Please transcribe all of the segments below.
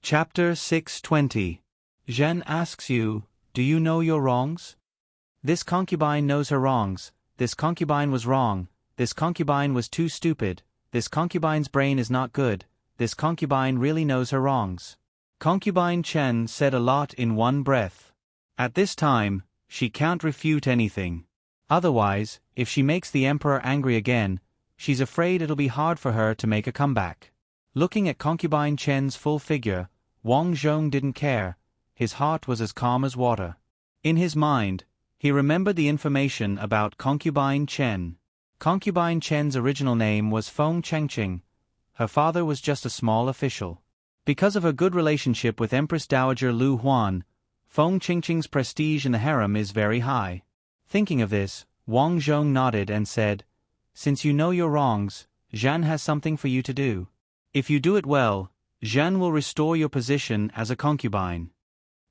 Chapter 620. Zhen asks you, do you know your wrongs? This concubine knows her wrongs. This concubine was wrong. This concubine was too stupid. This concubine's brain is not good. This concubine really knows her wrongs. Concubine Chen said a lot in one breath. At this time, she can't refute anything. Otherwise, if she makes the emperor angry again, she's afraid it'll be hard for her to make a comeback. Looking at concubine Chen's full figure, Wang Zhong didn't care. His heart was as calm as water. In his mind, he remembered the information about concubine Chen. Concubine Chen's original name was Feng Chengqing. Her father was just a small official. Because of her good relationship with Empress Dowager Lu Huan, Feng Chengqing's prestige in the harem is very high. Thinking of this, Wang Zhong nodded and said, "Since you know your wrongs, Zhan has something for you to do. If you do it well, Zhan will restore your position as a concubine."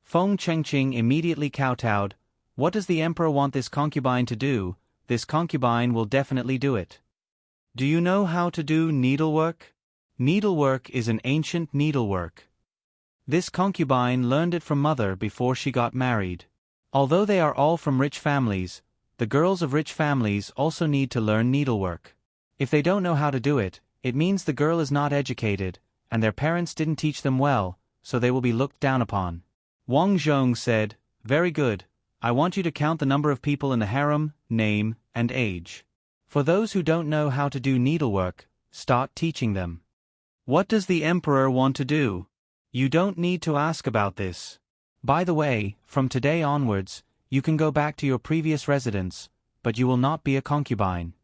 Feng Chengqing immediately kowtowed. What does the emperor want this concubine to do? This concubine will definitely do it. Do you know how to do needlework? Needlework is an ancient needlework. This concubine learned it from mother before she got married. Although they are all from rich families, the girls of rich families also need to learn needlework. If they don't know how to do it, it means the girl is not educated, and their parents didn't teach them well, so they will be looked down upon. Wang Zhong said, "Very good. I want you to count the number of people in the harem, name, and age. For those who don't know how to do needlework, start teaching them." What does the emperor want to do? You don't need to ask about this. By the way, from today onwards, you can go back to your previous residence, but you will not be a concubine.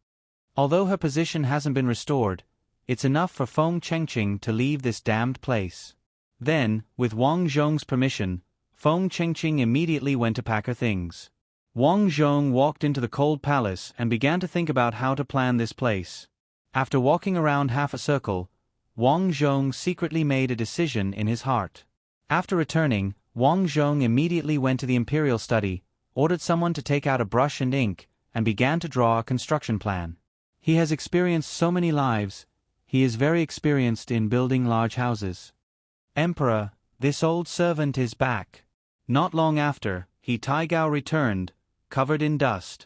Although her position hasn't been restored, it's enough for Feng Chengqing to leave this damned place. Then, with Wang Zhong's permission, Feng Chengqing immediately went to pack her things. Wang Zhong walked into the cold palace and began to think about how to plan this place. After walking around half a circle, Wang Zhong secretly made a decision in his heart. After returning, Wang Zhong immediately went to the imperial study, ordered someone to take out a brush and ink, and began to draw a construction plan. He has experienced so many lives. He is very experienced in building large houses. "Emperor, this old servant is back." Not long after, He Taigao returned, covered in dust.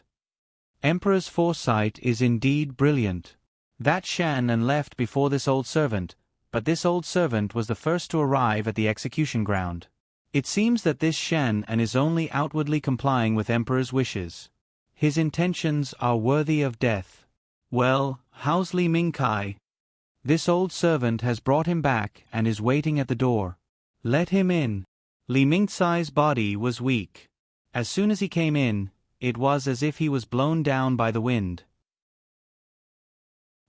Emperor's foresight is indeed brilliant. That Shan and left before this old servant, but this old servant was the first to arrive at the execution ground. It seems that this Shan and is only outwardly complying with Emperor's wishes. His intentions are worthy of death. Well, how's Li Mingkai? This old servant has brought him back and is waiting at the door. Let him in. Li Mingcai's body was weak. As soon as he came in, it was as if he was blown down by the wind.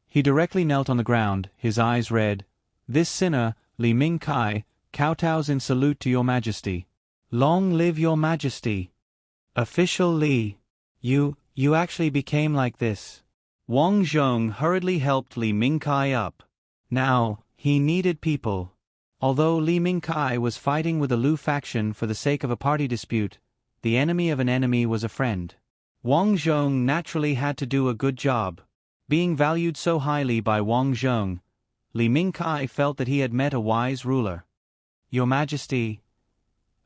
He directly knelt on the ground, his eyes red. "This sinner, Li Mingcai, kowtows in salute to your majesty." "Long live your majesty." "Official Li, you actually became like this." Wang Zhong hurriedly helped Li Mingcai up. Now, he needed people. Although Li Mingcai was fighting with the Lu faction for the sake of a party dispute, the enemy of an enemy was a friend. Wang Zhong naturally had to do a good job. Being valued so highly by Wang Zhong, Li Mingcai felt that he had met a wise ruler. "Your Majesty,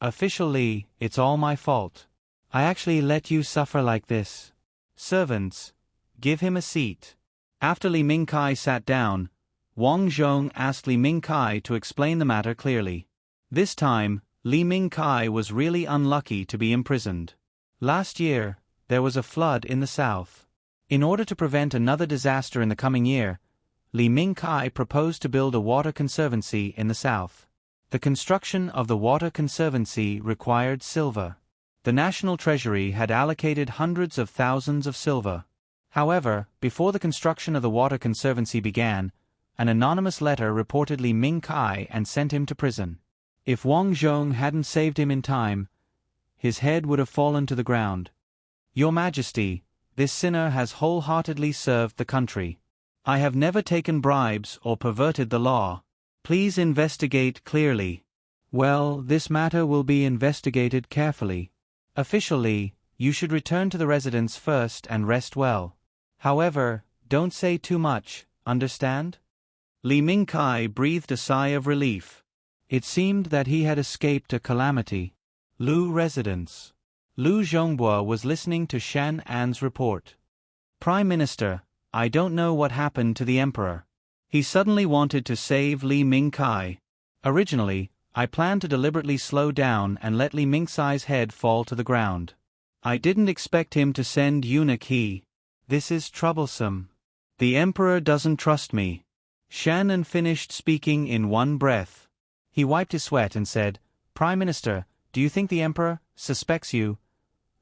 Official Li, it's all my fault. I actually let you suffer like this. Servants, give him a seat." After Li Mingcai sat down, Wang Zhong asked Li Mingcai to explain the matter clearly. This time, Li Mingcai was really unlucky to be imprisoned. Last year, there was a flood in the south. In order to prevent another disaster in the coming year, Li Mingcai proposed to build a water conservancy in the south. The construction of the water conservancy required silver. The national treasury had allocated hundreds of thousands of silver. However, before the construction of the water conservancy began, an anonymous letter reported Li Mingcai and sent him to prison. If Wang Zhong hadn't saved him in time, his head would have fallen to the ground. "Your Majesty, this sinner has wholeheartedly served the country. I have never taken bribes or perverted the law. Please investigate clearly." "Well, this matter will be investigated carefully. Officially, you should return to the residence first and rest well. However, don't say too much, understand?" Li Mingcai breathed a sigh of relief. It seemed that he had escaped a calamity. Lu residence. Lu Zhongbua was listening to Shan An's report. Prime Minister, I don't know what happened to the Emperor. He suddenly wanted to save Li Mingkai. Originally, I planned to deliberately slow down and let Li Mingkai's head fall to the ground. I didn't expect him to send eunuch He. This is troublesome. The Emperor doesn't trust me. Shan An finished speaking in one breath. He wiped his sweat and said, Prime Minister, do you think the Emperor suspects you?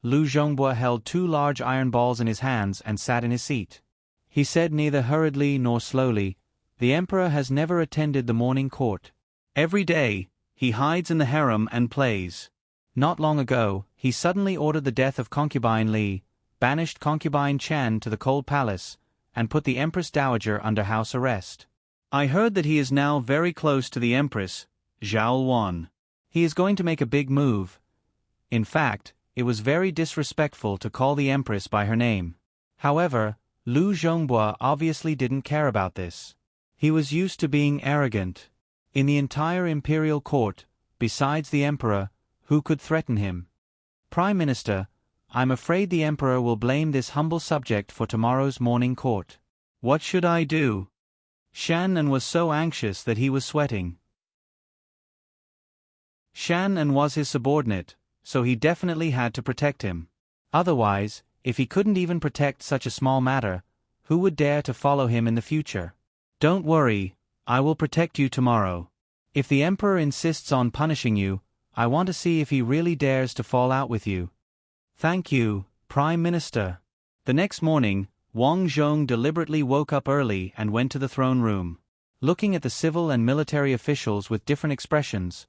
Lu Zhongbua held 2 large iron balls in his hands and sat in his seat. He said neither hurriedly nor slowly, The Emperor has never attended the morning court. Every day, he hides in the harem and plays. Not long ago, he suddenly ordered the death of concubine Li, banished concubine Chen to the cold palace, and put the Empress Dowager under house arrest. I heard that he is now very close to the Empress, Zhao Wan. He is going to make a big move. In fact, it was very disrespectful to call the Empress by her name. However, Lu Zhongbua obviously didn't care about this. He was used to being arrogant. In the entire imperial court, besides the Emperor, who could threaten him? Prime Minister, I'm afraid the Emperor will blame this humble subject for tomorrow's morning court. What should I do? Shan An was so anxious that he was sweating. Shan An was his subordinate, so he definitely had to protect him. Otherwise, if he couldn't even protect such a small matter, who would dare to follow him in the future? Don't worry, I will protect you tomorrow. If the Emperor insists on punishing you, I want to see if he really dares to fall out with you. Thank you, Prime Minister. The next morning, Wang Zhong deliberately woke up early and went to the throne room. Looking at the civil and military officials with different expressions,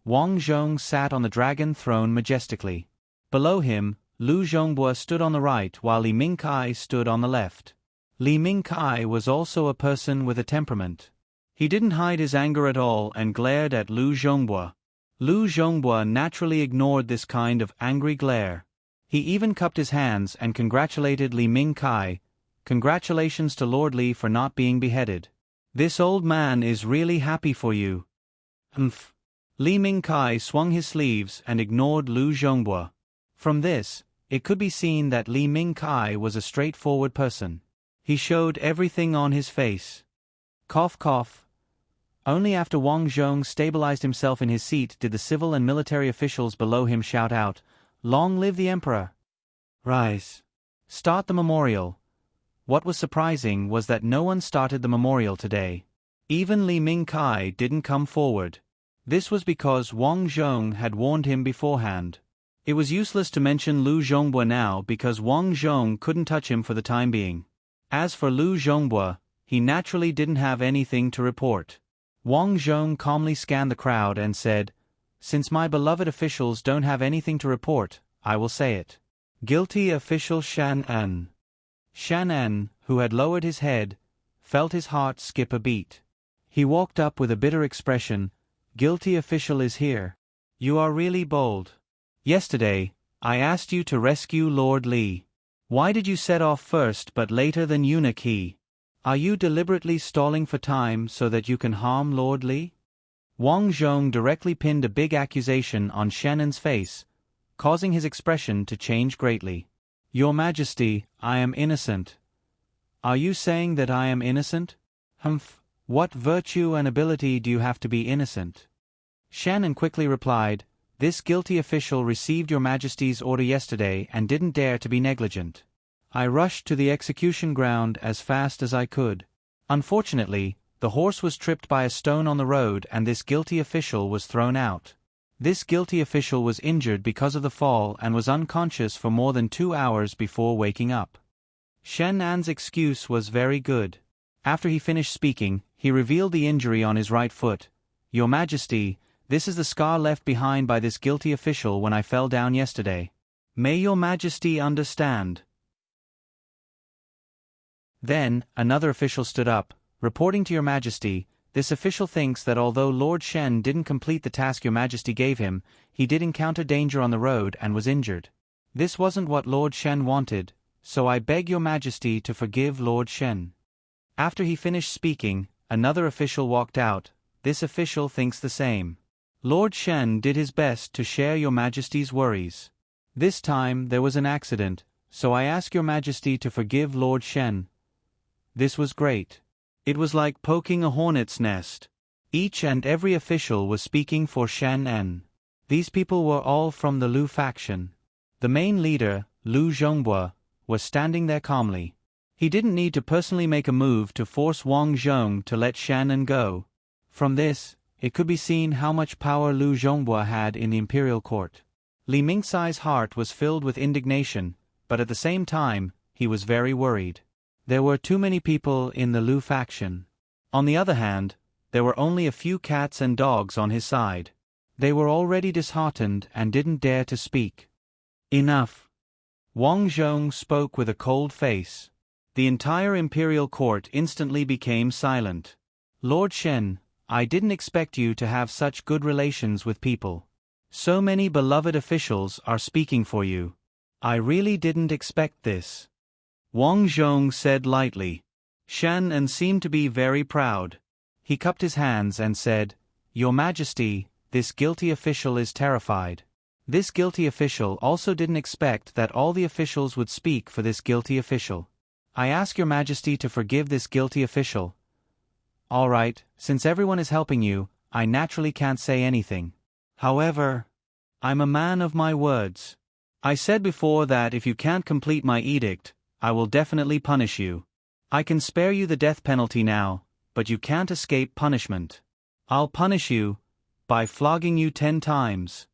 Wang Zhong sat on the dragon throne majestically. Below him, Lu Zhongbua stood on the right while Li Mingkai stood on the left. Li Mingkai was also a person with a temperament. He didn't hide his anger at all and glared at Lu Zhongbua. Lu Zhongbua naturally ignored this kind of angry glare. He even cupped his hands and congratulated Li Mingkai. Congratulations to Lord Li for not being beheaded. This old man is really happy for you. Humph. Li Mingkai swung his sleeves and ignored Lu Zhongbua. From this, it could be seen that Li Mingkai was a straightforward person. He showed everything on his face. Cough cough. Only after Wang Zhong stabilized himself in his seat did the civil and military officials below him shout out, Long live the Emperor! Rise. Start the memorial. What was surprising was that no one started the memorial today. Even Li Mingkai didn't come forward. This was because Wang Zhong had warned him beforehand. It was useless to mention Lu Zhongbua now because Wang Zhong couldn't touch him for the time being. As for Lu Zhongbua, he naturally didn't have anything to report. Wang Zhong calmly scanned the crowd and said, Since my beloved officials don't have anything to report, I will say it. Guilty official Shan An. Shan An, who had lowered his head, felt his heart skip a beat. He walked up with a bitter expression. Guilty official is here. You are really bold. Yesterday, I asked you to rescue Lord Li. Why did you set off first but later than eunuch He? Are you deliberately stalling for time so that you can harm Lord Li? Wang Zhong directly pinned a big accusation on Shan An's face, causing his expression to change greatly. Your Majesty, I am innocent. Are you saying that I am innocent? Humph. What virtue and ability do you have to be innocent? Shan An quickly replied, This guilty official received your Majesty's order yesterday and didn't dare to be negligent. I rushed to the execution ground as fast as I could. Unfortunately, the horse was tripped by a stone on the road and this guilty official was thrown out. This guilty official was injured because of the fall and was unconscious for more than 2 hours before waking up. Shan An's excuse was very good. After he finished speaking, he revealed the injury on his right foot. Your Majesty, this is the scar left behind by this guilty official when I fell down yesterday. May your Majesty understand. Then, another official stood up, reporting to your Majesty, this official thinks that although Lord Shen didn't complete the task your Majesty gave him, he did encounter danger on the road and was injured. This wasn't what Lord Shen wanted, so I beg your Majesty to forgive Lord Shen. After he finished speaking, another official walked out, this official thinks the same. Lord Shen did his best to share your Majesty's worries. This time there was an accident, so I ask your Majesty to forgive Lord Shen. This was great. It was like poking a hornet's nest. Each and every official was speaking for Shen En. These people were all from the Lu faction. The main leader, Lu Zhongbua, was standing there calmly. He didn't need to personally make a move to force Wang Zhong to let Shen En go. From this, it could be seen how much power Lu Zhongbua had in the imperial court. Li Mingcai's heart was filled with indignation, but at the same time, he was very worried. There were too many people in the Lu faction. On the other hand, there were only a few cats and dogs on his side. They were already disheartened and didn't dare to speak. Enough. Wang Zhong spoke with a cold face. The entire imperial court instantly became silent. Lord Shen, I didn't expect you to have such good relations with people. So many beloved officials are speaking for you. I really didn't expect this. Wang Zhong said lightly. Shen En seemed to be very proud. He cupped his hands and said, Your Majesty, this guilty official is terrified. This guilty official also didn't expect that all the officials would speak for this guilty official. I ask your Majesty to forgive this guilty official. All right, since everyone is helping you, I naturally can't say anything. However, I'm a man of my words. I said before that if you can't complete my edict, I will definitely punish you. I can spare you the death penalty now, but you can't escape punishment. I'll punish you by flogging you 10 times.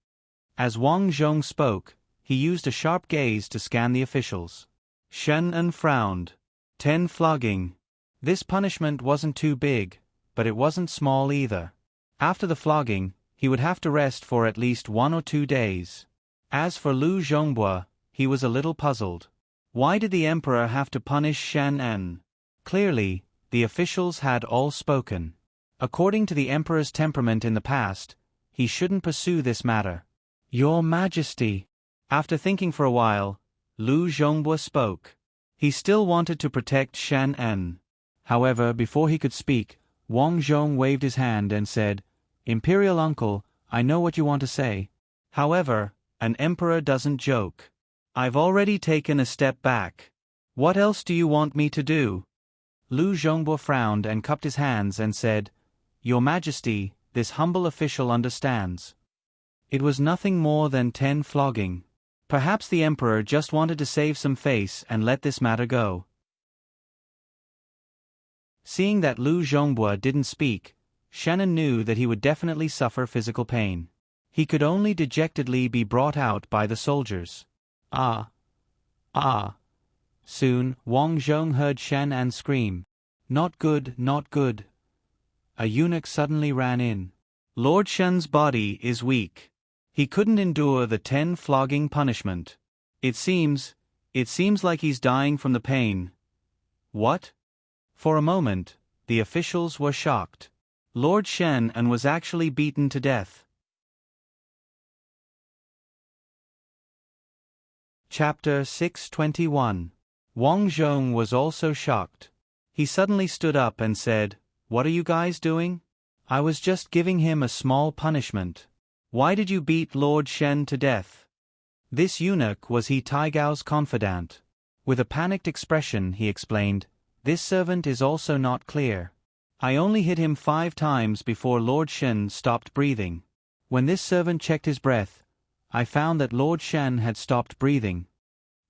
As Wang Zhong spoke, he used a sharp gaze to scan the officials. Shen En frowned. 10 flogging. This punishment wasn't too big, but it wasn't small either. After the flogging, he would have to rest for at least 1 or 2 days. As for Lu Zhongbua, he was a little puzzled. Why did the emperor have to punish Shen En? Clearly, the officials had all spoken. According to the emperor's temperament in the past, he shouldn't pursue this matter. Your Majesty. After thinking for a while, Lu Zhongbua spoke. He still wanted to protect Shen En. However, before he could speak, Wang Zhong waved his hand and said, Imperial uncle, I know what you want to say. However, an emperor doesn't joke. I've already taken a step back. What else do you want me to do? Lu Zhongbua frowned and cupped his hands and said, Your Majesty, this humble official understands. It was nothing more than 10 flogging. Perhaps the emperor just wanted to save some face and let this matter go. Seeing that Lu Zhongbua didn't speak, Shen En knew that he would definitely suffer physical pain. He could only dejectedly be brought out by the soldiers. Ah! Ah! Soon, Wang Zhong heard Shen En scream. Not good, not good. A eunuch suddenly ran in. Lord Shen's body is weak. He couldn't endure the 10 flogging punishment. It seems like he's dying from the pain. What? For a moment, the officials were shocked. Lord Shen En was actually beaten to death. Chapter 621. Wang Zhong was also shocked. He suddenly stood up and said, What are you guys doing? I was just giving him a small punishment. Why did you beat Lord Shen to death? This eunuch was He Taigao's confidant. With a panicked expression he explained, This servant is also not clear. I only hit him 5 times before Lord Shen stopped breathing. When this servant checked his breath, I found that Lord Shen had stopped breathing.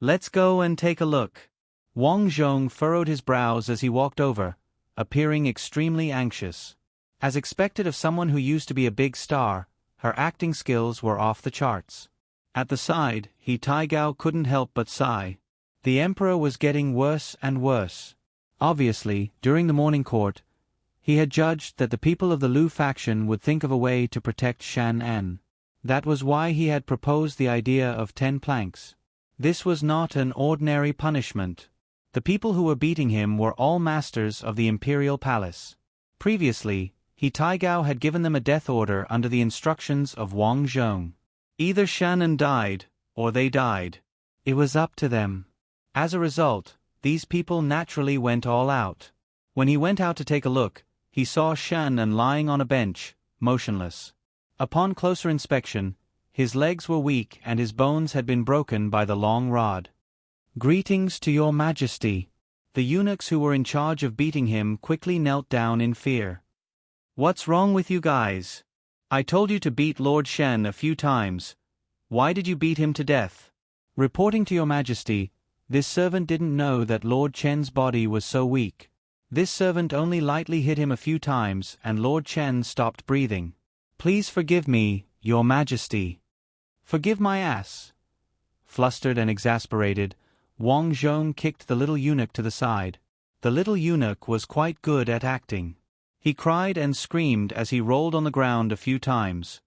Let's go and take a look. Wang Zhong furrowed his brows as he walked over, appearing extremely anxious. As expected of someone who used to be a big star, her acting skills were off the charts. At the side, He Taigao couldn't help but sigh. The emperor was getting worse and worse. Obviously, during the morning court, he had judged that the people of the Lu faction would think of a way to protect Shen En. That was why he had proposed the idea of 10 planks. This was not an ordinary punishment. The people who were beating him were all masters of the imperial palace. Previously, He Taigao had given them a death order under the instructions of Wang Zhong. Either Shen En died, or they died. It was up to them. As a result, these people naturally went all out. When he went out to take a look, he saw Shan An lying on a bench, motionless. Upon closer inspection, his legs were weak and his bones had been broken by the long rod. "Greetings to your majesty." The eunuchs who were in charge of beating him quickly knelt down in fear. "What's wrong with you guys? I told you to beat Lord Shen a few times. Why did you beat him to death?" "Reporting to your majesty, this servant didn't know that Lord Chen's body was so weak. This servant only lightly hit him a few times and Lord Chen stopped breathing. Please forgive me, your majesty." "Forgive my ass." Flustered and exasperated, Wang Zhong kicked the little eunuch to the side. The little eunuch was quite good at acting. He cried and screamed as he rolled on the ground a few times.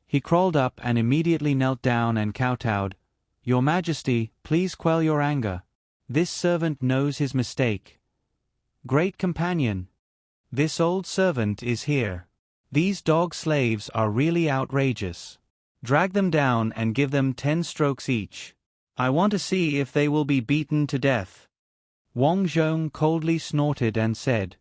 He crawled up and immediately knelt down and kowtowed. "Your Majesty, please quell your anger. This servant knows his mistake." "Great companion. This old servant is here. These dog slaves are really outrageous. Drag them down and give them 10 strokes each. I want to see if they will be beaten to death." Wang Zhong coldly snorted and said,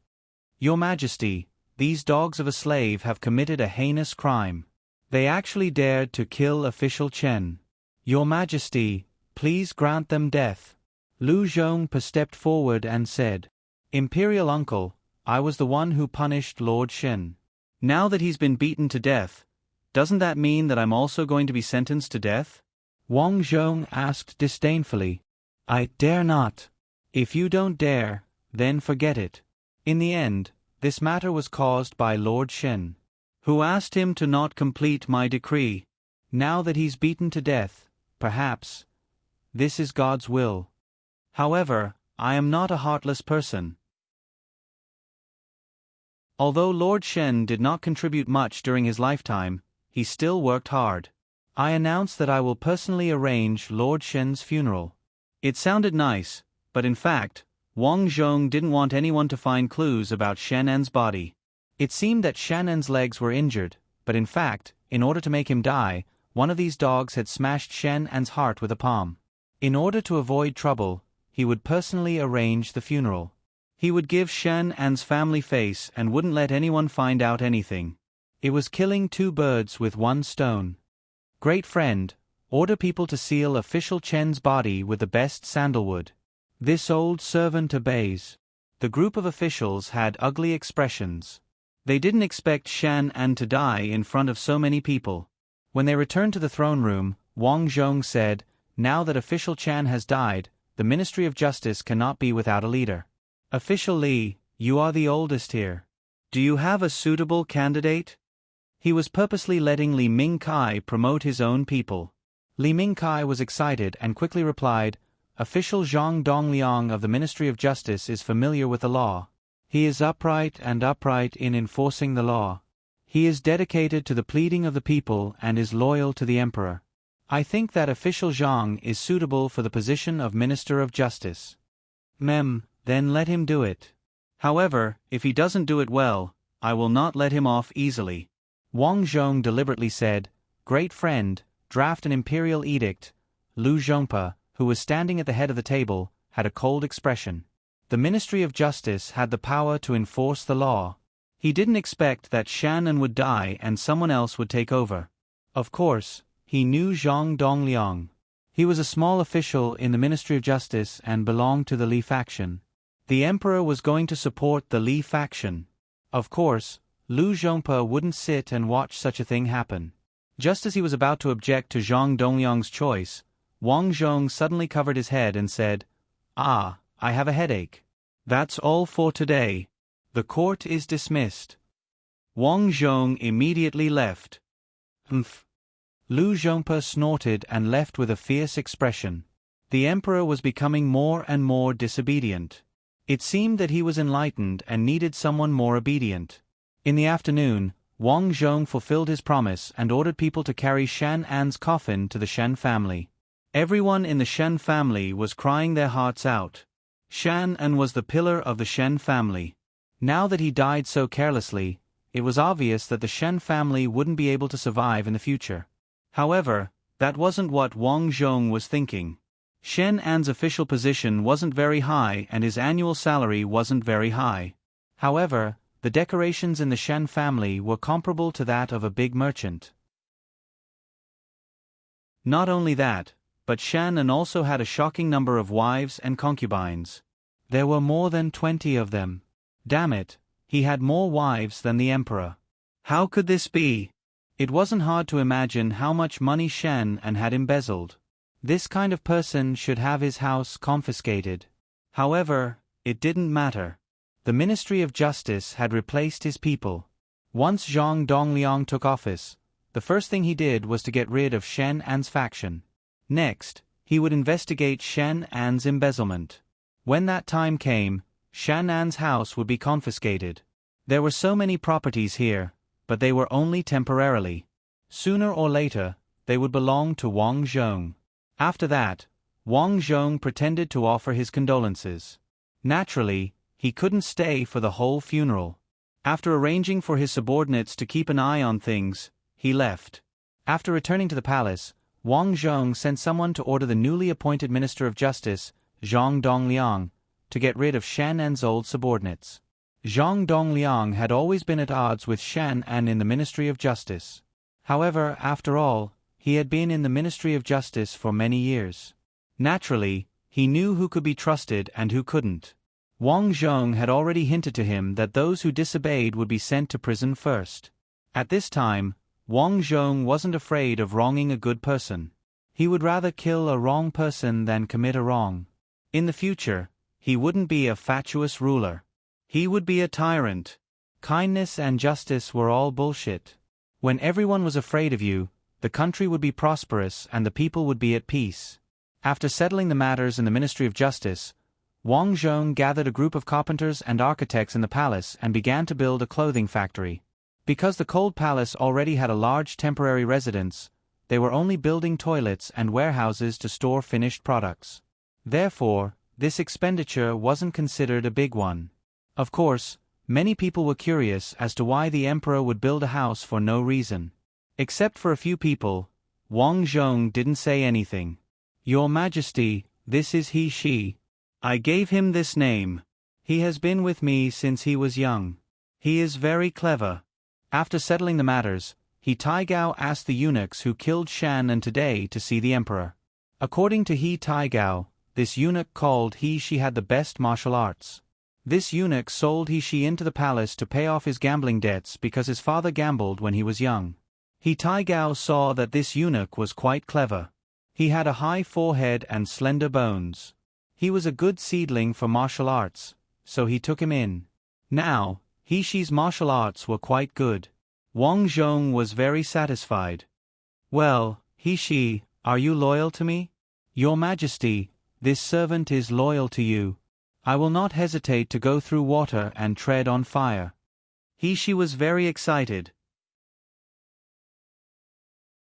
"Your Majesty, these dogs of a slave have committed a heinous crime. They actually dared to kill official Chen. Your Majesty, please grant them death." Lu Zhong stepped forward and said, "Imperial uncle, I was the one who punished Lord Shen. Now that he's been beaten to death, doesn't that mean that I'm also going to be sentenced to death?" Wang Zhong asked disdainfully. "I dare not." "If you don't dare, then forget it." In the end, this matter was caused by Lord Shen, who asked him to not complete my decree. Now that he's beaten to death, perhaps this is God's will. However, I am not a heartless person. Although Lord Shen did not contribute much during his lifetime, he still worked hard. "I announce that I will personally arrange Lord Shen's funeral." It sounded nice, but in fact, Wang Zhong didn't want anyone to find clues about Shen An's body. It seemed that Shen An's legs were injured, but in fact, in order to make him die, one of these dogs had smashed Shen An's heart with a palm. In order to avoid trouble, he would personally arrange the funeral. He would give Shen An's family face and wouldn't let anyone find out anything. It was killing 2 birds with 1 stone. "Great friend, order people to seal official Chen's body with the best sandalwood." This old servant obeys. The group of officials had ugly expressions. They didn't expect Shan An to die in front of so many people. When they returned to the throne room, Wang Zhong said, "Now that official Chan has died, the Ministry of Justice cannot be without a leader. Official Li, you are the oldest here. Do you have a suitable candidate?" He was purposely letting Li Mingkai promote his own people. Li Mingkai was excited and quickly replied, "Official Zhang Dongliang of the Ministry of Justice is familiar with the law. He is upright in enforcing the law. He is dedicated to the pleading of the people and is loyal to the emperor. I think that official Zhang is suitable for the position of Minister of Justice." Then let him do it. However, if he doesn't do it well, I will not let him off easily. Wang Zhong deliberately said, "Great friend, draft an imperial edict." Lu Zhongpa, who was standing at the head of the table, had a cold expression. The Ministry of Justice had the power to enforce the law. He didn't expect that Shan An would die and someone else would take over. Of course, he knew Zhang Dongliang. He was a small official in the Ministry of Justice and belonged to the Li faction. The emperor was going to support the Li faction. Of course, Lu Zhongpa wouldn't sit and watch such a thing happen. Just as he was about to object to Zhang Dongliang's choice, Wang Zhong suddenly covered his head and said, "I have a headache. That's all for today. The court is dismissed." Wang Zhong immediately left. Lu Zhongpa snorted and left with a fierce expression. The emperor was becoming more and more disobedient. It seemed that he was enlightened and needed someone more obedient. In the afternoon, Wang Zhong fulfilled his promise and ordered people to carry Shan An's coffin to the Shen family. Everyone in the Shen family was crying their hearts out. Shan An was the pillar of the Shen family. Now that he died so carelessly, it was obvious that the Shen family wouldn't be able to survive in the future. However, that wasn't what Wang Zhong was thinking. Shen An's official position wasn't very high and his annual salary wasn't very high. However, The decorations in the Shen family were comparable to that of a big merchant. Not only that, but Shan also had a shocking number of wives and concubines. There were more than 20 of them. Damn it, he had more wives than the emperor. How could this be? It wasn't hard to imagine how much money Shan had embezzled. This kind of person should have his house confiscated. However, it didn't matter. The Ministry of Justice had replaced his people. Once Zhang Dongliang took office, the first thing he did was to get rid of Shen An's faction. Next, he would investigate Shen An's embezzlement. When that time came, Shan An's house would be confiscated. There were so many properties here, but they were only temporarily. Sooner or later, they would belong to Wang Zhong. After that, Wang Zhong pretended to offer his condolences. Naturally, he couldn't stay for the whole funeral. After arranging for his subordinates to keep an eye on things, he left. After returning to the palace, Wang Zhong sent someone to order the newly appointed Minister of Justice, Zhang Dongliang, to get rid of Shan An's old subordinates. Zhang Dongliang had always been at odds with Shan An in the Ministry of Justice. However, after all, he had been in the Ministry of Justice for many years. Naturally, he knew who could be trusted and who couldn't. Wang Zhong had already hinted to him that those who disobeyed would be sent to prison first. At this time, Wang Zhong wasn't afraid of wronging a good person. He would rather kill a wrong person than commit a wrong. In the future, he wouldn't be a fatuous ruler. He would be a tyrant. Kindness and justice were all bullshit. When everyone was afraid of you, the country would be prosperous and the people would be at peace. After settling the matters in the Ministry of Justice, Wang Zhong gathered a group of carpenters and architects in the palace and began to build a clothing factory. Because the cold palace already had a large temporary residence, they were only building toilets and warehouses to store finished products. Therefore, this expenditure wasn't considered a big one. Of course, many people were curious as to why the emperor would build a house for no reason. Except for a few people, Wang Zhong didn't say anything. "Your Majesty, this is he/she. I gave him this name. He has been with me since he was young. He is very clever." After settling the matters, He Taigao asked the eunuchs who killed Shan An today to see the emperor. According to He Taigao, this eunuch called He/she had the best martial arts. This eunuch sold He/she into the palace to pay off his gambling debts because his father gambled when he was young. He Taigao saw that this eunuch was quite clever. He had a high forehead and slender bones. He was a good seedling for martial arts, so he took him in. Now, He/she's martial arts were quite good. Wang Zhong was very satisfied. "Well, He/she, are you loyal to me?" "Your Majesty, this servant is loyal to you. I will not hesitate to go through water and tread on fire." He/she was very excited.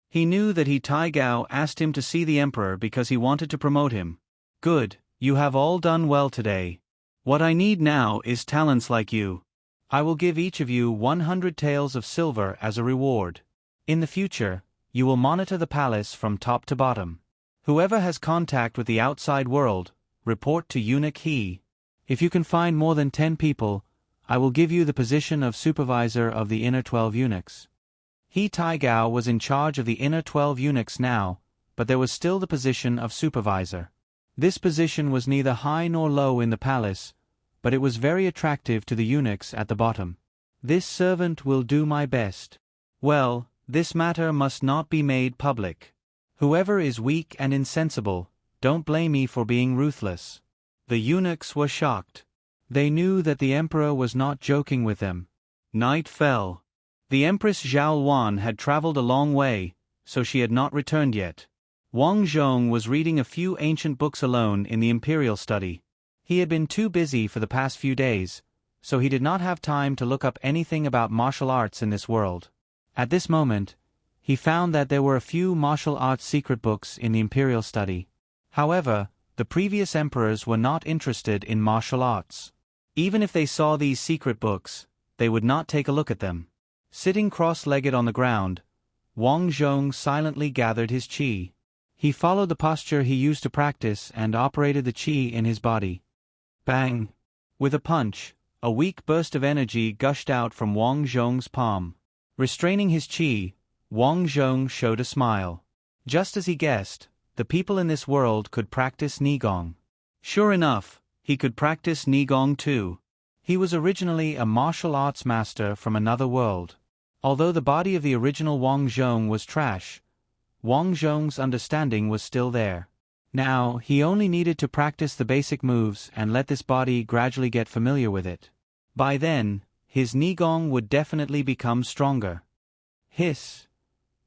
He knew that He Taigao asked him to see the emperor because he wanted to promote him. "Good, you have all done well today. What I need now is talents like you. I will give each of you 100 taels of silver as a reward. In the future, you will monitor the palace from top to bottom. Whoever has contact with the outside world, report to Eunuch He. If you can find more than 10 people, I will give you the position of supervisor of the inner 12 eunuchs." He Taigao was in charge of the inner 12 eunuchs now, but there was still the position of supervisor. This position was neither high nor low in the palace, but it was very attractive to the eunuchs at the bottom. "This servant will do my best. Well, this matter must not be made public. Whoever is weak and insensible, don't blame me for being ruthless." The eunuchs were shocked. They knew that the emperor was not joking with them. Night fell. The Empress Zhao Wan had traveled a long way, so she had not returned yet. Wang Zhong was reading a few ancient books alone in the imperial study. He had been too busy for the past few days, so he did not have time to look up anything about martial arts in this world. At this moment, he found that there were a few martial arts secret books in the imperial study. However, the previous emperors were not interested in martial arts. Even if they saw these secret books, they would not take a look at them. Sitting cross-legged on the ground, Wang Zhong silently gathered his qi. He followed the posture he used to practice and operated the qi in his body. Bang! With a punch, A weak burst of energy gushed out from Wang Zhong's palm. Restraining his qi, Wang Zhong showed a smile. Just as he guessed, the people in this world could practice Nigong. Sure enough, he could practice Nigong too. He was originally a martial arts master from another world. Although the body of the original Wang Zhong was trash, Wang Zhong's understanding was still there. Now, he only needed to practice the basic moves and let this body gradually get familiar with it. By then, his Nigong would definitely become stronger. Hiss!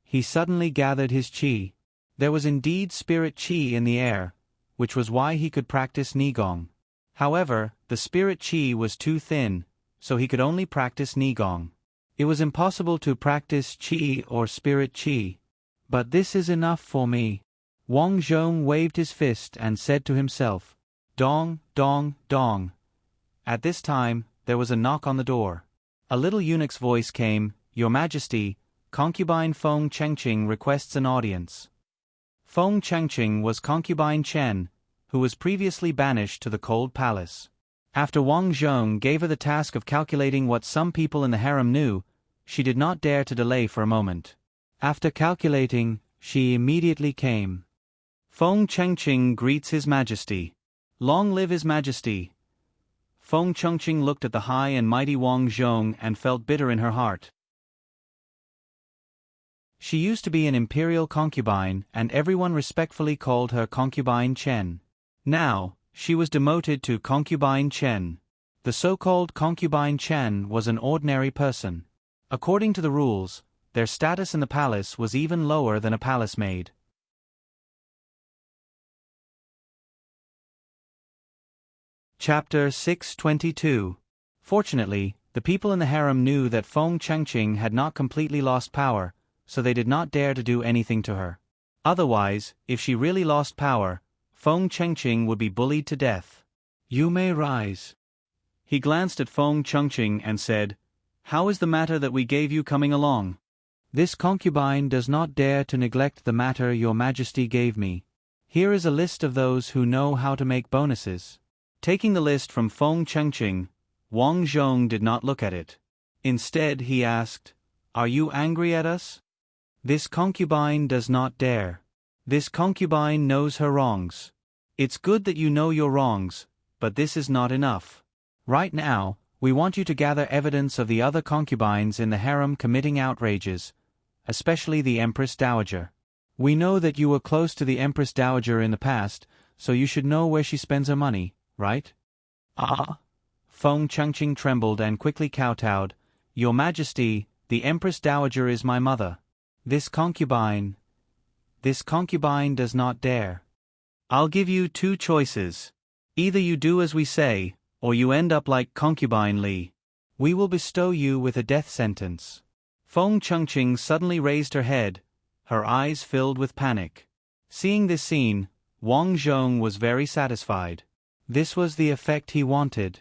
He suddenly gathered his qi. There was indeed spirit qi in the air, which was why he could practice Nigong. However, the spirit qi was too thin, so he could only practice Nigong. It was impossible to practice qi or spirit qi. But this is enough for me. Wang Zhong waved his fist and said to himself, "Dong, dong, dong." At this time, there was a knock on the door. A little eunuch's voice came, "Your Majesty, concubine Feng Chengqing requests an audience." Feng Chengqing was concubine Chen, who was previously banished to the cold palace. After Wang Zhong gave her the task of calculating what some people in the harem knew, she did not dare to delay for a moment. After calculating, she immediately came. Feng Chengqing greets His Majesty. Long live His Majesty. Feng Chengqing looked at the high and mighty Wang Zhong and felt bitter in her heart. She used to be an imperial concubine and everyone respectfully called her concubine Chen. Now, she was demoted to concubine Chen. The so-called concubine Chen was an ordinary person. According to the rules, their status in the palace was even lower than a palace maid. Chapter 622. Fortunately, the people in the harem knew that Feng Chengqing had not completely lost power, so they did not dare to do anything to her. Otherwise, if she really lost power, Feng Chengqing would be bullied to death. "You may rise." He glanced at Feng Chengqing and said, "How is the matter that we gave you coming along?" "This concubine does not dare to neglect the matter your Majesty gave me. Here is a list of those who know how to make bonuses." Taking the list from Feng Chengqing, Wang Zhong did not look at it. Instead, he asked, "Are you angry at us?" "This concubine does not dare. This concubine knows her wrongs. It's good that you know your wrongs, but this is not enough. Right now, we want you to gather evidence of the other concubines in the harem committing outrages, especially the Empress Dowager. We know that you were close to the Empress Dowager in the past, so you should know where she spends her money, right?" "Ah!" Feng Chengqing trembled and quickly kowtowed. "Your Majesty, the Empress Dowager is my mother. This concubine does not dare." "I'll give you two choices. Either you do as we say, or you end up like concubine Li. We will bestow you with a death sentence." Feng Chengqing suddenly raised her head, her eyes filled with panic. Seeing this scene, Wang Zhong was very satisfied. This was the effect he wanted.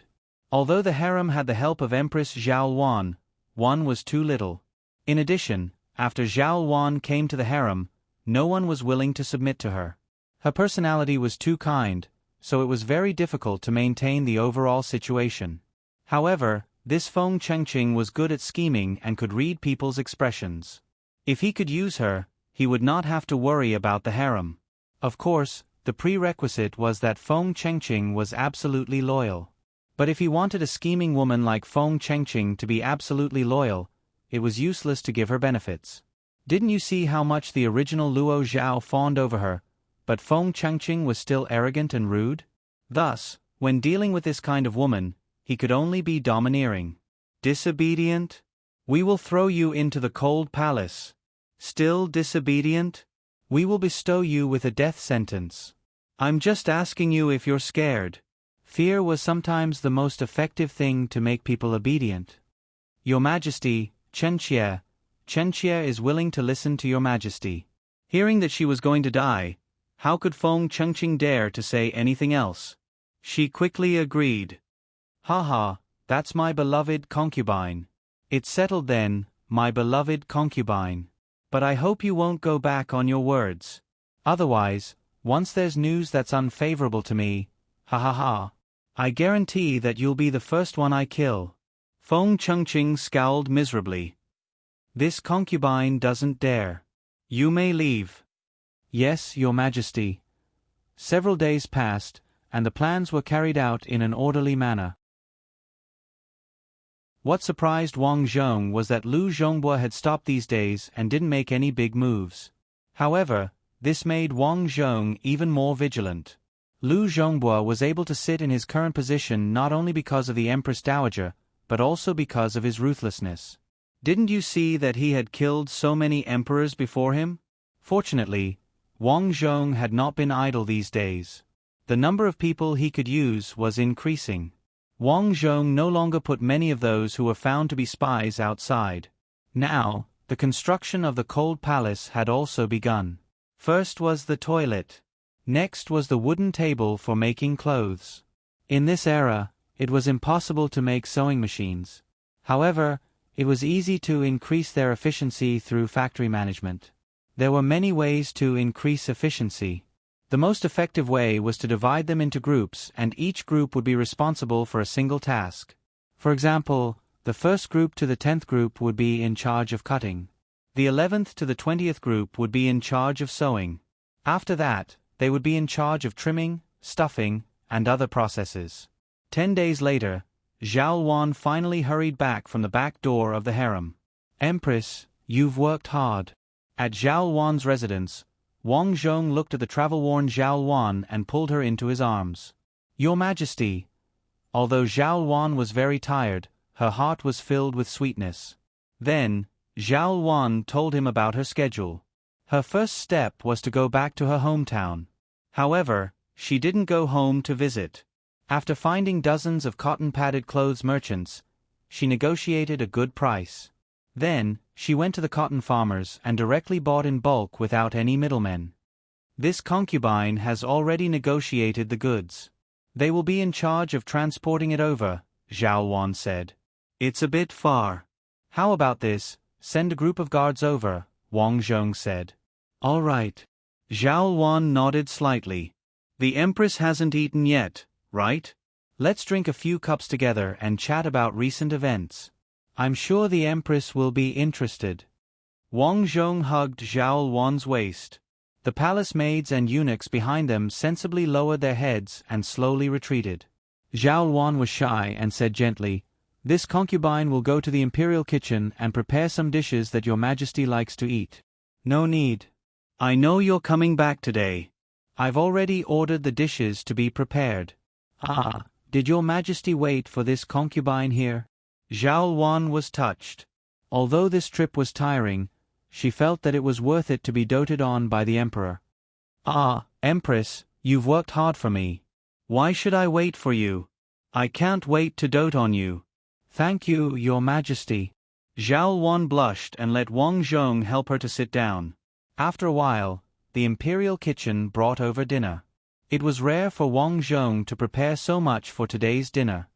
Although the harem had the help of Empress Zhao Wan, one was too little. In addition, after Zhao Wan came to the harem, no one was willing to submit to her. Her personality was too kind, so it was very difficult to maintain the overall situation. However, this Feng Chengqing was good at scheming and could read people's expressions. If he could use her, he would not have to worry about the harem. Of course, the prerequisite was that Feng Chengqing was absolutely loyal. But if he wanted a scheming woman like Feng Chengqing to be absolutely loyal, it was useless to give her benefits. Didn't you see how much the original Luo Zhao fawned over her, but Feng Chengqing was still arrogant and rude? Thus, when dealing with this kind of woman, he could only be domineering. "Disobedient? We will throw you into the cold palace. Still disobedient? We will bestow you with a death sentence. I'm just asking you if you're scared." Fear was sometimes the most effective thing to make people obedient. "Your Majesty, Chen Xie is willing to listen to your Majesty." Hearing that she was going to die, how could Feng Chengqing dare to say anything else? She quickly agreed. "Haha, that's my beloved concubine. It's settled then, my beloved concubine. But I hope you won't go back on your words. Otherwise, once there's news that's unfavorable to me, ha ha ha." I guarantee that you'll be the first one I kill. Feng Chengqing scowled miserably. This concubine doesn't dare. You may leave. Yes, Your Majesty. Several days passed, and the plans were carried out in an orderly manner. What surprised Wang Zhong was that Lu Zhongbua had stopped these days and didn't make any big moves. However, this made Wang Zhong even more vigilant. Lu Zhongbua was able to sit in his current position not only because of the Empress Dowager, but also because of his ruthlessness. Didn't you see that he had killed so many emperors before him? Fortunately, Wang Zhong had not been idle these days. The number of people he could use was increasing. Wang Zhong no longer put many of those who were found to be spies outside. Now, the construction of the cold palace had also begun. First was the toilet. Next was the wooden table for making clothes. In this era, it was impossible to make sewing machines. However, it was easy to increase their efficiency through factory management. There were many ways to increase efficiency. The most effective way was to divide them into groups, and each group would be responsible for a single task. For example, the first group to the 10th group would be in charge of cutting. The 11th to the 20th group would be in charge of sewing. After that, they would be in charge of trimming, stuffing, and other processes. 10 days later, Zhao Wan finally hurried back from the back door of the harem. Empress, you've worked hard. At Zhao Wan's residence, Wang Zhong looked at the travel-worn Zhao Wan and pulled her into his arms. Your Majesty. Although Zhao Wan was very tired, her heart was filled with sweetness. Then, Zhao Wan told him about her schedule. Her first step was to go back to her hometown. However, she didn't go home to visit. After finding dozens of cotton-padded clothes merchants, she negotiated a good price. Then, she went to the cotton farmers and directly bought in bulk without any middlemen. This concubine has already negotiated the goods. They will be in charge of transporting it over, Zhao Wan said. It's a bit far. How about this? Send a group of guards over, Wang Zhong said. All right. Zhao Wan nodded slightly. The Empress hasn't eaten yet, right? Let's drink a few cups together and chat about recent events. I'm sure the Empress will be interested. Wang Zhong hugged Zhao Wan's waist. The palace maids and eunuchs behind them sensibly lowered their heads and slowly retreated. Zhao Wan was shy and said gently, This concubine will go to the imperial kitchen and prepare some dishes that your Majesty likes to eat. No need. I know you're coming back today. I've already ordered the dishes to be prepared. Ah, did your Majesty wait for this concubine here? Zhao Wan was touched. Although this trip was tiring, she felt that it was worth it to be doted on by the Emperor. Ah, Empress, you've worked hard for me. Why should I wait for you? I can't wait to dote on you. Thank you, Your Majesty. Zhao Wan blushed and let Wang Zhong help her to sit down. After a while, the imperial kitchen brought over dinner. It was rare for Wang Zhong to prepare so much for today's dinner.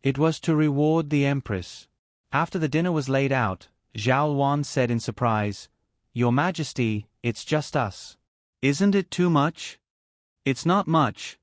It was to reward the Empress. After the dinner was laid out, Zhao Wan said in surprise, Your Majesty, it's just us. Isn't it too much? It's not much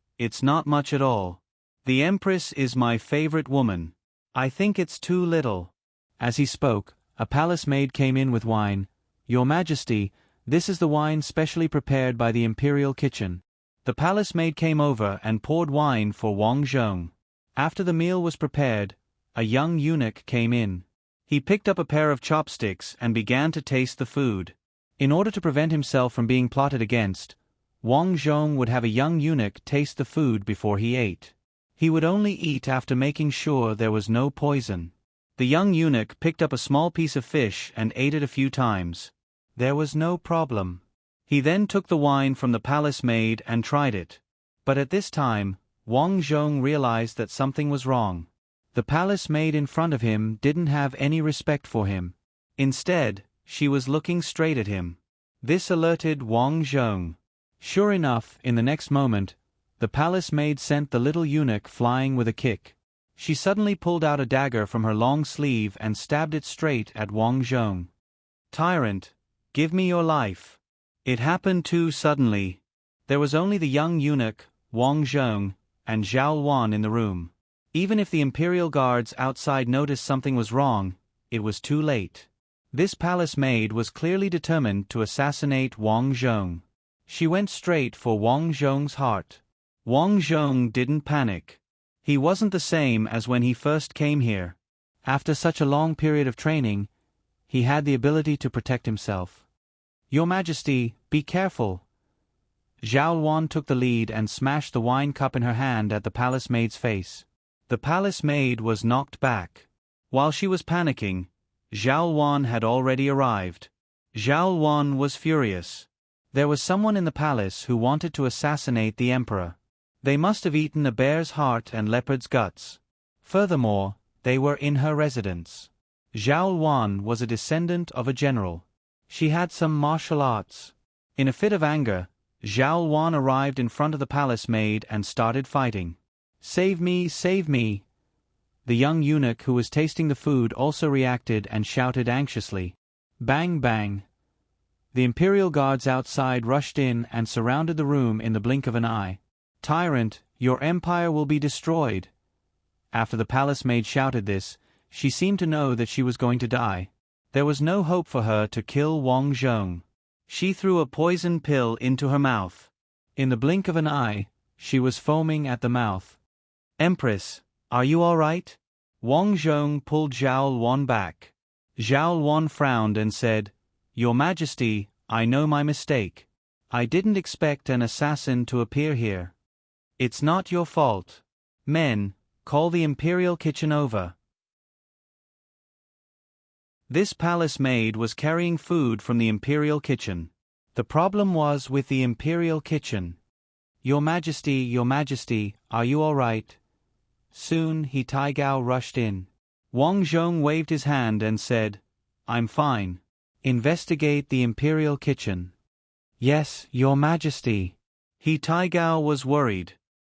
at all. The Empress is my favorite woman. I think it's too little. As he spoke, a palace maid came in with wine. Your Majesty, this is the wine specially prepared by the imperial kitchen. The palace maid came over and poured wine for Wang Zhong. After the meal was prepared, a young eunuch came in. He picked up a pair of chopsticks and began to taste the food. In order to prevent himself from being plotted against, Wang Zhong would have a young eunuch taste the food before he ate. He would only eat after making sure there was no poison. The young eunuch picked up a small piece of fish and ate it a few times. There was no problem. He then took the wine from the palace maid and tried it. But at this time, Wang Zhong realized that something was wrong. The palace maid in front of him didn't have any respect for him. Instead, she was looking straight at him. This alerted Wang Zhong. Sure enough, in the next moment, the palace maid sent the little eunuch flying with a kick. She suddenly pulled out a dagger from her long sleeve and stabbed it straight at Wang Zhong. Tyrant, give me your life. It happened too suddenly. There was only the young eunuch, Wang Zhong, and Zhao Wan in the room. Even if the imperial guards outside noticed something was wrong, it was too late. This palace maid was clearly determined to assassinate Wang Zhong. She went straight for Wang Zhong's heart. Wang Zhong didn't panic. He wasn't the same as when he first came here. After such a long period of training, he had the ability to protect himself. "Your Majesty, be careful." Zhao Wan took the lead and smashed the wine cup in her hand at the palace maid's face. The palace maid was knocked back. While she was panicking, Zhao Wan had already arrived. Zhao Wan was furious. There was someone in the palace who wanted to assassinate the emperor. They must have eaten a bear's heart and leopard's guts. Furthermore, they were in her residence. Zhao Wan was a descendant of a general. She had some martial arts. In a fit of anger, Zhao Wan arrived in front of the palace maid and started fighting. "Save me, save me!" The young eunuch who was tasting the food also reacted and shouted anxiously. Bang bang! The imperial guards outside rushed in and surrounded the room in the blink of an eye. "Tyrant, your empire will be destroyed." After the palace maid shouted this, she seemed to know that she was going to die. There was no hope for her to kill Wang Zhong. She threw a poison pill into her mouth. In the blink of an eye, she was foaming at the mouth. "Empress, are you all right?" Wang Zhong pulled Zhao Wan back. Zhao Wan frowned and said, "Your Majesty, I know my mistake. I didn't expect an assassin to appear here. It's not your fault. Men, call the imperial kitchen over." This palace maid was carrying food from the imperial kitchen. The problem was with the imperial kitchen. Your Majesty, are you all right?" Soon He Taigao rushed in. Wang Zhong waved his hand and said, "I'm fine. Investigate the imperial kitchen." "Yes, Your Majesty." He Taigao was worried.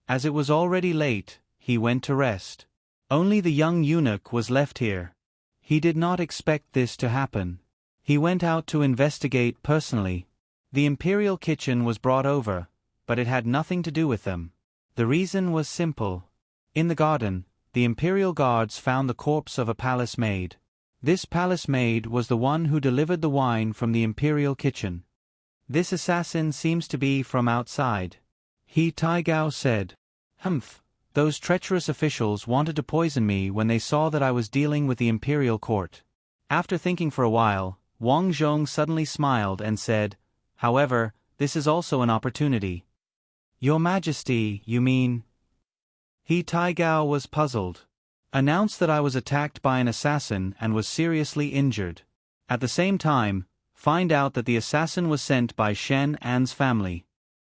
As it was already late, he went to rest. Only the young eunuch was left here. He did not expect this to happen. He went out to investigate personally. The imperial kitchen was brought over, but it had nothing to do with them. The reason was simple. In the garden, the imperial guards found the corpse of a palace maid. This palace maid was the one who delivered the wine from the imperial kitchen. "This assassin seems to be from outside," He Taigao said. "Humph, those treacherous officials wanted to poison me when they saw that I was dealing with the imperial court." After thinking for a while, Wang Zhong suddenly smiled and said, "However, this is also an opportunity." "Your Majesty, you mean?" He Taigao was puzzled. "Announce that I was attacked by an assassin and was seriously injured. At the same time, find out that the assassin was sent by Shen An's family.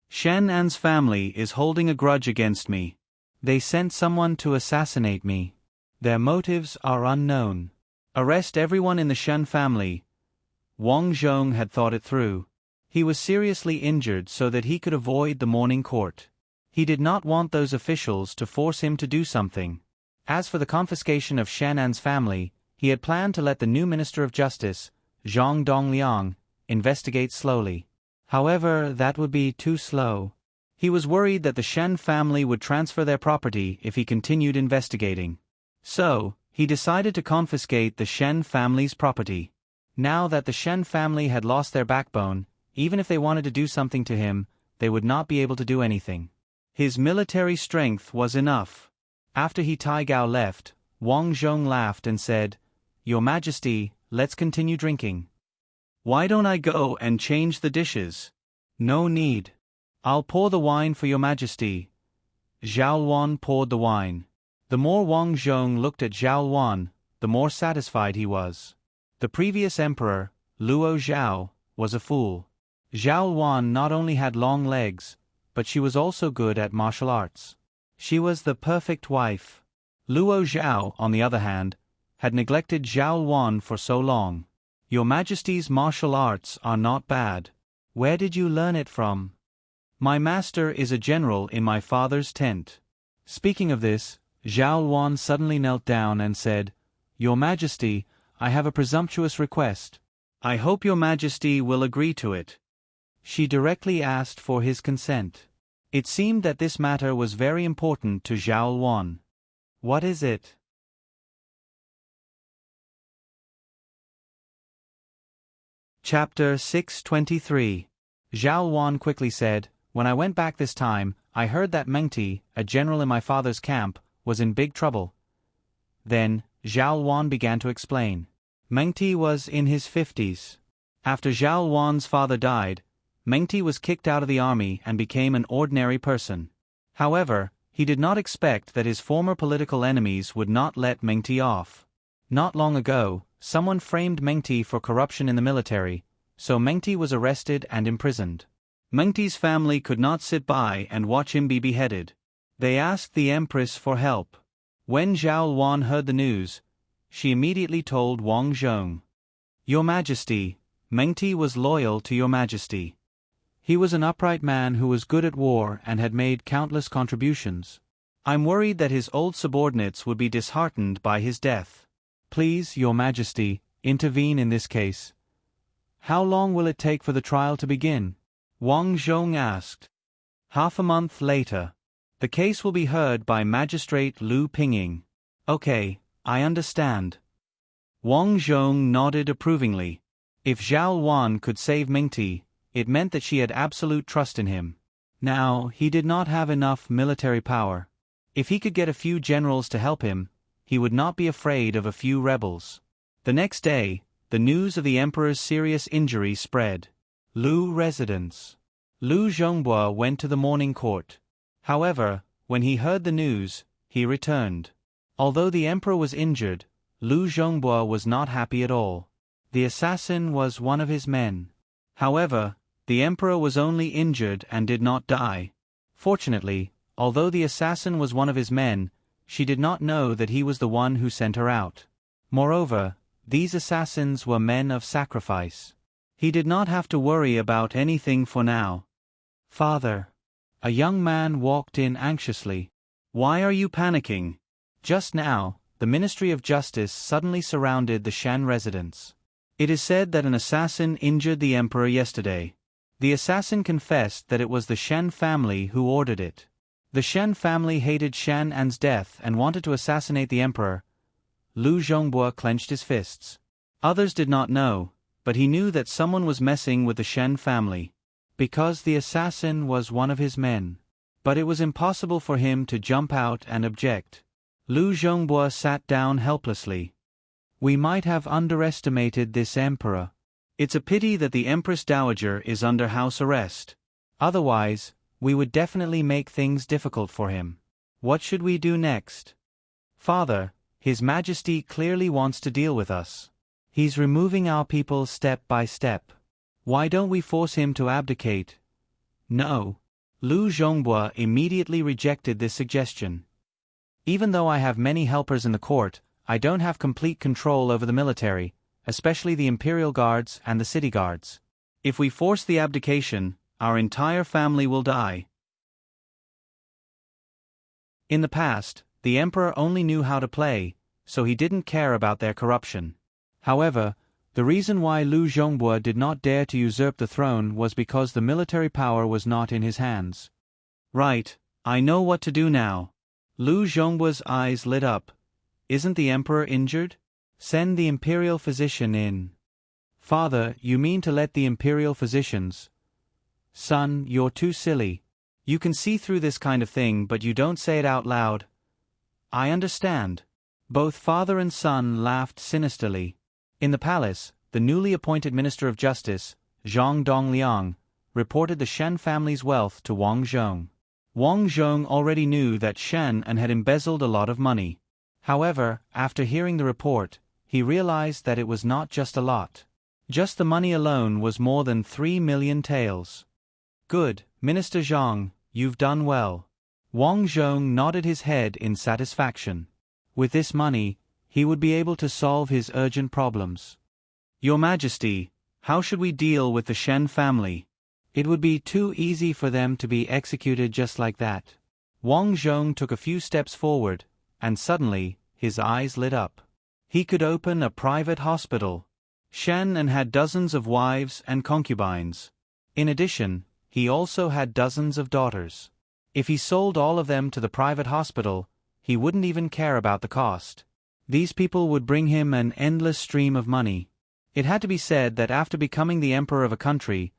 Shen An's family is holding a grudge against me. They sent someone to assassinate me. Their motives are unknown. Arrest everyone in the Shen family." Wang Zhong had thought it through. He was seriously injured so that he could avoid the morning court. He did not want those officials to force him to do something. As for the confiscation of Shen An's family, he had planned to let the new Minister of Justice, Zhang Dongliang, investigate slowly. However, that would be too slow. He was worried that the Shen family would transfer their property if he continued investigating. So, he decided to confiscate the Shen family's property. Now that the Shen family had lost their backbone, even if they wanted to do something to him, they would not be able to do anything. His military strength was enough. After He Taigao left, Wang Zhong laughed and said, "Your Majesty, let's continue drinking." "Why don't I go and change the dishes?" "No need. I'll pour the wine for Your Majesty." Zhao Wan poured the wine. The more Wang Zhong looked at Zhao Wan, the more satisfied he was. The previous emperor, Luo Zhao, was a fool. Zhao Wan not only had long legs, but she was also good at martial arts. She was the perfect wife. Luo Zhao, on the other hand, had neglected Zhao Wan for so long. "Your Majesty's martial arts are not bad. Where did you learn it from?" "My master is a general in my father's tent." Speaking of this, Zhao Wan suddenly knelt down and said, "Your Majesty, I have a presumptuous request. I hope Your Majesty will agree to it." She directly asked for his consent. It seemed that this matter was very important to Zhao Luan. What is it? Chapter 623. Zhao Luan quickly said, "When I went back this time, I heard that Mengti, a general in my father's camp, was in big trouble." Then, Zhao Luan began to explain. Mengti was in his 50s. After Zhao Luan's father died, Mengti was kicked out of the army and became an ordinary person. However, he did not expect that his former political enemies would not let Mengti off. Not long ago, someone framed Mengti for corruption in the military, so Mengti was arrested and imprisoned. Mengti's family could not sit by and watch him be beheaded. They asked the Empress for help. When Zhao Luan heard the news, she immediately told Wang Zhong, "Your Majesty, Mengti was loyal to Your Majesty. He was an upright man who was good at war and had made countless contributions. I'm worried that his old subordinates would be disheartened by his death. Please, Your Majesty, intervene in this case." "How long will it take for the trial to begin?" Wang Zhong asked. "Half a month later. The case will be heard by Magistrate Lu Pingying." "Okay, I understand." Wang Zhong nodded approvingly. If Zhao Luan could save Mengti, it meant that she had absolute trust in him. Now, he did not have enough military power. If he could get a few generals to help him, he would not be afraid of a few rebels. The next day, the news of the emperor's serious injury spread. Lu residence. Lu Zhongbua went to the morning court. However, when he heard the news, he returned. Although the emperor was injured, Lu Zhongbua was not happy at all. The assassin was one of his men. However, the emperor was only injured and did not die. Fortunately, although the assassin was one of his men, she did not know that he was the one who sent her out. Moreover, these assassins were men of sacrifice. He did not have to worry about anything for now. "Father." A young man walked in anxiously. "Why are you panicking?" Just now, the Ministry of Justice suddenly surrounded the Shan residence. It is said that an assassin injured the emperor yesterday. The assassin confessed that it was the Shen family who ordered it. The Shen family hated Shan An's death and wanted to assassinate the emperor. Lu Zhongbua clenched his fists. Others did not know, but he knew that someone was messing with the Shen family. Because the assassin was one of his men. But it was impossible for him to jump out and object. Lu Zhongbua sat down helplessly. "We might have underestimated this emperor. It's a pity that the Empress Dowager is under house arrest. Otherwise, we would definitely make things difficult for him. What should we do next?" "Father, His Majesty clearly wants to deal with us. He's removing our people step by step. Why don't we force him to abdicate?" "No." Lu Zhongbua immediately rejected this suggestion. "Even though I have many helpers in the court, I don't have complete control over the military, especially the imperial guards and the city guards. If we force the abdication, our entire family will die." In the past, the emperor only knew how to play, so he didn't care about their corruption. However, the reason why Lu Zhongbua did not dare to usurp the throne was because the military power was not in his hands. "Right, I know what to do now." Lu Zhongbua's eyes lit up. "Isn't the emperor injured? Send the imperial physician in." "Father, you mean to let the imperial physicians?" "Son, you're too silly. You can see through this kind of thing but you don't say it out loud." "I understand." Both father and son laughed sinisterly. In the palace, the newly appointed Minister of Justice, Zhang Dongliang, reported the Shen family's wealth to Wang Zhong. Wang Zhong already knew that Shen An had embezzled a lot of money. However, after hearing the report, he realized that it was not just a lot. Just the money alone was more than 3 million taels. "Good, Minister Zhang, you've done well." Wang Zhong nodded his head in satisfaction. With this money, he would be able to solve his urgent problems. "Your Majesty, how should we deal with the Shen family?" "It would be too easy for them to be executed just like that." Wang Zhong took a few steps forward, and suddenly, his eyes lit up. He could open a private hospital. Shen An had dozens of wives and concubines. In addition, he also had dozens of daughters. If he sold all of them to the private hospital, he wouldn't even care about the cost. These people would bring him an endless stream of money. It had to be said that after becoming the emperor of a country,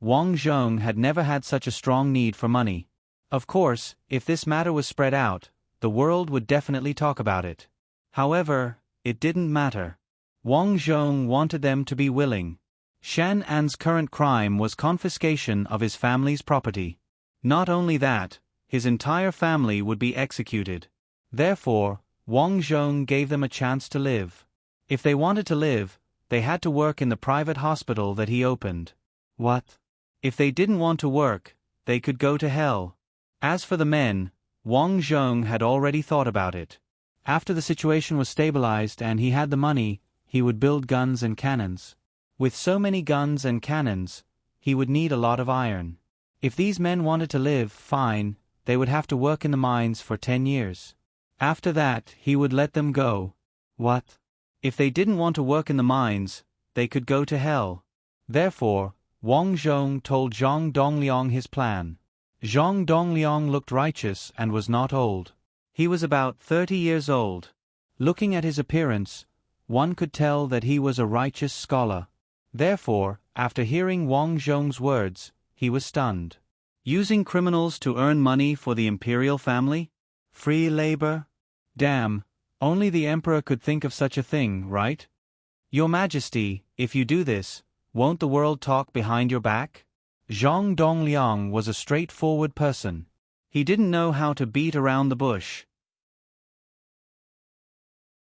Wang Zhong had never had such a strong need for money. Of course, if this matter was spread out, the world would definitely talk about it. However, it didn't matter. Wang Zhong wanted them to be willing. Shan An's current crime was confiscation of his family's property. Not only that, his entire family would be executed. Therefore, Wang Zhong gave them a chance to live. If they wanted to live, they had to work in the private hospital that he opened. What? If they didn't want to work, they could go to hell. As for the men, Wang Zhong had already thought about it. After the situation was stabilized and he had the money, he would build guns and cannons. With so many guns and cannons, he would need a lot of iron. If these men wanted to live, fine, they would have to work in the mines for 10 years. After that, he would let them go. What? If they didn't want to work in the mines, they could go to hell. Therefore, Wang Zhong told Zhang Dongliang his plan. Zhang Dongliang looked righteous and was not old. He was about 30 years old. Looking at his appearance, one could tell that he was a righteous scholar. Therefore, after hearing Wang Zhong's words, he was stunned. Using criminals to earn money for the imperial family? Free labor? Damn, only the emperor could think of such a thing, right? Your Majesty, if you do this, won't the world talk behind your back? Zhang Dongliang was a straightforward person. He didn't know how to beat around the bush.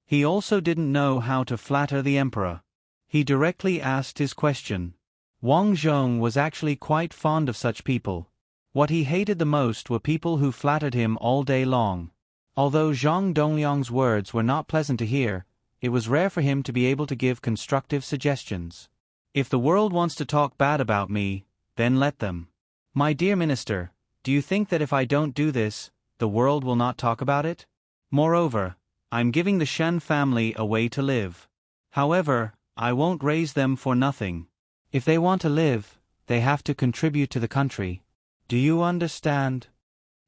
He also didn't know how to flatter the emperor. He directly asked his question. Wang Zhong was actually quite fond of such people. What he hated the most were people who flattered him all day long. Although Zhang Dongliang's words were not pleasant to hear, it was rare for him to be able to give constructive suggestions. If the world wants to talk bad about me, then let them. My dear minister, do you think that if I don't do this, the world will not talk about it? Moreover, I'm giving the Shen family a way to live. However, I won't raise them for nothing. If they want to live, they have to contribute to the country. Do you understand?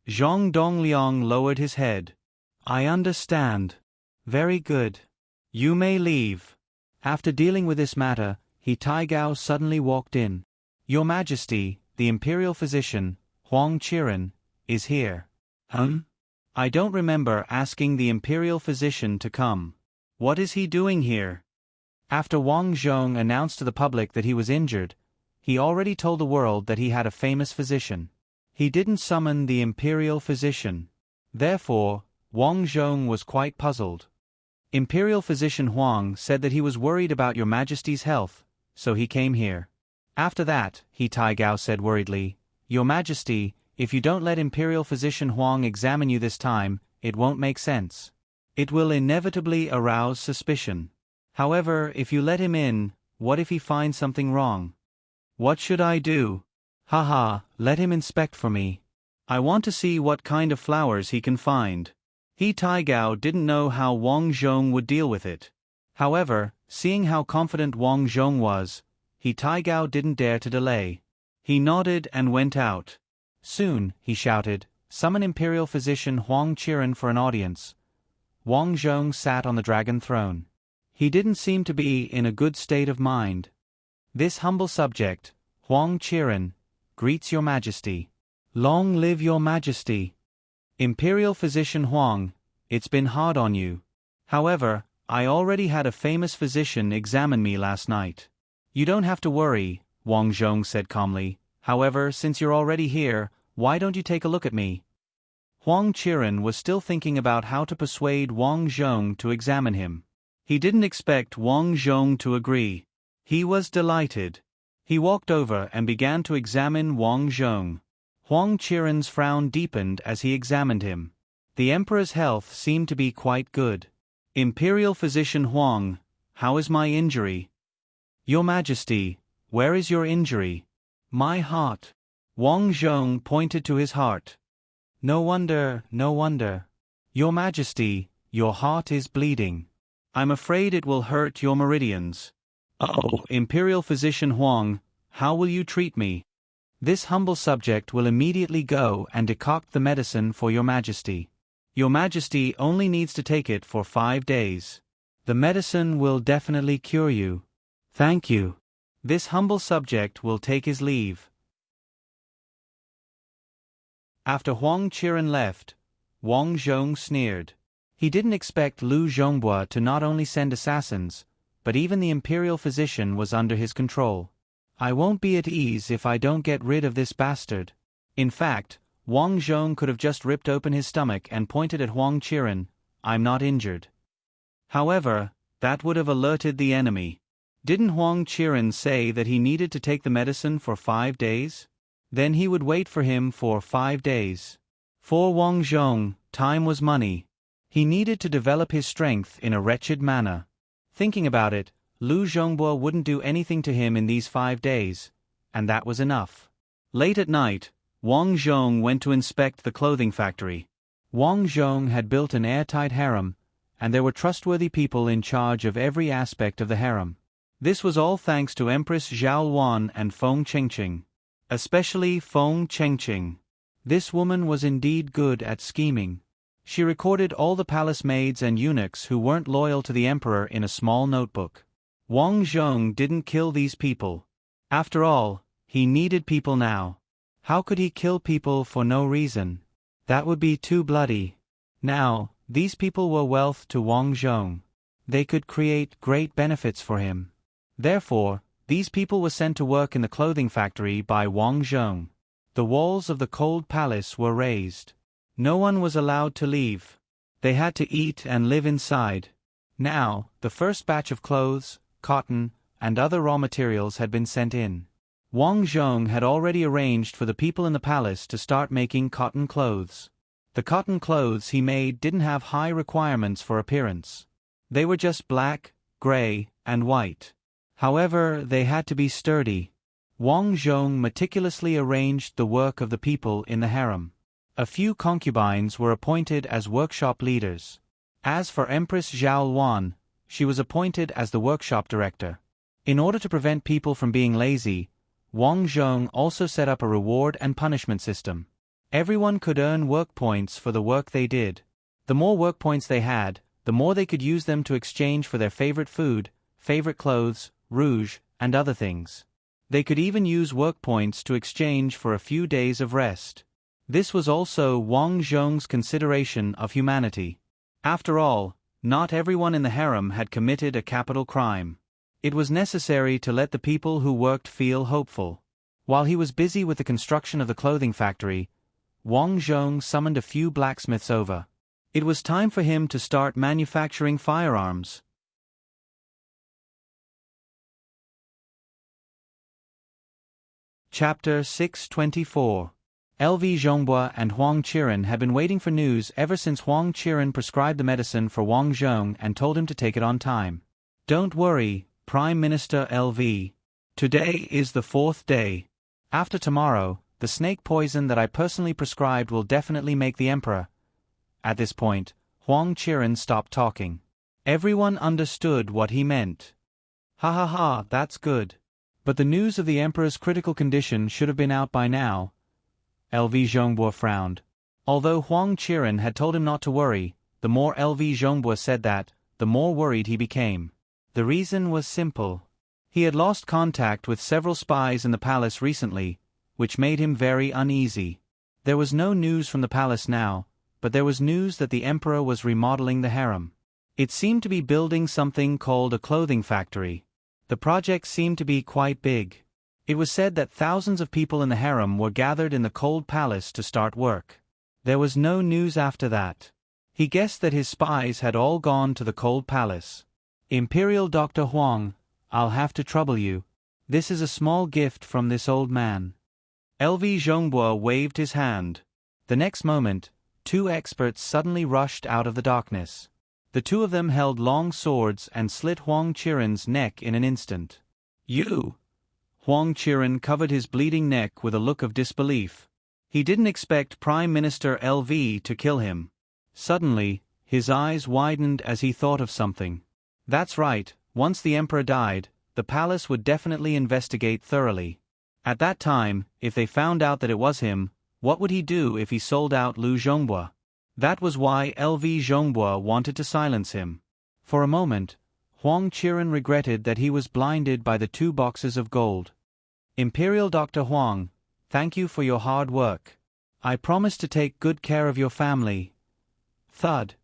Zhang Dongliang lowered his head. I understand. Very good. You may leave. After dealing with this matter, He Taigao suddenly walked in. Your Majesty, the imperial physician, Huang Qiren, is here. I don't remember asking the imperial physician to come. What is he doing here? After Wang Zhong announced to the public that he was injured, he already told the world that he had a famous physician. He didn't summon the imperial physician. Therefore, Wang Zhong was quite puzzled. Imperial physician Huang said that he was worried about your Majesty's health, so he came here. After that, He Taigao said worriedly, Your Majesty, if you don't let imperial physician Huang examine you this time, it won't make sense. It will inevitably arouse suspicion. However, if you let him in, what if he finds something wrong? What should I do? Haha, let him inspect for me. I want to see what kind of flowers he can find. He Taigao didn't know how Wang Zhong would deal with it. However, seeing how confident Wang Zhong was, He Taigao didn't dare to delay. He nodded and went out. Soon, he shouted, summon imperial physician Huang Qiren for an audience. Wang Zhong sat on the dragon throne. He didn't seem to be in a good state of mind. This humble subject, Huang Qiren, greets your Majesty. Long live your Majesty. Imperial physician Huang, it's been hard on you. However, I already had a famous physician examine me last night. You don't have to worry, Wang Zhong said calmly. However, since you're already here, why don't you take a look at me? Huang Qiren was still thinking about how to persuade Wang Zhong to examine him. He didn't expect Wang Zhong to agree. He was delighted. He walked over and began to examine Wang Zhong. Huang Qiren's frown deepened as he examined him. The emperor's health seemed to be quite good. Imperial physician Huang, how is my injury? Your Majesty, where is your injury? My heart. Wang Zhong pointed to his heart. No wonder, no wonder. Your Majesty, your heart is bleeding. I'm afraid it will hurt your meridians. Oh, Imperial physician Huang, how will you treat me? This humble subject will immediately go and decoct the medicine for your majesty. Your majesty only needs to take it for 5 days. The medicine will definitely cure you. Thank you. This humble subject will take his leave. After Huang Qiren left, Wang Zhong sneered. He didn't expect Lu Zhongbua to not only send assassins, but even the imperial physician was under his control. I won't be at ease if I don't get rid of this bastard. In fact, Wang Zhong could have just ripped open his stomach and pointed at Huang Qiren. I'm not injured. However, that would have alerted the enemy. Didn't Huang Qiren say that he needed to take the medicine for 5 days? Then he would wait for him for 5 days. For Wang Zhong, time was money. He needed to develop his strength in a wretched manner. Thinking about it, Lu Zhongbua wouldn't do anything to him in these 5 days, and that was enough. Late at night, Wang Zhong went to inspect the clothing factory. Wang Zhong had built an airtight harem, and there were trustworthy people in charge of every aspect of the harem. This was all thanks to Empress Zhao Luan and Feng Chengqing. Especially Feng Chengqing. This woman was indeed good at scheming. She recorded all the palace maids and eunuchs who weren't loyal to the emperor in a small notebook. Wang Zhong didn't kill these people. After all, he needed people now. How could he kill people for no reason? That would be too bloody. Now, these people were wealth to Wang Zhong. They could create great benefits for him. Therefore, these people were sent to work in the clothing factory by Wang Zhong. The walls of the cold palace were raised. No one was allowed to leave. They had to eat and live inside. Now, the first batch of clothes, cotton, and other raw materials had been sent in. Wang Zhong had already arranged for the people in the palace to start making cotton clothes. The cotton clothes he made didn't have high requirements for appearance. They were just black, gray, and white. However, they had to be sturdy. Wang Zhong meticulously arranged the work of the people in the harem. A few concubines were appointed as workshop leaders. As for Empress Zhao Luan, she was appointed as the workshop director. In order to prevent people from being lazy, Wang Zhong also set up a reward and punishment system. Everyone could earn work points for the work they did. The more work points they had, the more they could use them to exchange for their favorite food, favorite clothes, rouge, and other things. They could even use work points to exchange for a few days of rest. This was also Wang Zhong's consideration of humanity. After all, not everyone in the harem had committed a capital crime. It was necessary to let the people who worked feel hopeful. While he was busy with the construction of the clothing factory, Wang Zhong summoned a few blacksmiths over. It was time for him to start manufacturing firearms. Chapter 624. LV Zhongbua and Huang Qiren had been waiting for news ever since Huang Qiren prescribed the medicine for Wang Zhong and told him to take it on time. Don't worry, Prime Minister LV. Today is the 4th day. After tomorrow, the snake poison that I personally prescribed will definitely make the emperor. At this point, Huang Qiren stopped talking. Everyone understood what he meant. Ha ha ha, that's good. But the news of the emperor's critical condition should have been out by now. LV Zhongbua frowned. Although Huang Qiren had told him not to worry, the more LV Zhongbua said that, the more worried he became. The reason was simple. He had lost contact with several spies in the palace recently, which made him very uneasy. There was no news from the palace now, but there was news that the emperor was remodeling the harem. It seemed to be building something called a clothing factory. The project seemed to be quite big. It was said that thousands of people in the harem were gathered in the cold palace to start work. There was no news after that. He guessed that his spies had all gone to the cold palace. Imperial Dr. Huang, I'll have to trouble you. This is a small gift from this old man. LV Zhongbua waved his hand. The next moment, 2 experts suddenly rushed out of the darkness. The 2 of them held long swords and slit Huang Qiren's neck in an instant. You! Huang Qiren covered his bleeding neck with a look of disbelief. He didn't expect Prime Minister LV to kill him. Suddenly, his eyes widened as he thought of something. That's right, once the emperor died, the palace would definitely investigate thoroughly. At that time, if they found out that it was him, what would he do if he sold out Lu Zhongbua? That was why LV Zhongbua wanted to silence him. For a moment, Huang Qiren regretted that he was blinded by the 2 boxes of gold. Imperial Dr. Huang, thank you for your hard work. I promise to take good care of your family. Thud.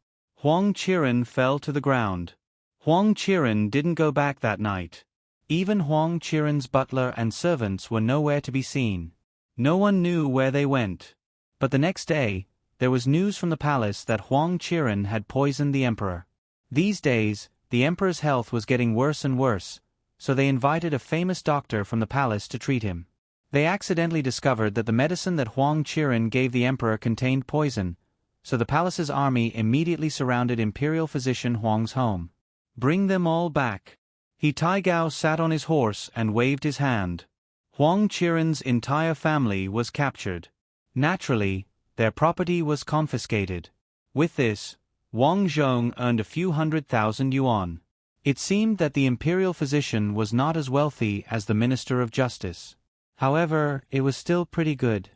Huang Qiren fell to the ground. Huang Qiren didn't go back that night. Even Huang Qiren's butler and servants were nowhere to be seen. No one knew where they went. But the next day, there was news from the palace that Huang Qiren had poisoned the emperor. These days, the emperor's health was getting worse and worse, so they invited a famous doctor from the palace to treat him. They accidentally discovered that the medicine that Huang Qiren gave the emperor contained poison, so the palace's army immediately surrounded imperial physician Huang's home. Bring them all back. He Taigao sat on his horse and waved his hand. Huang Qiren's entire family was captured. Naturally, their property was confiscated. With this, Wang Zhong earned a few 100,000 yuan. It seemed that the imperial physician was not as wealthy as the Minister of Justice. However, it was still pretty good.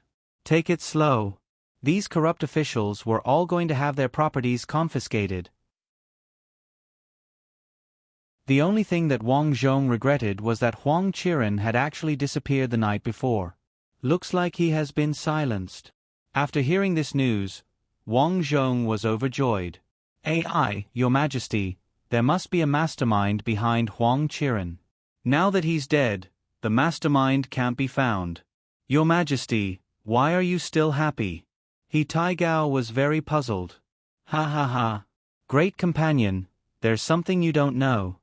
Take it slow. These corrupt officials were all going to have their properties confiscated. The only thing that Wang Zhong regretted was that Huang Qiren had actually disappeared the night before. Looks like he has been silenced. After hearing this news, Wang Zhong was overjoyed. Your Majesty, there must be a mastermind behind Huang Qiren. Now that he's dead, the mastermind can't be found. Your Majesty, why are you still happy? He Taigao was very puzzled. Ha ha ha. Great companion, there's something you don't know.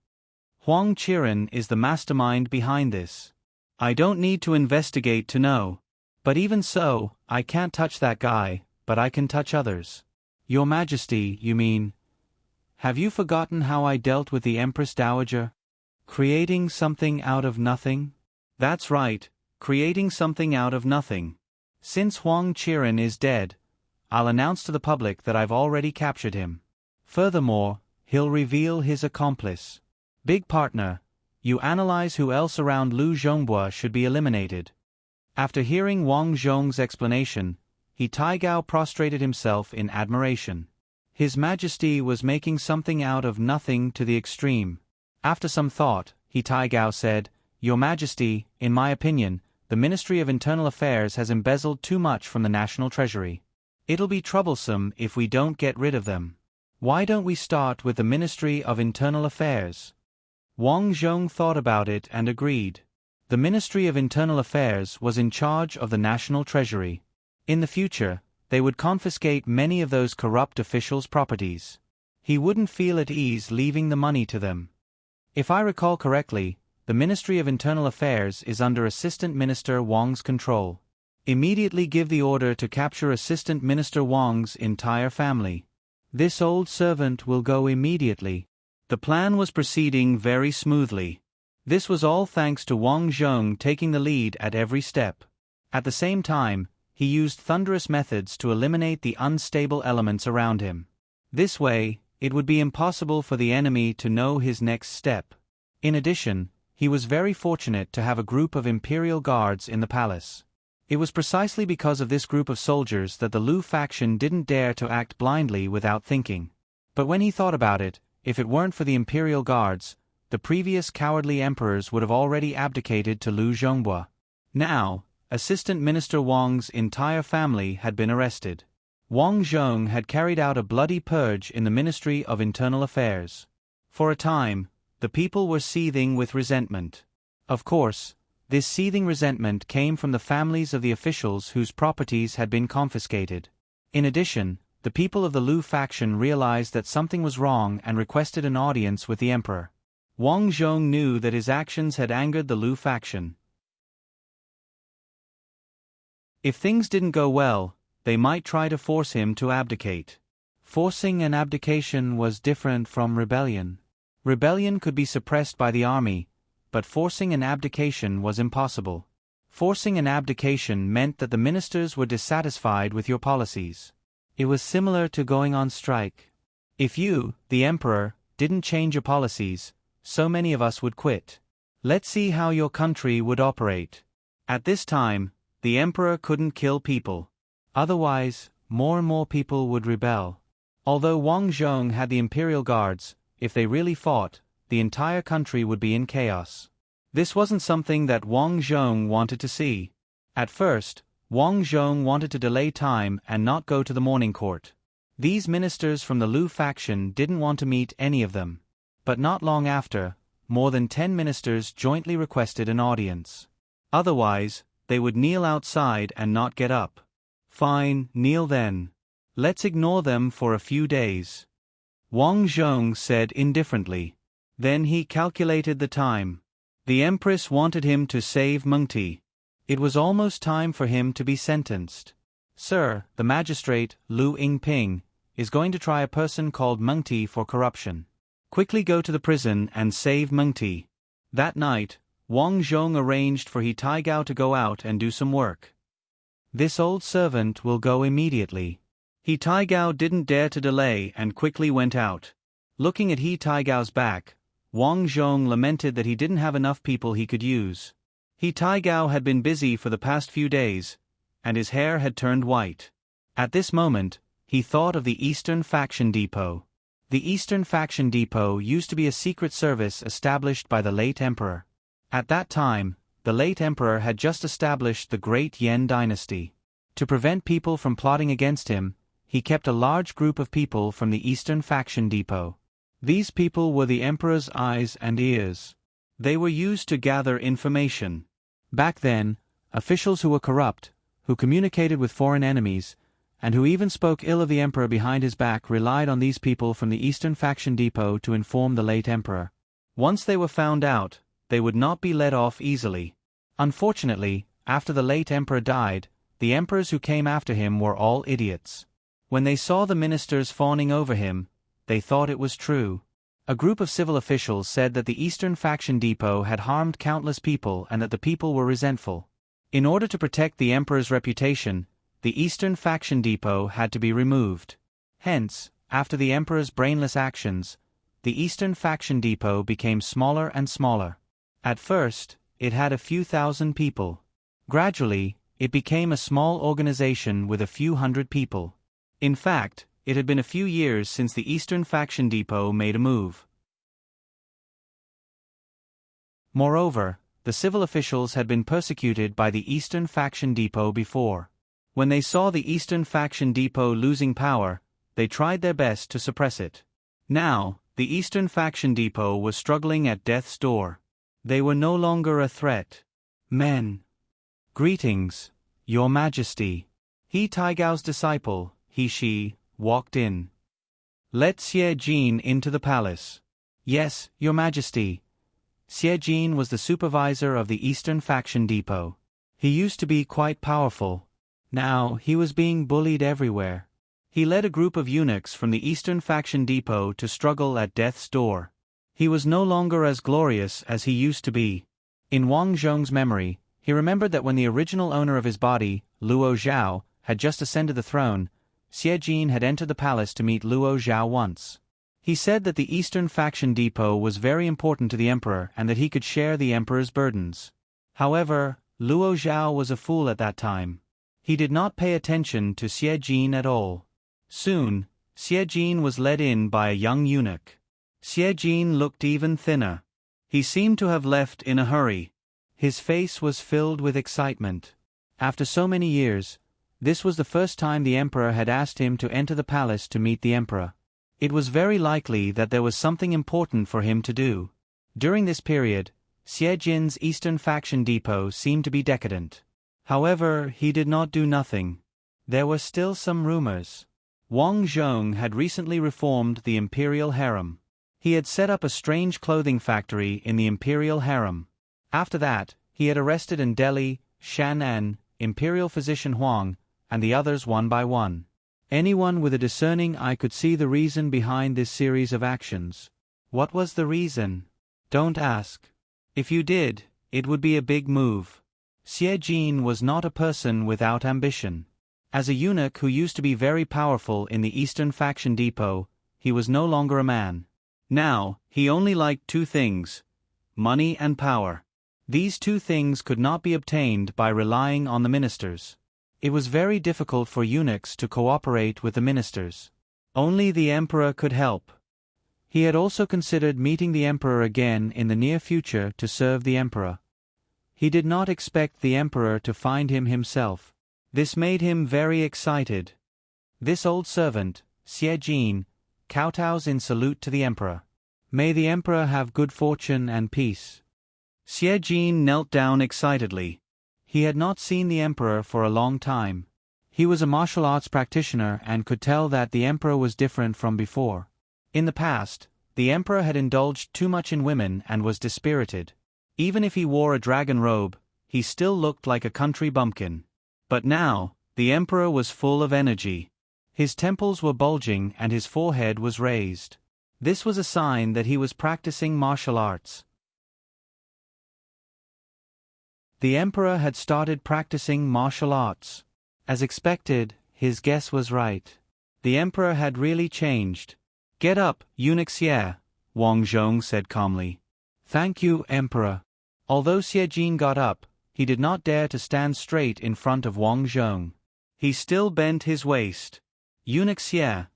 Huang Qiren is the mastermind behind this. I don't need to investigate to know. But even so, I can't touch that guy, but I can touch others. Your Majesty, you mean? Have you forgotten how I dealt with the Empress Dowager? Creating something out of nothing? That's right, creating something out of nothing. Since Huang Qiren is dead, I'll announce to the public that I've already captured him. Furthermore, he'll reveal his accomplice. Big partner, you analyze who else around Lu Zhongbua should be eliminated. After hearing Wang Zhong's explanation, He Taigao prostrated himself in admiration. His Majesty was making something out of nothing to the extreme. After some thought, He Taigao said, Your Majesty, in my opinion, the Ministry of Internal Affairs has embezzled too much from the national treasury. It'll be troublesome if we don't get rid of them. Why don't we start with the Ministry of Internal Affairs? Wang Zhong thought about it and agreed. The Ministry of Internal Affairs was in charge of the national treasury. In the future, they would confiscate many of those corrupt officials' properties. He wouldn't feel at ease leaving the money to them. If I recall correctly, the Ministry of Internal Affairs is under Assistant Minister Wang's control. Immediately give the order to capture Assistant Minister Wang's entire family. This old servant will go immediately. The plan was proceeding very smoothly. This was all thanks to Wang Zhong taking the lead at every step. At the same time, he used thunderous methods to eliminate the unstable elements around him. This way, it would be impossible for the enemy to know his next step. In addition, he was very fortunate to have a group of imperial guards in the palace. It was precisely because of this group of soldiers that the Lu faction didn't dare to act blindly without thinking. But when he thought about it, if it weren't for the imperial guards, the previous cowardly emperors would have already abdicated to Lu Zhongbua. Now, Assistant Minister Wang's entire family had been arrested. Wang Zhong had carried out a bloody purge in the Ministry of Internal Affairs. For a time, the people were seething with resentment. Of course, this seething resentment came from the families of the officials whose properties had been confiscated. In addition, the people of the Lu faction realized that something was wrong and requested an audience with the emperor. Wang Zhong knew that his actions had angered the Lu faction. If things didn't go well, they might try to force him to abdicate. Forcing an abdication was different from rebellion. Rebellion could be suppressed by the army, but forcing an abdication was impossible. Forcing an abdication meant that the ministers were dissatisfied with your policies. It was similar to going on strike. If you, the emperor, didn't change your policies, so many of us would quit. Let's see how your country would operate. At this time, the emperor couldn't kill people. Otherwise, more and more people would rebel. Although Wang Zhong had the imperial guards, if they really fought, the entire country would be in chaos. This wasn't something that Wang Zhong wanted to see. At first, Wang Zhong wanted to delay time and not go to the morning court. These ministers from the Lu faction didn't want to meet any of them. But not long after, more than 10 ministers jointly requested an audience. Otherwise, they would kneel outside and not get up. Fine, kneel then. Let's ignore them for a few days. Wang Zhong said indifferently. Then he calculated the time. The empress wanted him to save Mengti. It was almost time for him to be sentenced. Sir, the magistrate, Lu Yingping, is going to try a person called Mengti for corruption. Quickly go to the prison and save Mengti. That night, Wang Zhong arranged for He Taigao to go out and do some work. This old servant will go immediately. He Taigao didn't dare to delay and quickly went out. Looking at He Taigao's back, Wang Zhong lamented that he didn't have enough people he could use. He Taigao had been busy for the past few days, and his hair had turned white. At this moment, he thought of the Eastern Faction Depot. The Eastern Faction Depot used to be a secret service established by the late emperor. At that time, the late emperor had just established the Great Yan Dynasty. To prevent people from plotting against him, he kept a large group of people from the Eastern Faction Depot. These people were the emperor's eyes and ears. They were used to gather information. Back then, officials who were corrupt, who communicated with foreign enemies, and who even spoke ill of the emperor behind his back relied on these people from the Eastern Faction Depot to inform the late emperor. Once they were found out, they would not be let off easily. Unfortunately, after the late emperor died, the emperors who came after him were all idiots. When they saw the ministers fawning over him, they thought it was true. A group of civil officials said that the Eastern Faction Depot had harmed countless people and that the people were resentful. In order to protect the emperor's reputation, the Eastern Faction Depot had to be removed. Hence, after the emperor's brainless actions, the Eastern Faction Depot became smaller and smaller. At first, it had a few thousand people. Gradually, it became a small organization with a few hundred people. In fact, it had been a few years since the Eastern Faction Depot made a move. Moreover, the civil officials had been persecuted by the Eastern Faction Depot before. When they saw the Eastern Faction Depot losing power, they tried their best to suppress it. Now, the Eastern Faction Depot was struggling at death's door. They were no longer a threat. Men. Greetings, Your Majesty. He Taigao's disciple, He walked in. Let Xie Jin into the palace. Yes, Your Majesty. Xie Jin was the supervisor of the Eastern Faction Depot. He used to be quite powerful. Now, he was being bullied everywhere. He led a group of eunuchs from the Eastern Faction Depot to struggle at death's door. He was no longer as glorious as he used to be. In Wang Zhong's memory, he remembered that when the original owner of his body, Luo Zhao, had just ascended the throne, Xie Jin had entered the palace to meet Luo Zhao once. He said that the Eastern Faction Depot was very important to the emperor and that he could share the emperor's burdens. However, Luo Zhao was a fool at that time. He did not pay attention to Xie Jin at all. Soon, Xie Jin was led in by a young eunuch. Xie Jin looked even thinner. He seemed to have left in a hurry. His face was filled with excitement. After so many years, this was the first time the emperor had asked him to enter the palace to meet the emperor. It was very likely that there was something important for him to do. During this period, Xie Jin's Eastern Faction Depot seemed to be decadent. However, he did not do nothing. There were still some rumors. Wang Zhong had recently reformed the imperial harem. He had set up a strange clothing factory in the imperial harem. After that, he had arrested in Delhi, Shan'an, imperial physician Huang, and the others one by one. Anyone with a discerning eye could see the reason behind this series of actions. What was the reason? Don't ask. If you did, it would be a big move. Xie Jin was not a person without ambition. As a eunuch who used to be very powerful in the Eastern Faction Depot, he was no longer a man. Now, he only liked two things: money and power. These two things could not be obtained by relying on the ministers. It was very difficult for eunuchs to cooperate with the ministers. Only the emperor could help. He had also considered meeting the emperor again in the near future to serve the emperor. He did not expect the emperor to find him himself. This made him very excited. This old servant, Xie Jin, kowtows in salute to the emperor. May the emperor have good fortune and peace. Xie Jin knelt down excitedly. He had not seen the emperor for a long time. He was a martial arts practitioner and could tell that the emperor was different from before. In the past, the emperor had indulged too much in women and was dispirited. Even if he wore a dragon robe, he still looked like a country bumpkin. But now, the emperor was full of energy. His temples were bulging and his forehead was raised. This was a sign that he was practicing martial arts. The emperor had started practicing martial arts. As expected, his guess was right. The emperor had really changed. "Get up, eunuch Xie," Wang Zhong said calmly. "Thank you, emperor." Although Xie Jin got up, he did not dare to stand straight in front of Wang Zhong. He still bent his waist. "Eunuch Xie,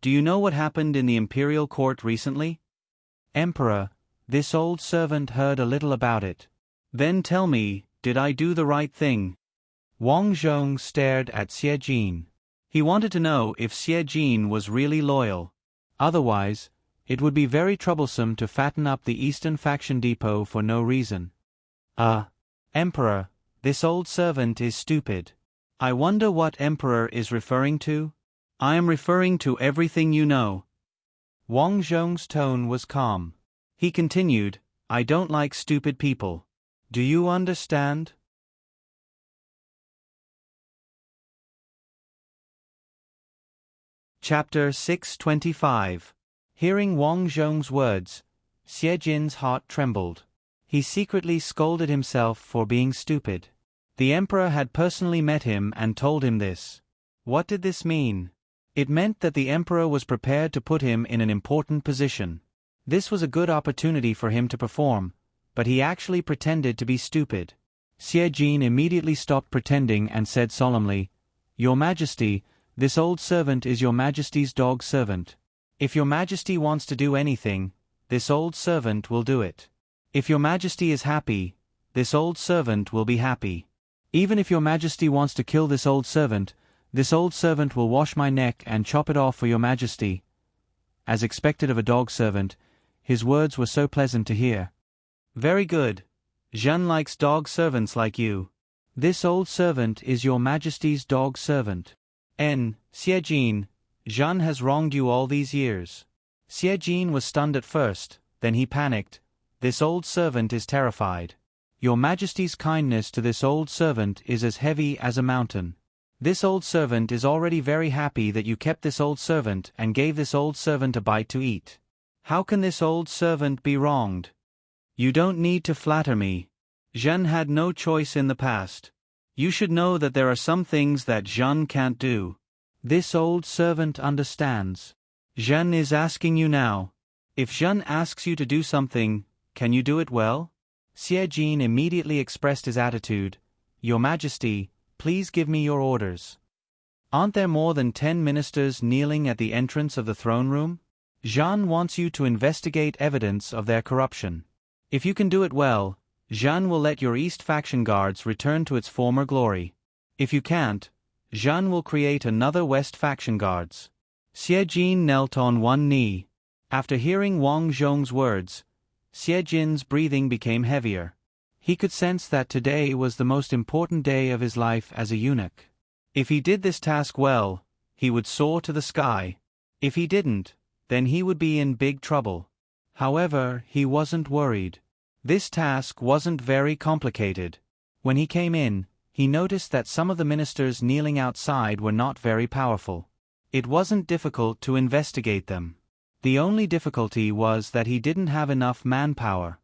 do you know what happened in the imperial court recently?" "Emperor, this old servant heard a little about it." "Then tell me, did I do the right thing?" Wang Zhong stared at Xie Jin. He wanted to know if Xie Jin was really loyal. Otherwise, it would be very troublesome to fatten up the Eastern Faction Depot for no reason. Emperor, this old servant is stupid." "I wonder what Emperor is referring to?" "I am referring to everything you know." Wang Zhong's tone was calm. He continued, "I don't like stupid people. Do you understand?" Chapter 625. Hearing Wang Zhong's words, Xie Jin's heart trembled. He secretly scolded himself for being stupid. The emperor had personally met him and told him this. What did this mean? It meant that the emperor was prepared to put him in an important position. This was a good opportunity for him to perform, but he actually pretended to be stupid. Xie Jin immediately stopped pretending and said solemnly, "Your Majesty, this old servant is your Majesty's dog servant. If your Majesty wants to do anything, this old servant will do it. If your Majesty is happy, this old servant will be happy. Even if your Majesty wants to kill this old servant will wash my neck and chop it off for your Majesty." As expected of a dog servant, his words were so pleasant to hear. "Very good. Zhen likes dog servants like you. This old servant is your Majesty's dog servant. Xie Jin, Zhen has wronged you all these years." Xie Jin was stunned at first, then he panicked. "This old servant is terrified. Your Majesty's kindness to this old servant is as heavy as a mountain. This old servant is already very happy that you kept this old servant and gave this old servant a bite to eat. How can this old servant be wronged? You don't need to flatter me. Zhen had no choice in the past. You should know that there are some things that Zhen can't do. This old servant understands. Zhen is asking you now. If Zhen asks you to do something, can you do it well?" Xie Jin immediately expressed his attitude. "Your Majesty, please give me your orders. Aren't there more than 10 ministers kneeling at the entrance of the throne room? Zhen wants you to investigate evidence of their corruption. If you can do it well, Zhen will let your East Faction Guards return to its former glory. If you can't, Zhen will create another West Faction Guards." Xie Jin knelt on one knee. After hearing Wang Zhong's words, Xie Jin's breathing became heavier. He could sense that today was the most important day of his life as a eunuch. If he did this task well, he would soar to the sky. If he didn't, then he would be in big trouble. However, he wasn't worried. This task wasn't very complicated. When he came in, he noticed that some of the ministers kneeling outside were not very powerful. It wasn't difficult to investigate them. The only difficulty was that he didn't have enough manpower.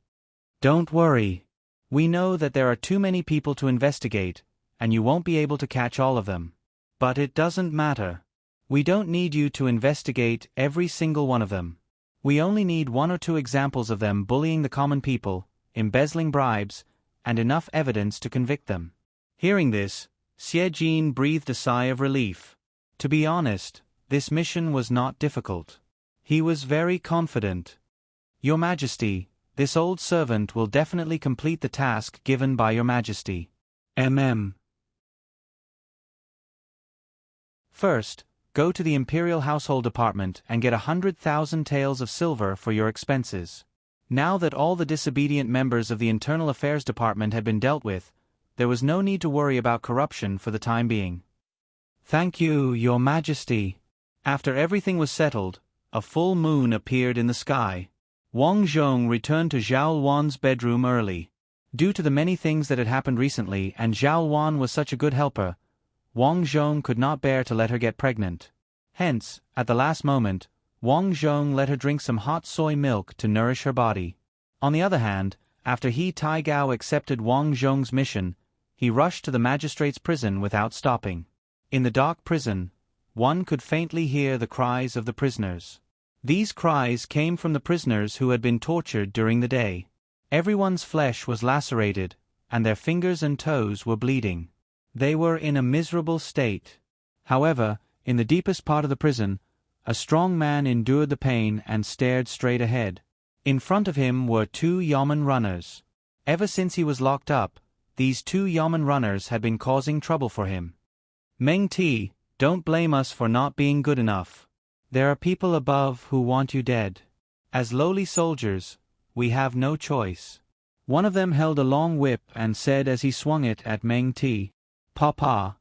"Don't worry. We know that there are too many people to investigate, and you won't be able to catch all of them. But it doesn't matter. We don't need you to investigate every single one of them. We only need 1 or 2 examples of them bullying the common people, embezzling bribes, and enough evidence to convict them. Hearing this, Xie Jin breathed a sigh of relief. To be honest, this mission was not difficult. He was very confident. Your Majesty, this old servant will definitely complete the task given by Your Majesty. First, go to the Imperial Household Department and get 100,000 taels of silver for your expenses. Now that all the disobedient members of the Internal Affairs Department had been dealt with, there was no need to worry about corruption for the time being. Thank you, Your Majesty. After everything was settled, a full moon appeared in the sky. Wang Zhong returned to Zhao Wan's bedroom early. Due to the many things that had happened recently and Zhao Wan was such a good helper, Wang Zhong could not bear to let her get pregnant. Hence, at the last moment, Wang Zhong let her drink some hot soy milk to nourish her body. On the other hand, after He Taigao accepted Wang Zhong's mission, he rushed to the magistrate's prison without stopping. In the dark prison, one could faintly hear the cries of the prisoners. These cries came from the prisoners who had been tortured during the day. Everyone's flesh was lacerated, and their fingers and toes were bleeding. They were in a miserable state. However, in the deepest part of the prison, a strong man endured the pain and stared straight ahead. In front of him were 2 yamen runners. Ever since he was locked up, these 2 yamen runners had been causing trouble for him. Meng Ti, don't blame us for not being good enough. There are people above who want you dead. As lowly soldiers, we have no choice. One of them held a long whip and said as he swung it at Meng Ti, "Papa."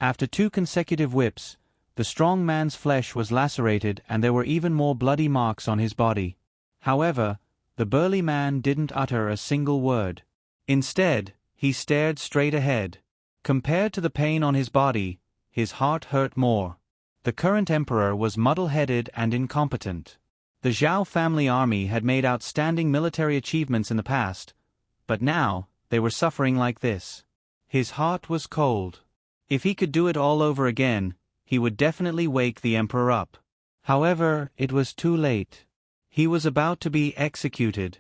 After 2 consecutive whips, the strong man's flesh was lacerated and there were even more bloody marks on his body. However, the burly man didn't utter a single word. Instead, he stared straight ahead. Compared to the pain on his body, his heart hurt more. The current emperor was muddle-headed and incompetent. The Zhao family army had made outstanding military achievements in the past, but now, they were suffering like this. His heart was cold. If he could do it all over again, he would definitely wake the emperor up. However, it was too late. He was about to be executed.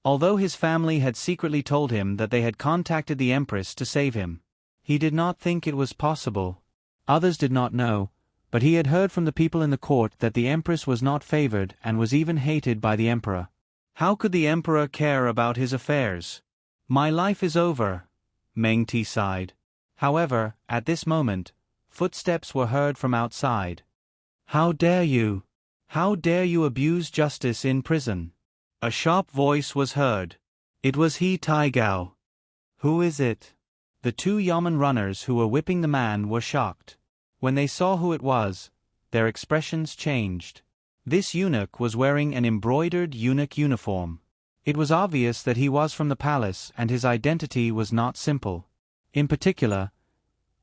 Although his family had secretly told him that they had contacted the empress to save him, he did not think it was possible. Others did not know, but he had heard from the people in the court that the empress was not favored and was even hated by the emperor. How could the emperor care about his affairs? My life is over, Meng Ti sighed. However, at this moment, footsteps were heard from outside. How dare you? How dare you abuse justice in prison? A sharp voice was heard. It was He Taigao. Who is it? The 2 yamen runners who were whipping the man were shocked. When they saw who it was, their expressions changed. This eunuch was wearing an embroidered eunuch uniform. It was obvious that he was from the palace and his identity was not simple. In particular,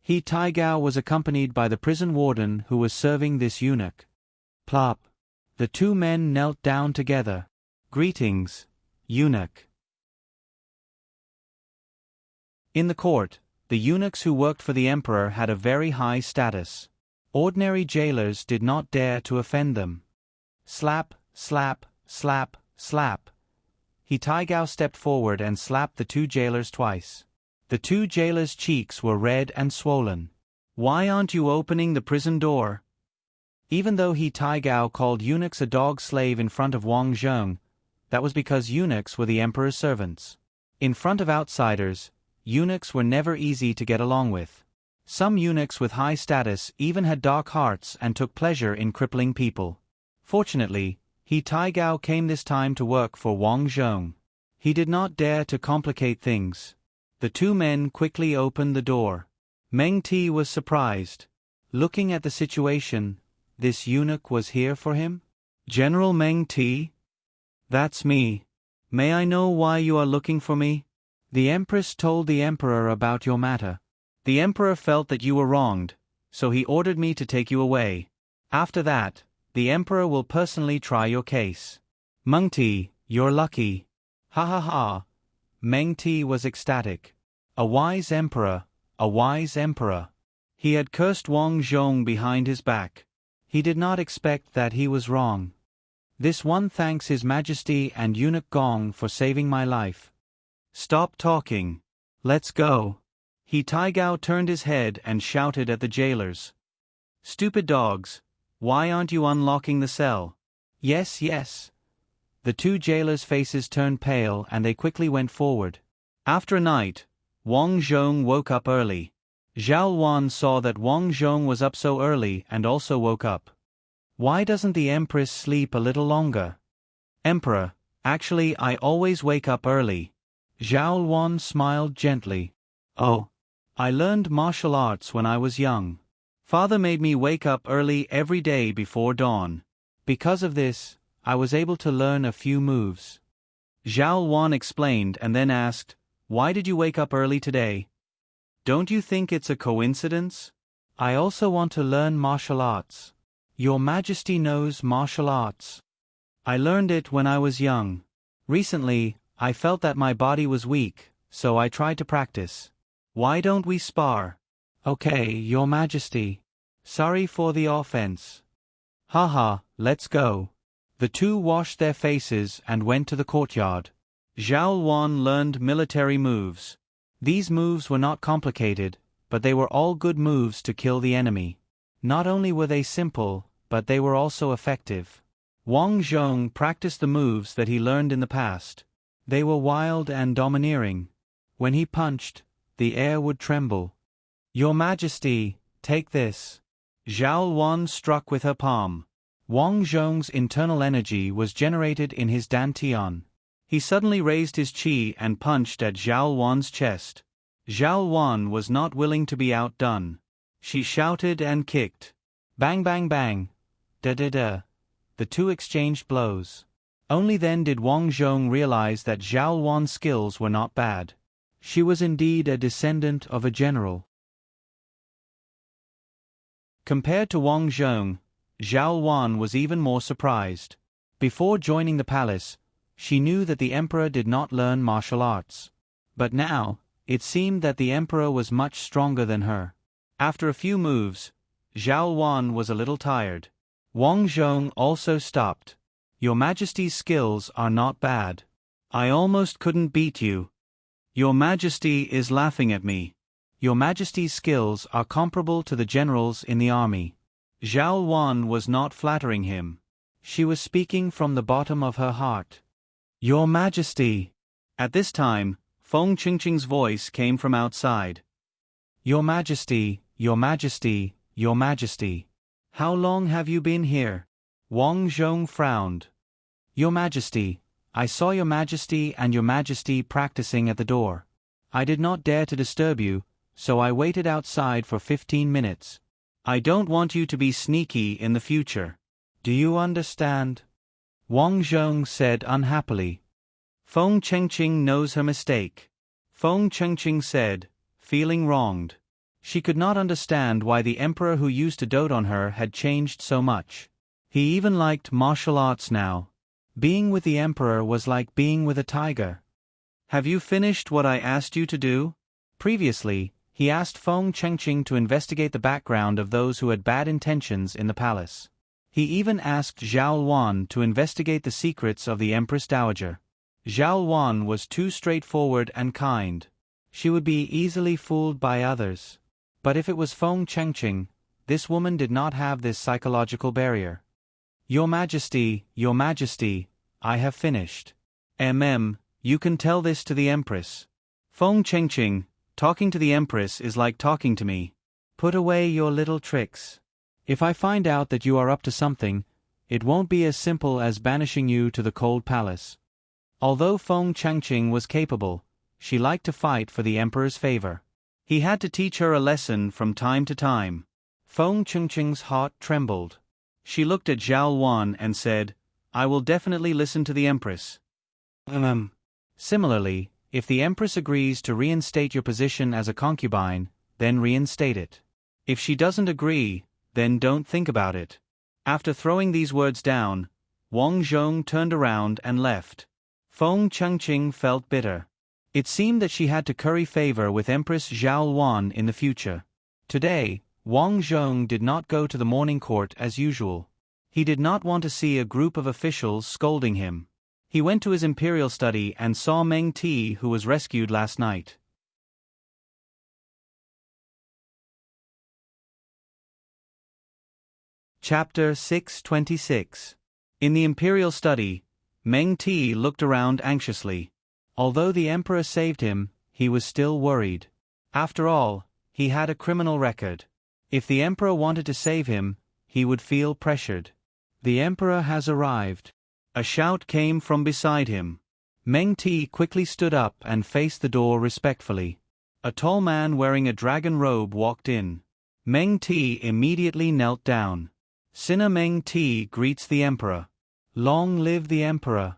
He Taigao was accompanied by the prison warden who was serving this eunuch. Plop. The 2 men knelt down together. Greetings, eunuch. In the court, the eunuchs who worked for the emperor had a very high status. Ordinary jailers did not dare to offend them. Slap, slap, slap, slap. He Taigao stepped forward and slapped the 2 jailers twice. The 2 jailers' cheeks were red and swollen. Why aren't you opening the prison door? Even though He Taigao called eunuchs a dog slave in front of Wang Zhong, that was because eunuchs were the emperor's servants. In front of outsiders, eunuchs were never easy to get along with. Some eunuchs with high status even had dark hearts and took pleasure in crippling people. Fortunately, He Taigao came this time to work for Wang Zhong. He did not dare to complicate things. The 2 men quickly opened the door. Meng Ti was surprised. Looking at the situation, this eunuch was here for him? General Meng Ti? That's me. May I know why you are looking for me? The empress told the emperor about your matter. The emperor felt that you were wronged, so he ordered me to take you away. After that, the emperor will personally try your case. Meng Ti, you're lucky. Ha ha ha. Meng Ti was ecstatic. A wise emperor, a wise emperor. He had cursed Wang Zhong behind his back. He did not expect that he was wrong. This one thanks His Majesty and Eunuch Gong for saving my life. Stop talking. Let's go. Taigao turned his head and shouted at the jailers. Stupid dogs, why aren't you unlocking the cell? Yes, yes. The two jailers' faces turned pale and they quickly went forward. After a night, Wang Zhong woke up early. Zhao Wan saw that Wang Zhong was up so early and also woke up. Why doesn't the Empress sleep a little longer? Emperor, actually I always wake up early. Zhao Wan smiled gently. Oh. I learned martial arts when I was young. Father made me wake up early every day before dawn. Because of this, I was able to learn a few moves. Zhao Wan explained and then asked, why did you wake up early today? Don't you think it's a coincidence? I also want to learn martial arts. Your Majesty knows martial arts. I learned it when I was young. Recently, I felt that my body was weak, so I tried to practice. Why don't we spar? Okay, Your Majesty. Sorry for the offense. Haha, let's go. The two washed their faces and went to the courtyard. Zhao Wan learned military moves. These moves were not complicated, but they were all good moves to kill the enemy. Not only were they simple, but they were also effective. Wang Zhong practiced the moves that he learned in the past. They were wild and domineering. When he punched, the air would tremble. Your Majesty, take this. Zhao Wan struck with her palm. Wang Zhong's internal energy was generated in his dantian. He suddenly raised his qi and punched at Zhao Wan's chest. Zhao Wan was not willing to be outdone. She shouted and kicked. Bang bang bang. Da-da-da. The two exchanged blows. Only then did Wang Zhong realize that Zhao Wan's skills were not bad. She was indeed a descendant of a general. Compared to Wang Zhong, Zhao Wan was even more surprised. Before joining the palace, she knew that the emperor did not learn martial arts. But now, it seemed that the emperor was much stronger than her. After a few moves, Zhao Wan was a little tired. Wang Zhong also stopped. Your Majesty's skills are not bad. I almost couldn't beat you. Your Majesty is laughing at me. Your Majesty's skills are comparable to the generals in the army. Zhao Wan was not flattering him. She was speaking from the bottom of her heart. Your Majesty. At this time, Feng Qingqing's voice came from outside. Your Majesty, Your Majesty, Your Majesty. How long have you been here? Wang Zhong frowned. Your Majesty, I saw Your Majesty and Your Majesty practicing at the door. I did not dare to disturb you, so I waited outside for 15 minutes. I don't want you to be sneaky in the future. Do you understand? Wang Zhong said unhappily. Feng Qingqing knows her mistake. Feng Qingqing said, feeling wronged. She could not understand why the emperor who used to dote on her had changed so much. He even liked martial arts now. Being with the emperor was like being with a tiger. Have you finished what I asked you to do? Previously, he asked Feng Qingqing to investigate the background of those who had bad intentions in the palace. He even asked Zhao Wan to investigate the secrets of the Empress Dowager. Zhao Wan was too straightforward and kind. She would be easily fooled by others. But if it was Feng Qingqing, this woman did not have this psychological barrier. Your Majesty, I have finished. You can tell this to the Empress. Feng Qingqing, talking to the Empress is like talking to me. Put away your little tricks. If I find out that you are up to something, it won't be as simple as banishing you to the cold palace. Although Feng Qingqing was capable, she liked to fight for the emperor's favor. He had to teach her a lesson from time to time. Feng Qingqing's heart trembled. She looked at Zhao Wan and said, I will definitely listen to the empress. Similarly, if the empress agrees to reinstate your position as a concubine, then reinstate it. If she doesn't agree, then don't think about it. After throwing these words down, Wang Zhong turned around and left. Feng Qingqing felt bitter. It seemed that she had to curry favor with Empress Zhao Wan in the future. Today, Wang Zhong did not go to the morning court as usual. He did not want to see a group of officials scolding him. He went to his imperial study and saw Meng Ti, who was rescued last night. Chapter 626. In the imperial study, Meng Ti looked around anxiously. Although the emperor saved him, he was still worried. After all, he had a criminal record. If the emperor wanted to save him, he would feel pressured. The emperor has arrived. A shout came from beside him. Meng Ti quickly stood up and faced the door respectfully. A tall man wearing a dragon robe walked in. Meng Ti immediately knelt down. Sinner Meng Ti greets the emperor. Long live the emperor.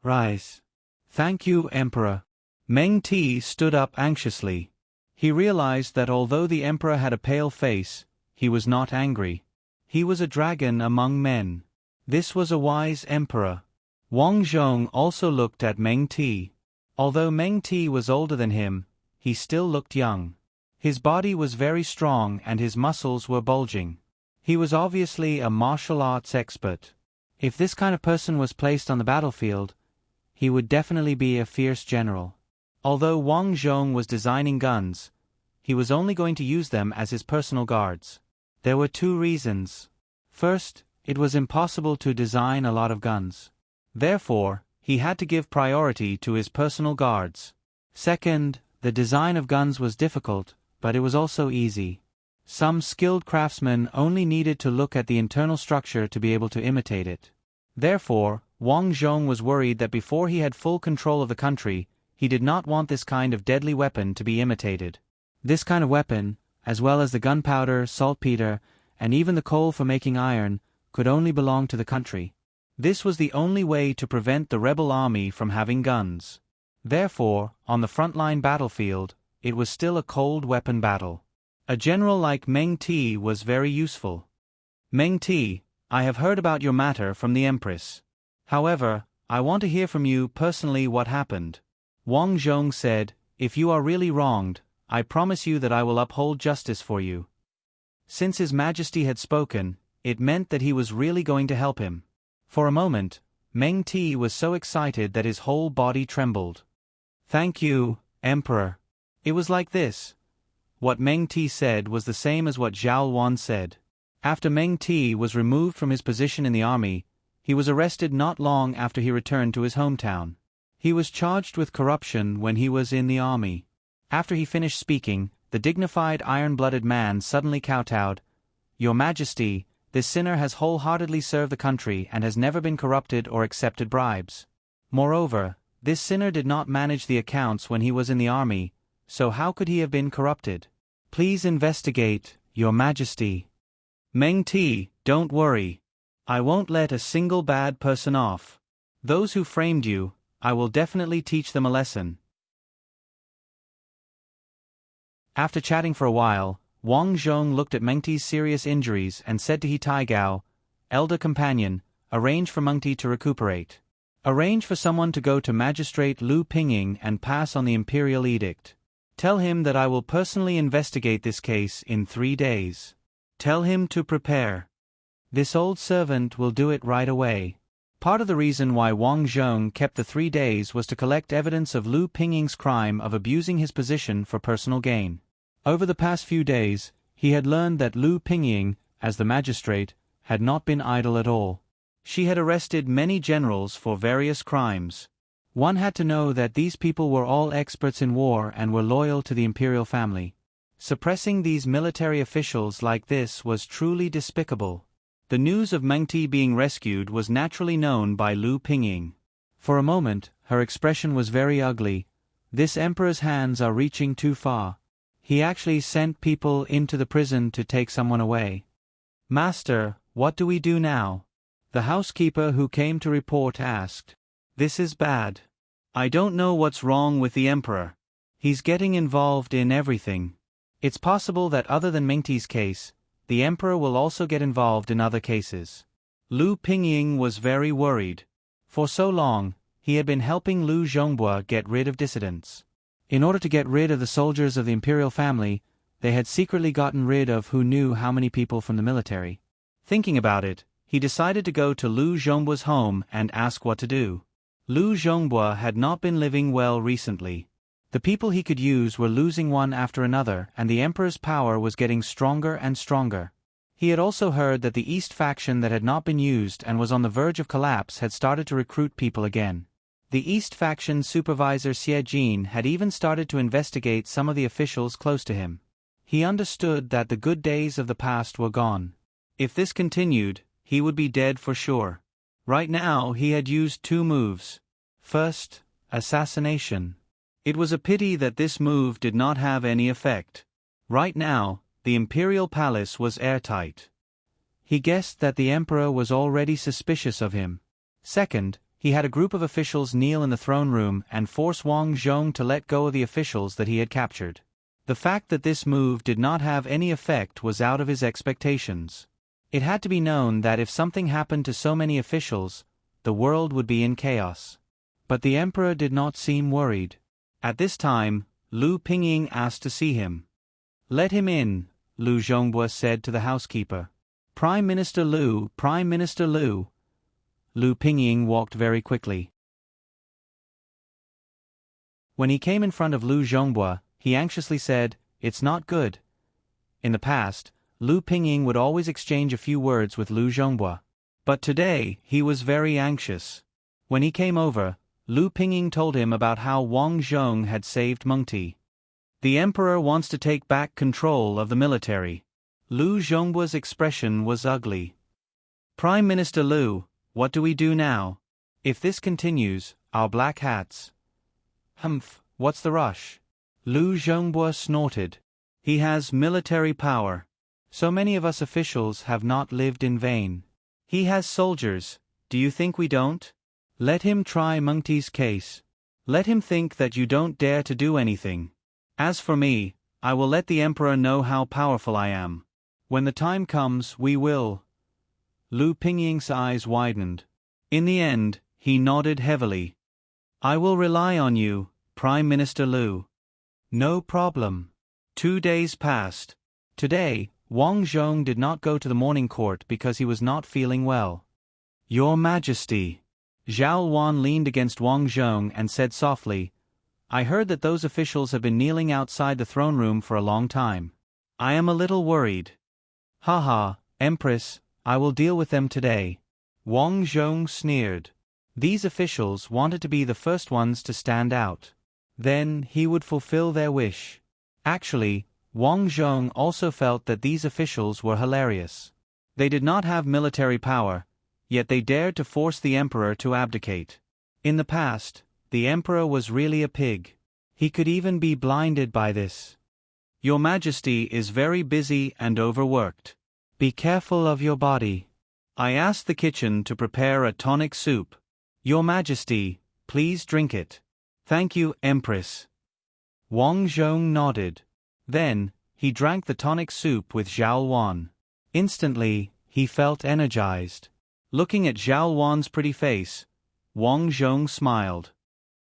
Rise. Thank you, emperor. Meng Ti stood up anxiously. He realized that although the emperor had a pale face, he was not angry. He was a dragon among men. This was a wise emperor. Wang Zhong also looked at Meng Ti. Although Meng Ti was older than him, he still looked young. His body was very strong and his muscles were bulging. He was obviously a martial arts expert. If this kind of person was placed on the battlefield, he would definitely be a fierce general. Although Wang Zhong was designing guns, he was only going to use them as his personal guards. There were two reasons. First, it was impossible to design a lot of guns. Therefore, he had to give priority to his personal guards. Second, the design of guns was difficult, but it was also easy. Some skilled craftsmen only needed to look at the internal structure to be able to imitate it. Therefore, Wang Zhong was worried that before he had full control of the country, he did not want this kind of deadly weapon to be imitated. This kind of weapon, as well as the gunpowder, saltpeter, and even the coal for making iron, could only belong to the country. This was the only way to prevent the rebel army from having guns. Therefore, on the frontline battlefield, it was still a cold weapon battle. A general like Meng Ti was very useful. Meng Ti, I have heard about your matter from the Empress. However, I want to hear from you personally what happened. Wang Zhong said, if you are really wronged, I promise you that I will uphold justice for you. Since His Majesty had spoken, it meant that he was really going to help him. For a moment, Meng Ti was so excited that his whole body trembled. Thank you, Emperor. It was like this. What Meng Ti said was the same as what Zhao Wan said. After Meng Ti was removed from his position in the army, he was arrested not long after he returned to his hometown. He was charged with corruption when he was in the army. After he finished speaking, the dignified iron-blooded man suddenly kowtowed. Your Majesty, this sinner has wholeheartedly served the country and has never been corrupted or accepted bribes. Moreover, this sinner did not manage the accounts when he was in the army, so how could he have been corrupted? Please investigate, Your Majesty. Meng Ti, don't worry. I won't let a single bad person off. Those who framed you, I will definitely teach them a lesson. After chatting for a while, Wang Zhong looked at Meng Ti's serious injuries and said to He Taigao, Elder companion, arrange for Meng Ti to recuperate. Arrange for someone to go to Magistrate Lu Pingying and pass on the imperial edict. Tell him that I will personally investigate this case in 3 days. Tell him to prepare. This old servant will do it right away. Part of the reason why Wang Zhong kept the 3 days was to collect evidence of Lu Pingying's crime of abusing his position for personal gain. Over the past few days, he had learned that Lu Pingying, as the magistrate, had not been idle at all. She had arrested many generals for various crimes. One had to know that these people were all experts in war and were loyal to the imperial family. Suppressing these military officials like this was truly despicable. The news of Meng Ti being rescued was naturally known by Lu Pingying. For a moment, her expression was very ugly. This emperor's hands are reaching too far. He actually sent people into the prison to take someone away. Master, what do we do now? The housekeeper who came to report asked. This is bad. I don't know what's wrong with the emperor. He's getting involved in everything. It's possible that other than Meng Ti's case, the emperor will also get involved in other cases. Lu Pingying was very worried. For so long, he had been helping Lu Zhongbua get rid of dissidents. In order to get rid of the soldiers of the imperial family, they had secretly gotten rid of who knew how many people from the military. Thinking about it, he decided to go to Lu Zhongbua's home and ask what to do. Lu Zhongbua had not been living well recently. The people he could use were losing one after another, and the emperor's power was getting stronger and stronger. He had also heard that the East faction that had not been used and was on the verge of collapse had started to recruit people again. The East faction supervisor Xie Jin had even started to investigate some of the officials close to him. He understood that the good days of the past were gone. If this continued, he would be dead for sure. Right now he had used two moves. First, assassination. It was a pity that this move did not have any effect. Right now, the imperial palace was airtight. He guessed that the emperor was already suspicious of him. Second, he had a group of officials kneel in the throne room and force Wang Zhong to let go of the officials that he had captured. The fact that this move did not have any effect was out of his expectations. It had to be known that if something happened to so many officials, the world would be in chaos. But the emperor did not seem worried. At this time, Lu Pingying asked to see him. "Let him in," Lu Zhongbua said to the housekeeper. "Prime Minister Lu, Prime Minister Lu." Lu Pingying walked very quickly. When he came in front of Lu Zhongbua, he anxiously said, "It's not good." In the past, Lu Pingying would always exchange a few words with Lu Zhongbua. But today, he was very anxious. When he came over, Lu Pingying told him about how Wang Zhong had saved Mengti. "The emperor wants to take back control of the military." Lu Zhongbua's expression was ugly. "Prime Minister Lu, what do we do now? If this continues, our black hats." "Humph, what's the rush?" Lu Zhongbua snorted. "He has military power. So many of us officials have not lived in vain. He has soldiers, do you think we don't? Let him try Mengti's case. Let him think that you don't dare to do anything. As for me, I will let the emperor know how powerful I am. When the time comes, we will." Lu Pingying's eyes widened. In the end, he nodded heavily. "I will rely on you, Prime Minister Lu." "No problem." 2 days passed. Today, Wang Zhong did not go to the morning court because he was not feeling well. "Your Majesty." Zhao Wan leaned against Wang Zhong and said softly, "I heard that those officials have been kneeling outside the throne room for a long time. I am a little worried." "Haha, Empress, I will deal with them today." Wang Zhong sneered. These officials wanted to be the first ones to stand out. Then he would fulfill their wish. Actually, Wang Zhong also felt that these officials were hilarious. They did not have military power, yet they dared to force the emperor to abdicate. In the past, the emperor was really a pig. He could even be blinded by this. "Your Majesty is very busy and overworked. Be careful of your body. I asked the kitchen to prepare a tonic soup. Your Majesty, please drink it." "Thank you, Empress." Wang Zhong nodded. Then, he drank the tonic soup with Zhao Wan. Instantly, he felt energized. Looking at Zhao Wan's pretty face, Wang Zhong smiled.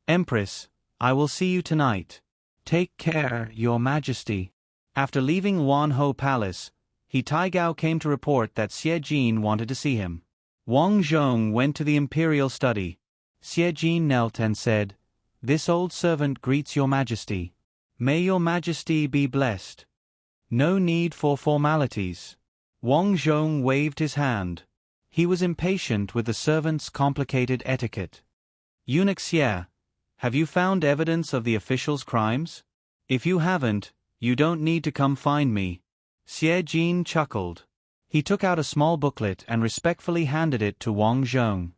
"Empress, I will see you tonight." "Take care, Your Majesty." After leaving Wanhou Palace, He Taigao came to report that Xie Jin wanted to see him. Wang Zhong went to the imperial study. Xie Jin knelt and said, "This old servant greets Your Majesty. May Your Majesty be blessed." No need for formalities. Wang Zhong waved his hand. He was impatient with the servant's complicated etiquette. "Eunuch Xie, have you found evidence of the officials' crimes? If you haven't, you don't need to come find me." Xie Jin chuckled. He took out a small booklet and respectfully handed it to Wang Zhong.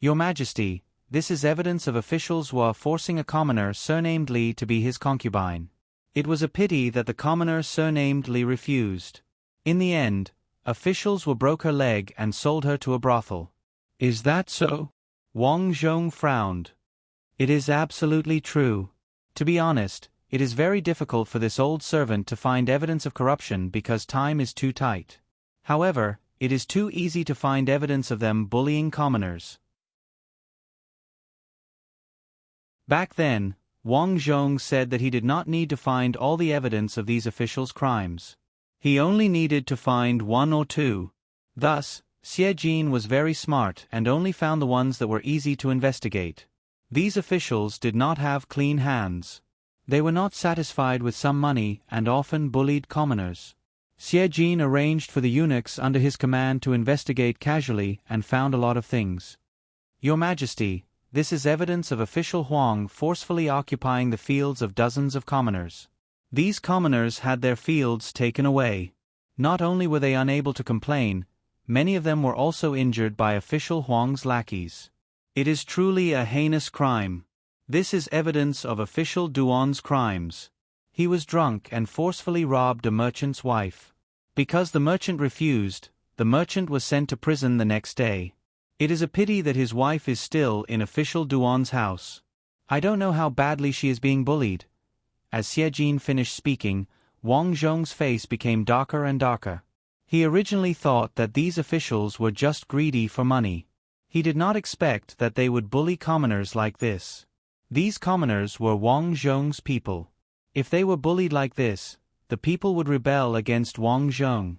"Your Majesty, this is evidence of officials who are forcing a commoner surnamed Li to be his concubine. It was a pity that the commoner surnamed Li refused. In the end, officials broke her leg and sold her to a brothel." "Is that so?" Wang Zhong frowned. "It is absolutely true. To be honest, it is very difficult for this old servant to find evidence of corruption because time is too tight. However, it is too easy to find evidence of them bullying commoners." Back then, Wang Zhong said that he did not need to find all the evidence of these officials' crimes. He only needed to find one or two. Thus, Xie Jin was very smart and only found the ones that were easy to investigate. These officials did not have clean hands. They were not satisfied with some money and often bullied commoners. Xie Jin arranged for the eunuchs under his command to investigate casually and found a lot of things. Your Majesty, this is evidence of official Huang forcefully occupying the fields of dozens of commoners. These commoners had their fields taken away. Not only were they unable to complain, many of them were also injured by official Huang's lackeys. It is truly a heinous crime. This is evidence of official Duan's crimes. He was drunk and forcefully robbed a merchant's wife. Because the merchant refused, the merchant was sent to prison the next day. It is a pity that his wife is still in official Duan's house. I don't know how badly she is being bullied. As Xie Jin finished speaking, Wang Zhong's face became darker and darker. He originally thought that these officials were just greedy for money. He did not expect that they would bully commoners like this. These commoners were Wang Zhong's people. If they were bullied like this, the people would rebel against Wang Zhong.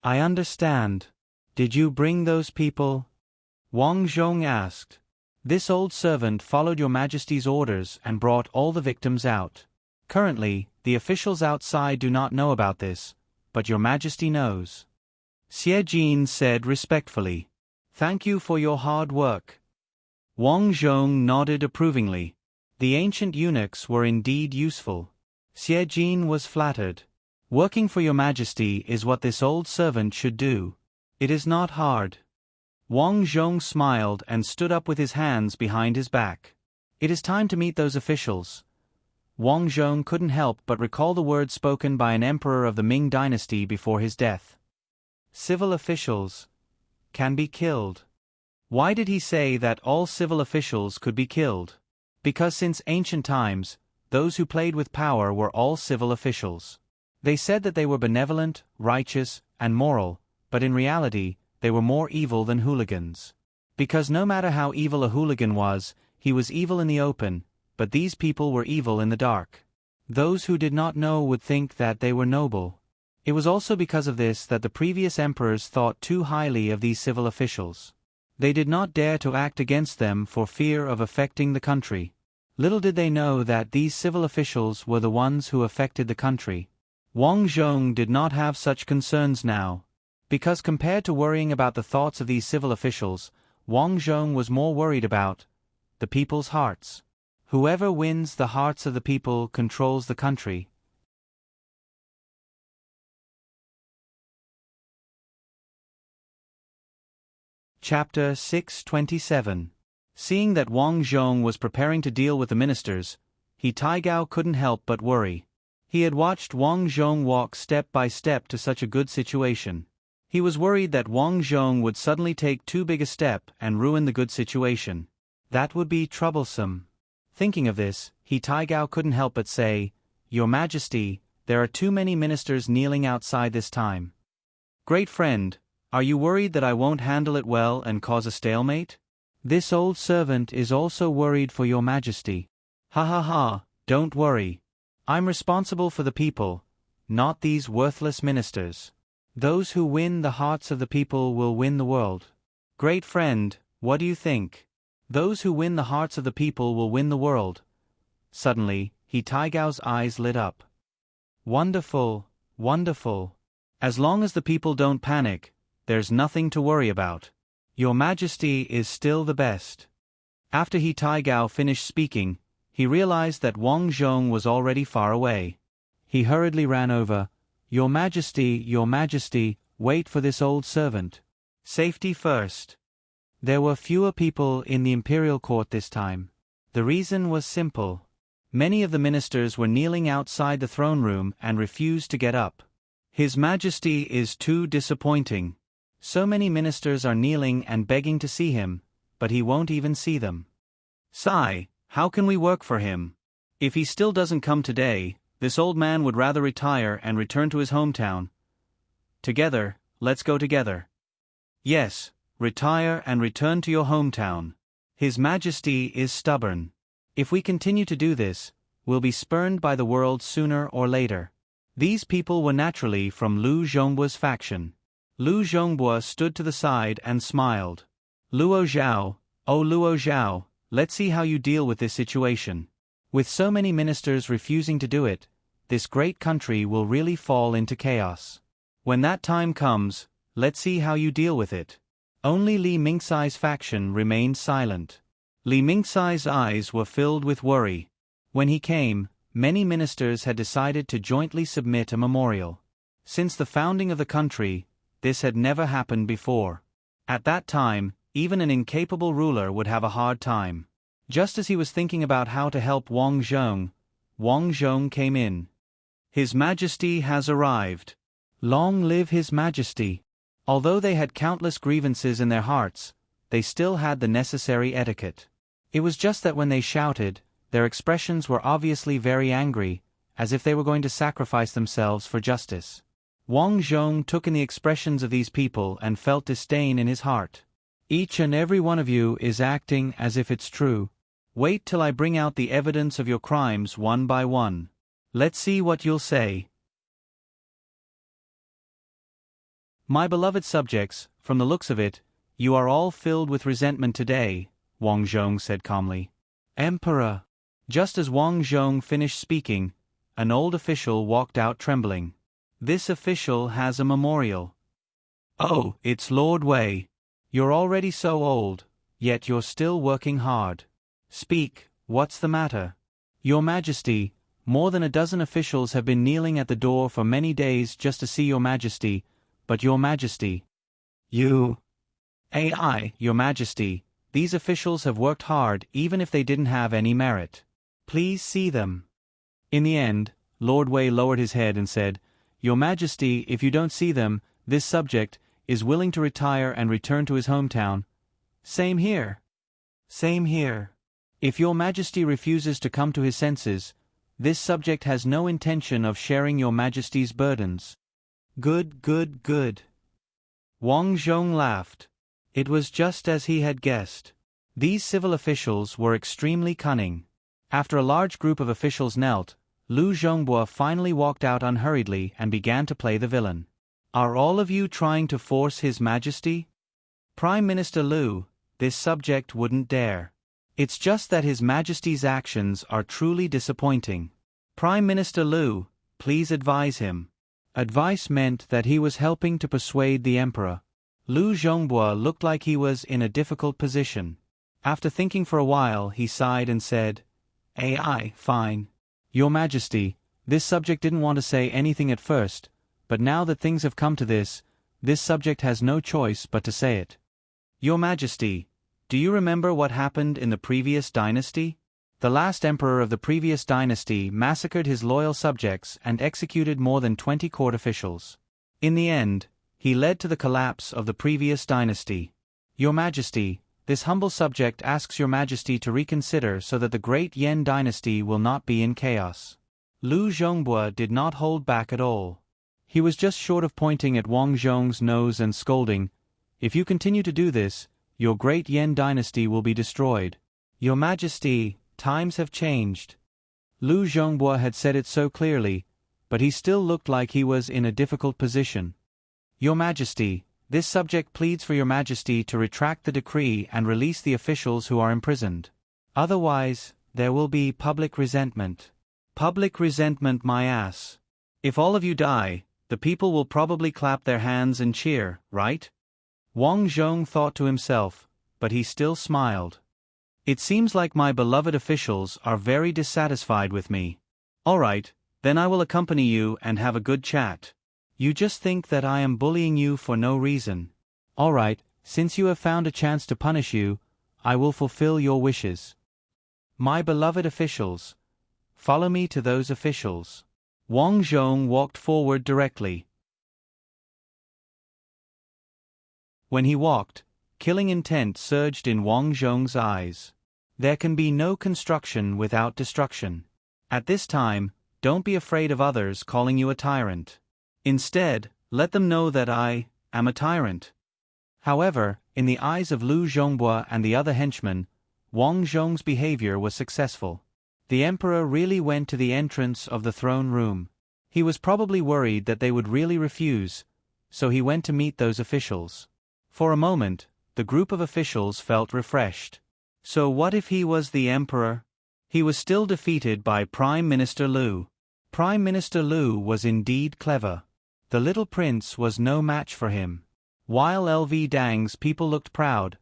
I understand. Did you bring those people? Wang Zhong asked. This old servant followed your Majesty's orders and brought all the victims out. Currently, the officials outside do not know about this, but your Majesty knows. Xie Jin said respectfully. Thank you for your hard work. Wang Zhong nodded approvingly. The ancient eunuchs were indeed useful. Xie Jin was flattered. Working for your Majesty is what this old servant should do. It is not hard. Wang Zhong smiled and stood up with his hands behind his back. It is time to meet those officials. Wang Zhong couldn't help but recall the words spoken by an emperor of the Ming dynasty before his death. Civil officials can be killed. Why did he say that all civil officials could be killed? Because since ancient times, those who played with power were all civil officials. They said that they were benevolent, righteous, and moral, but in reality, they were more evil than hooligans. Because no matter how evil a hooligan was, he was evil in the open, but these people were evil in the dark. Those who did not know would think that they were noble. It was also because of this that the previous emperors thought too highly of these civil officials. They did not dare to act against them for fear of affecting the country. Little did they know that these civil officials were the ones who affected the country. Wang Zhong did not have such concerns now. Because compared to worrying about the thoughts of these civil officials, Wang Zhong was more worried about the people's hearts. Whoever wins the hearts of the people controls the country. Chapter 627. Seeing that Wang Zhong was preparing to deal with the ministers, He Taigao couldn't help but worry. He had watched Wang Zhong walk step by step to such a good situation. He was worried that Wang Zhong would suddenly take too big a step and ruin the good situation. That would be troublesome. Thinking of this, He Taigao couldn't help but say, Your Majesty, there are too many ministers kneeling outside this time. Great friend, are you worried that I won't handle it well and cause a stalemate? This old servant is also worried for your Majesty. Ha ha ha, don't worry. I'm responsible for the people, not these worthless ministers. Those who win the hearts of the people will win the world. Great friend, what do you think? Those who win the hearts of the people will win the world. Suddenly, He Taigao's eyes lit up. Wonderful, wonderful. As long as the people don't panic, there's nothing to worry about. Your Majesty is still the best. After He Taigao finished speaking, he realized that Wang Zhong was already far away. He hurriedly ran over. Your Majesty, wait for this old servant. Safety first. There were fewer people in the imperial court this time. The reason was simple. Many of the ministers were kneeling outside the throne room and refused to get up. His Majesty is too disappointing. So many ministers are kneeling and begging to see him, but he won't even see them. Sigh, how can we work for him? If he still doesn't come today, this old man would rather retire and return to his hometown. Together, let's go together. Yes, retire and return to your hometown. His Majesty is stubborn. If we continue to do this, we'll be spurned by the world sooner or later. These people were naturally from Lu Zhongguo's faction. Lu Zhongbua stood to the side and smiled. Luo Zhao, oh Luo Zhao, let's see how you deal with this situation. With so many ministers refusing to do it, this great country will really fall into chaos. When that time comes, let's see how you deal with it. Only Li Mingcai's faction remained silent. Li Mingcai's eyes were filled with worry. When he came, many ministers had decided to jointly submit a memorial. Since the founding of the country, this had never happened before. At that time, even an incapable ruler would have a hard time. Just as he was thinking about how to help Wang Zhong came in. His Majesty has arrived. Long live His Majesty. Although they had countless grievances in their hearts, they still had the necessary etiquette. It was just that when they shouted, their expressions were obviously very angry, as if they were going to sacrifice themselves for justice. Wang Zhong took in the expressions of these people and felt disdain in his heart. Each and every one of you is acting as if it's true. Wait till I bring out the evidence of your crimes one by one. Let's see what you'll say. My beloved subjects, from the looks of it, you are all filled with resentment today, Wang Zhong said calmly. Emperor. Just as Wang Zhong finished speaking, an old official walked out trembling. This official has a memorial. Oh, it's Lord Wei. You're already so old, yet you're still working hard. Speak, what's the matter? Your Majesty, more than a dozen officials have been kneeling at the door for many days just to see Your Majesty, but Your Majesty. Your Majesty, these officials have worked hard even if they didn't have any merit. Please see them. In the end, Lord Wei lowered his head and said, Your Majesty, if you don't see them, this subject is willing to retire and return to his hometown. Same here. Same here. If Your Majesty refuses to come to his senses, this subject has no intention of sharing Your Majesty's burdens. Good, good, good. Wang Zhong laughed. It was just as he had guessed. These civil officials were extremely cunning. After a large group of officials knelt, Lu Zhongbua finally walked out unhurriedly and began to play the villain. Are all of you trying to force His Majesty? Prime Minister Lu, this subject wouldn't dare. It's just that His Majesty's actions are truly disappointing. Prime Minister Lu, please advise him. Advice meant that he was helping to persuade the emperor. Lu Zhongbua looked like he was in a difficult position. After thinking for a while, he sighed and said, fine. Your Majesty, this subject didn't want to say anything at first, but now that things have come to this subject has no choice but to say it. Your Majesty, do you remember what happened in the previous dynasty? The last emperor of the previous dynasty massacred his loyal subjects and executed more than 20 court officials. In the end, he led to the collapse of the previous dynasty. Your Majesty, this humble subject asks Your Majesty to reconsider so that the great Yan dynasty will not be in chaos. Lu Zhongbua did not hold back at all. He was just short of pointing at Wang Zhong's nose and scolding, If you continue to do this, your great Yan dynasty will be destroyed. Your Majesty, times have changed. Lu Zhongbua had said it so clearly, but he still looked like he was in a difficult position. Your Majesty, this subject pleads for Your Majesty to retract the decree and release the officials who are imprisoned. Otherwise, there will be public resentment. Public resentment, my ass. If all of you die, the people will probably clap their hands and cheer, right? Wang Zhong thought to himself, but he still smiled. It seems like my beloved officials are very dissatisfied with me. All right, then I will accompany you and have a good chat. You just think that I am bullying you for no reason. All right, since you have found a chance to punish you, I will fulfill your wishes. My beloved officials, follow me to those officials. Wang Zhong walked forward directly. When he walked, killing intent surged in Wang Zhong's eyes. There can be no construction without destruction. At this time, don't be afraid of others calling you a tyrant. Instead, let them know that I am a tyrant. However, in the eyes of Lu Zhongbua and the other henchmen, Wang Zhong's behavior was successful. The emperor really went to the entrance of the throne room. He was probably worried that they would really refuse, so he went to meet those officials. For a moment, the group of officials felt refreshed. So what if he was the emperor? He was still defeated by Prime Minister Lu. Prime Minister Lu was indeed clever. The little prince was no match for him. While LV Dang's people looked proud,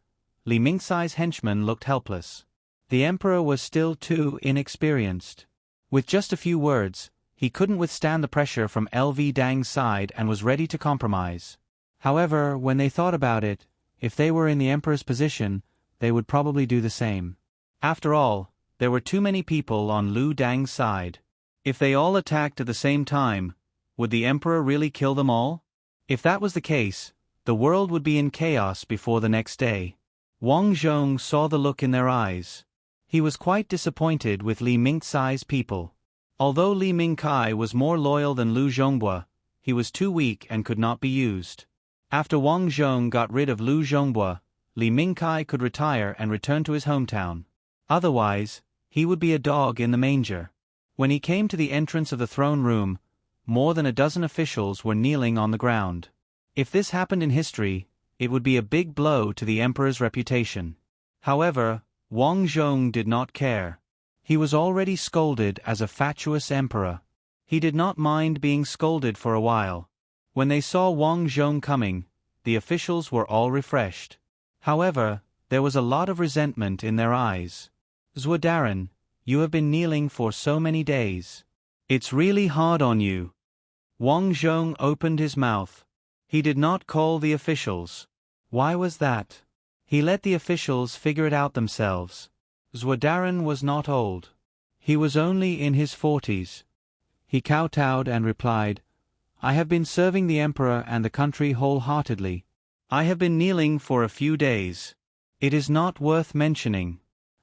Li Mingcai's henchmen looked helpless. The emperor was still too inexperienced. With just a few words, he couldn't withstand the pressure from LV Dang's side and was ready to compromise. However, when they thought about it, if they were in the emperor's position, they would probably do the same. After all, there were too many people on Lu Dang's side. If they all attacked at the same time, would the emperor really kill them all? If that was the case, the world would be in chaos before the next day. Wang Zhong saw the look in their eyes. He was quite disappointed with Li Mingcai's people. Although Li Mingcai was more loyal than Lu Zhongbua, he was too weak and could not be used. After Wang Zhong got rid of Lu Zhongbua, Li Mingcai could retire and return to his hometown. Otherwise, he would be a dog in the manger. When he came to the entrance of the throne room, more than a dozen officials were kneeling on the ground. If this happened in history, it would be a big blow to the emperor's reputation. However, Wang Zhong did not care. He was already scolded as a fatuous emperor. He did not mind being scolded for a while. When they saw Wang Zhong coming, the officials were all refreshed. However, there was a lot of resentment in their eyes. Zuodaran, you have been kneeling for so many days. It's really hard on you. Wang Zhong opened his mouth. He did not call the officials. Why was that? He let the officials figure it out themselves. Zuodaran was not old. He was only in his 40s. He kowtowed and replied, I have been serving the emperor and the country wholeheartedly. I have been kneeling for a few days. It is not worth mentioning.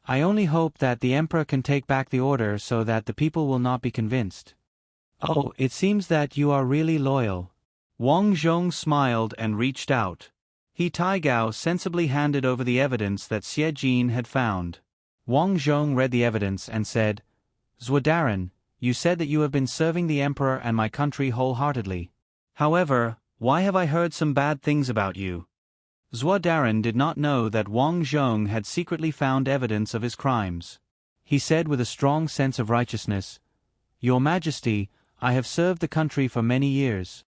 I only hope that the emperor can take back the order so that the people will not be convinced. Oh, it seems that you are really loyal. Wang Zhong smiled and reached out. He Taigao sensibly handed over the evidence that Xie Jin had found. Wang Zhong read the evidence and said, Zuodaran, you said that you have been serving the emperor and my country wholeheartedly. However, why have I heard some bad things about you? Zuodaran did not know that Wang Zhong had secretly found evidence of his crimes. He said with a strong sense of righteousness, Your Majesty, I have served the country for many years.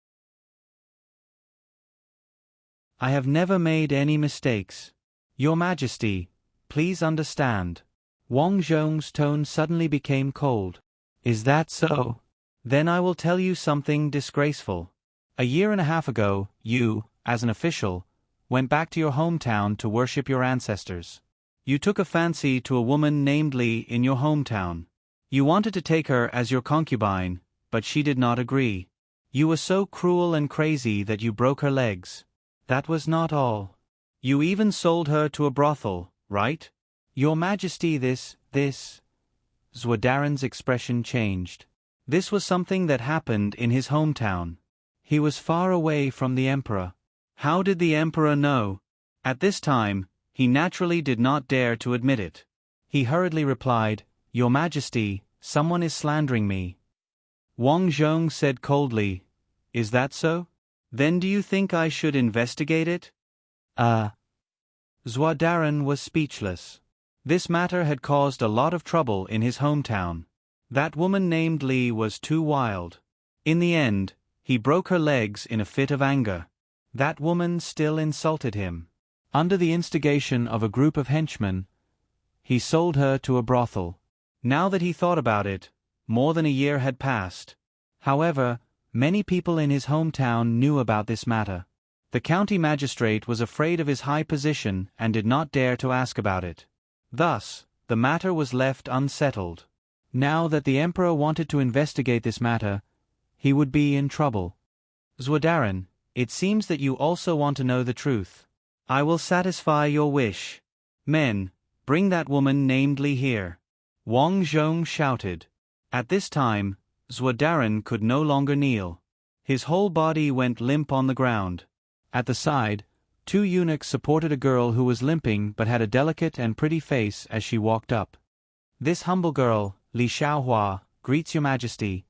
I have never made any mistakes. Your Majesty, please understand. Wang Zhong's tone suddenly became cold. Is that so? Then I will tell you something disgraceful. A year and a half ago, you, as an official, went back to your hometown to worship your ancestors. You took a fancy to a woman named Li in your hometown. You wanted to take her as your concubine, but she did not agree. You were so cruel and crazy that you broke her legs. That was not all. You even sold her to a brothel, right? Your Majesty, this... Zuodaran's expression changed. This was something that happened in his hometown. He was far away from the emperor. How did the emperor know? At this time, he naturally did not dare to admit it. He hurriedly replied, Your Majesty, someone is slandering me. Wang Zhong said coldly, Is that so? Then do you think I should investigate it? Zuodaran was speechless. This matter had caused a lot of trouble in his hometown. That woman named Li was too wild. In the end, he broke her legs in a fit of anger. That woman still insulted him. Under the instigation of a group of henchmen, he sold her to a brothel. Now that he thought about it, more than a year had passed. However, many people in his hometown knew about this matter. The county magistrate was afraid of his high position and did not dare to ask about it. Thus, the matter was left unsettled. Now that the emperor wanted to investigate this matter, he would be in trouble. Zuodaran, it seems that you also want to know the truth. I will satisfy your wish. Men, bring that woman named Li here. Wang Zhong shouted. At this time, Zuodaran could no longer kneel. His whole body went limp on the ground. At the side, 2 eunuchs supported a girl who was limping but had a delicate and pretty face as she walked up. This humble girl, Li Xiaohua, greets your Majesty.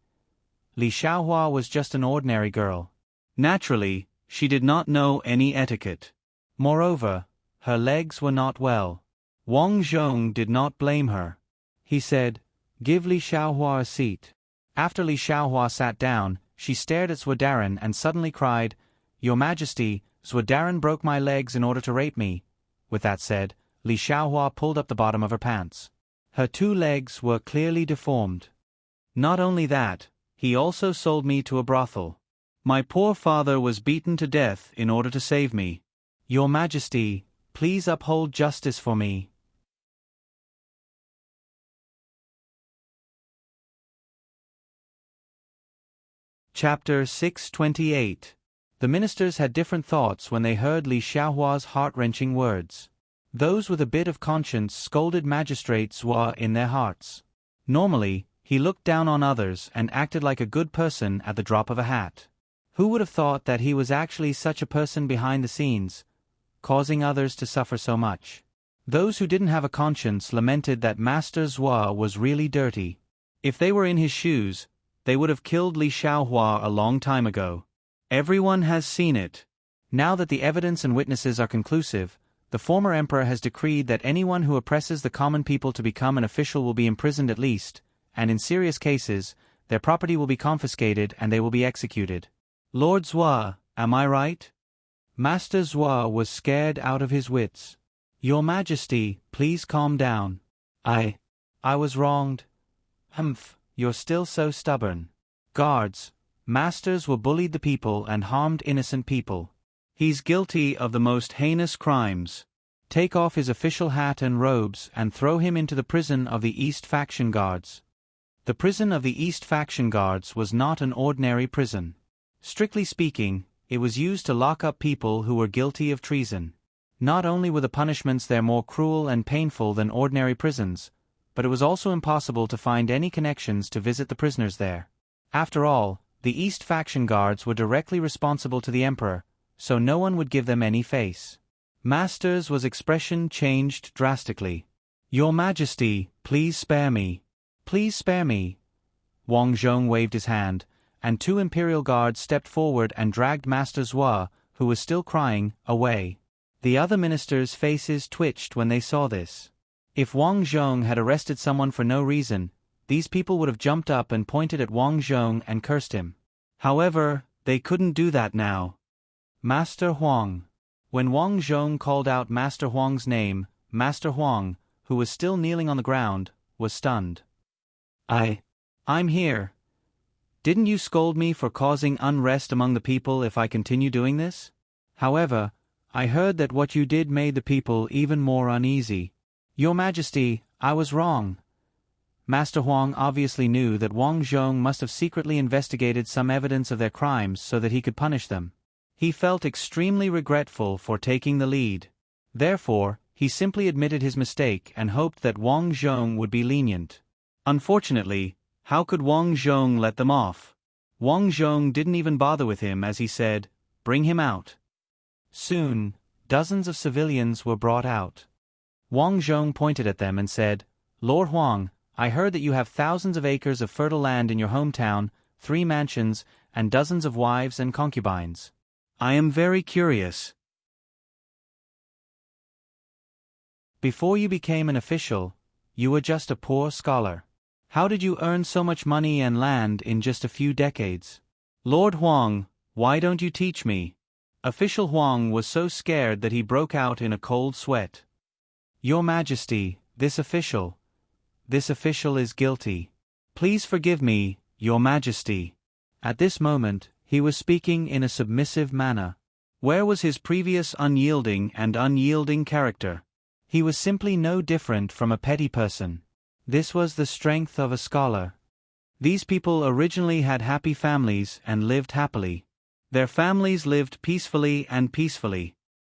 Li Xiaohua was just an ordinary girl. Naturally, She did not know any etiquette. Moreover, her legs were not well. Wang Zhong did not blame her. He said, "Give Li Xiaohua a seat." After Li Xiaohua sat down, she stared at Zhuodaran and suddenly cried, "Your Majesty, Zhuodaran broke my legs in order to rape me." With that said, Li Xiaohua pulled up the bottom of her pants. Her 2 legs were clearly deformed. Not only that, he also sold me to a brothel. My poor father was beaten to death in order to save me. Your Majesty, please uphold justice for me. Chapter 628. The ministers had different thoughts when they heard Li Xiaohua's heart-wrenching words. Those with a bit of conscience scolded Magistrate Zhua in their hearts. Normally, he looked down on others and acted like a good person at the drop of a hat. Who would have thought that he was actually such a person behind the scenes, causing others to suffer so much? Those who didn't have a conscience lamented that Master Zhua was really dirty. If they were in his shoes, they would have killed Li Xiaohua a long time ago. Everyone has seen it. Now that the evidence and witnesses are conclusive, the former emperor has decreed that anyone who oppresses the common people to become an official will be imprisoned at least, and in serious cases, their property will be confiscated and they will be executed. Lord Zhua, am I right? Master Zhua was scared out of his wits. Your Majesty, please calm down. I was wronged. Humph, you're still so stubborn. Guards, masters will bullied the people and harmed innocent people. He's guilty of the most heinous crimes. Take off his official hat and robes and throw him into the prison of the East Faction Guards. The prison of the East Faction Guards was not an ordinary prison. Strictly speaking, it was used to lock up people who were guilty of treason. Not only were the punishments there more cruel and painful than ordinary prisons, but it was also impossible to find any connections to visit the prisoners there. After all, the East Faction Guards were directly responsible to the emperor, so no one would give them any face. Master's expression changed drastically. Your Majesty, please spare me. Please spare me. Wang Zhong waved his hand, and 2 imperial guards stepped forward and dragged Master Zhua, who was still crying, away. The other ministers' faces twitched when they saw this. If Wang Zhong had arrested someone for no reason, these people would have jumped up and pointed at Wang Zhong and cursed him. However, they couldn't do that now. Master Huang. When Wang Zhong called out Master Huang's name, Master Huang, who was still kneeling on the ground, was stunned. I'm here. Didn't you scold me for causing unrest among the people if I continue doing this? However, I heard that what you did made the people even more uneasy. Your Majesty, I was wrong. Master Huang obviously knew that Wang Zhong must have secretly investigated some evidence of their crimes so that he could punish them. He felt extremely regretful for taking the lead. Therefore, he simply admitted his mistake and hoped that Wang Zhong would be lenient. Unfortunately, how could Wang Zhong let them off? Wang Zhong didn't even bother with him as he said, "Bring him out." Soon, dozens of civilians were brought out. Wang Zhong pointed at them and said, "Lord Huang, I heard that you have thousands of acres of fertile land in your hometown, 3 mansions, and dozens of wives and concubines. I am very curious. Before you became an official, you were just a poor scholar. How did you earn so much money and land in just a few decades? Lord Huang, why don't you teach me?" Official Huang was so scared that he broke out in a cold sweat. Your Majesty, this official is guilty. Please forgive me, Your Majesty. At this moment, he was speaking in a submissive manner. Where was his previous unyielding character? He was simply no different from a petty person. This was the strength of a scholar. These people originally had happy families and lived happily. Their families lived peacefully.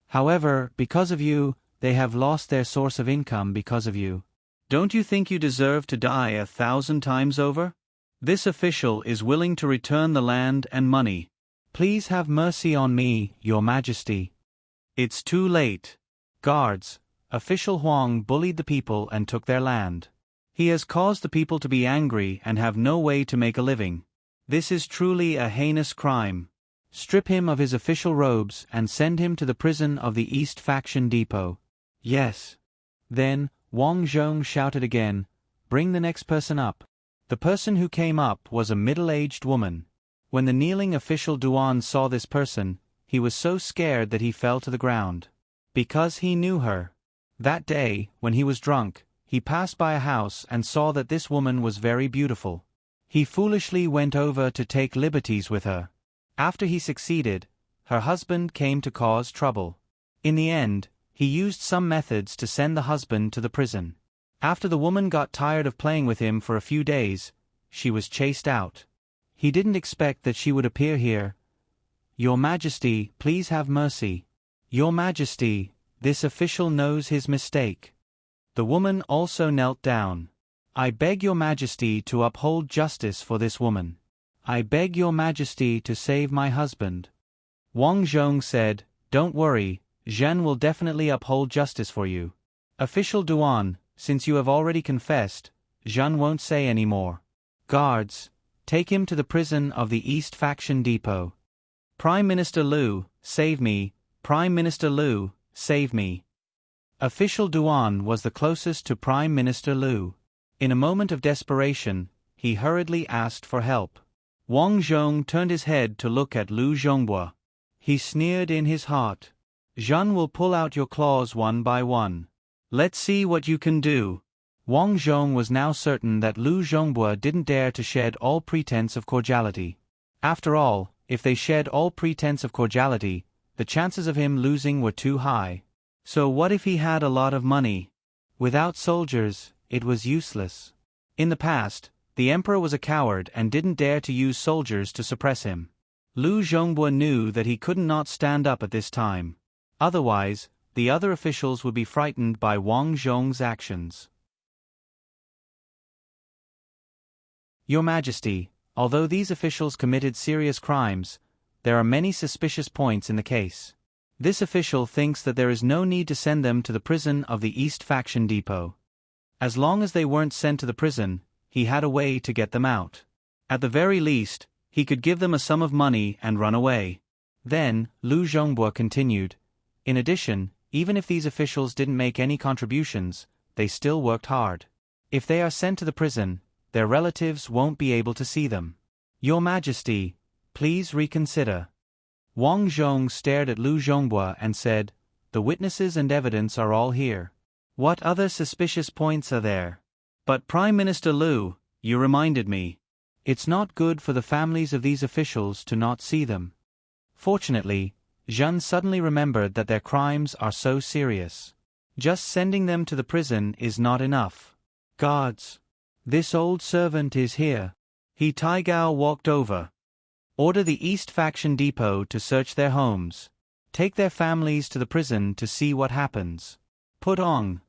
However, because of you, they have lost their source of income because of you. Don't you think you deserve to die 1,000 times over? This official is willing to return the land and money. Please have mercy on me, Your Majesty. It's too late. Guards, Official Huang bullied the people and took their land. He has caused the people to be angry and have no way to make a living. This is truly a heinous crime. Strip him of his official robes and send him to the prison of the East Faction Depot. Yes. Then, Wang Zhong shouted again, bring the next person up. The person who came up was a middle-aged woman. When the kneeling official Duan saw this person, he was so scared that he fell to the ground. Because he knew her. That day, when he was drunk, he passed by a house and saw that this woman was very beautiful. He foolishly went over to take liberties with her. After he succeeded, her husband came to cause trouble. In the end, he used some methods to send the husband to the prison. After the woman got tired of playing with him for a few days, she was chased out. He didn't expect that she would appear here. Your Majesty, please have mercy. Your Majesty, this official knows his mistake. The woman also knelt down. I beg your Majesty to uphold justice for this woman. I beg your Majesty to save my husband. Wang Zhong said, don't worry, Zhen will definitely uphold justice for you. Official Duan, since you have already confessed, Zhen won't say any more. Guards, take him to the prison of the East Faction Depot. Prime Minister Liu, save me. Prime Minister Liu, save me. Official Duan was the closest to Prime Minister Liu. In a moment of desperation, he hurriedly asked for help. Wang Zhong turned his head to look at Liu Zhongbua. He sneered in his heart. Zhen will pull out your claws one by one. Let's see what you can do. Wang Zhong was now certain that Liu Zhongbua didn't dare to shed all pretense of cordiality. After all, if they shed all pretense of cordiality, the chances of him losing were too high. So what if he had a lot of money? Without soldiers, it was useless. In the past, the emperor was a coward and didn't dare to use soldiers to suppress him. Liu Zhongbua knew that he could not stand up at this time. Otherwise, the other officials would be frightened by Wang Zhong's actions. Your Majesty, although these officials committed serious crimes, there are many suspicious points in the case. This official thinks that there is no need to send them to the prison of the East Faction Depot. As long as they weren't sent to the prison, he had a way to get them out. At the very least, he could give them a sum of money and run away. Then, Liu Zhongbua continued, in addition, even if these officials didn't make any contributions, they still worked hard. If they are sent to the prison, their relatives won't be able to see them. Your Majesty, please reconsider. Wang Zhong stared at Liu Zhongbua and said, the witnesses and evidence are all here. What other suspicious points are there? But Prime Minister Liu, you reminded me. It's not good for the families of these officials to not see them. Fortunately, Zhen suddenly remembered that their crimes are so serious. Just sending them to the prison is not enough. Guards. This old servant is here. He Taigao walked over. Order the East Faction Depot to search their homes. Take their families to the prison to see what happens. Put on.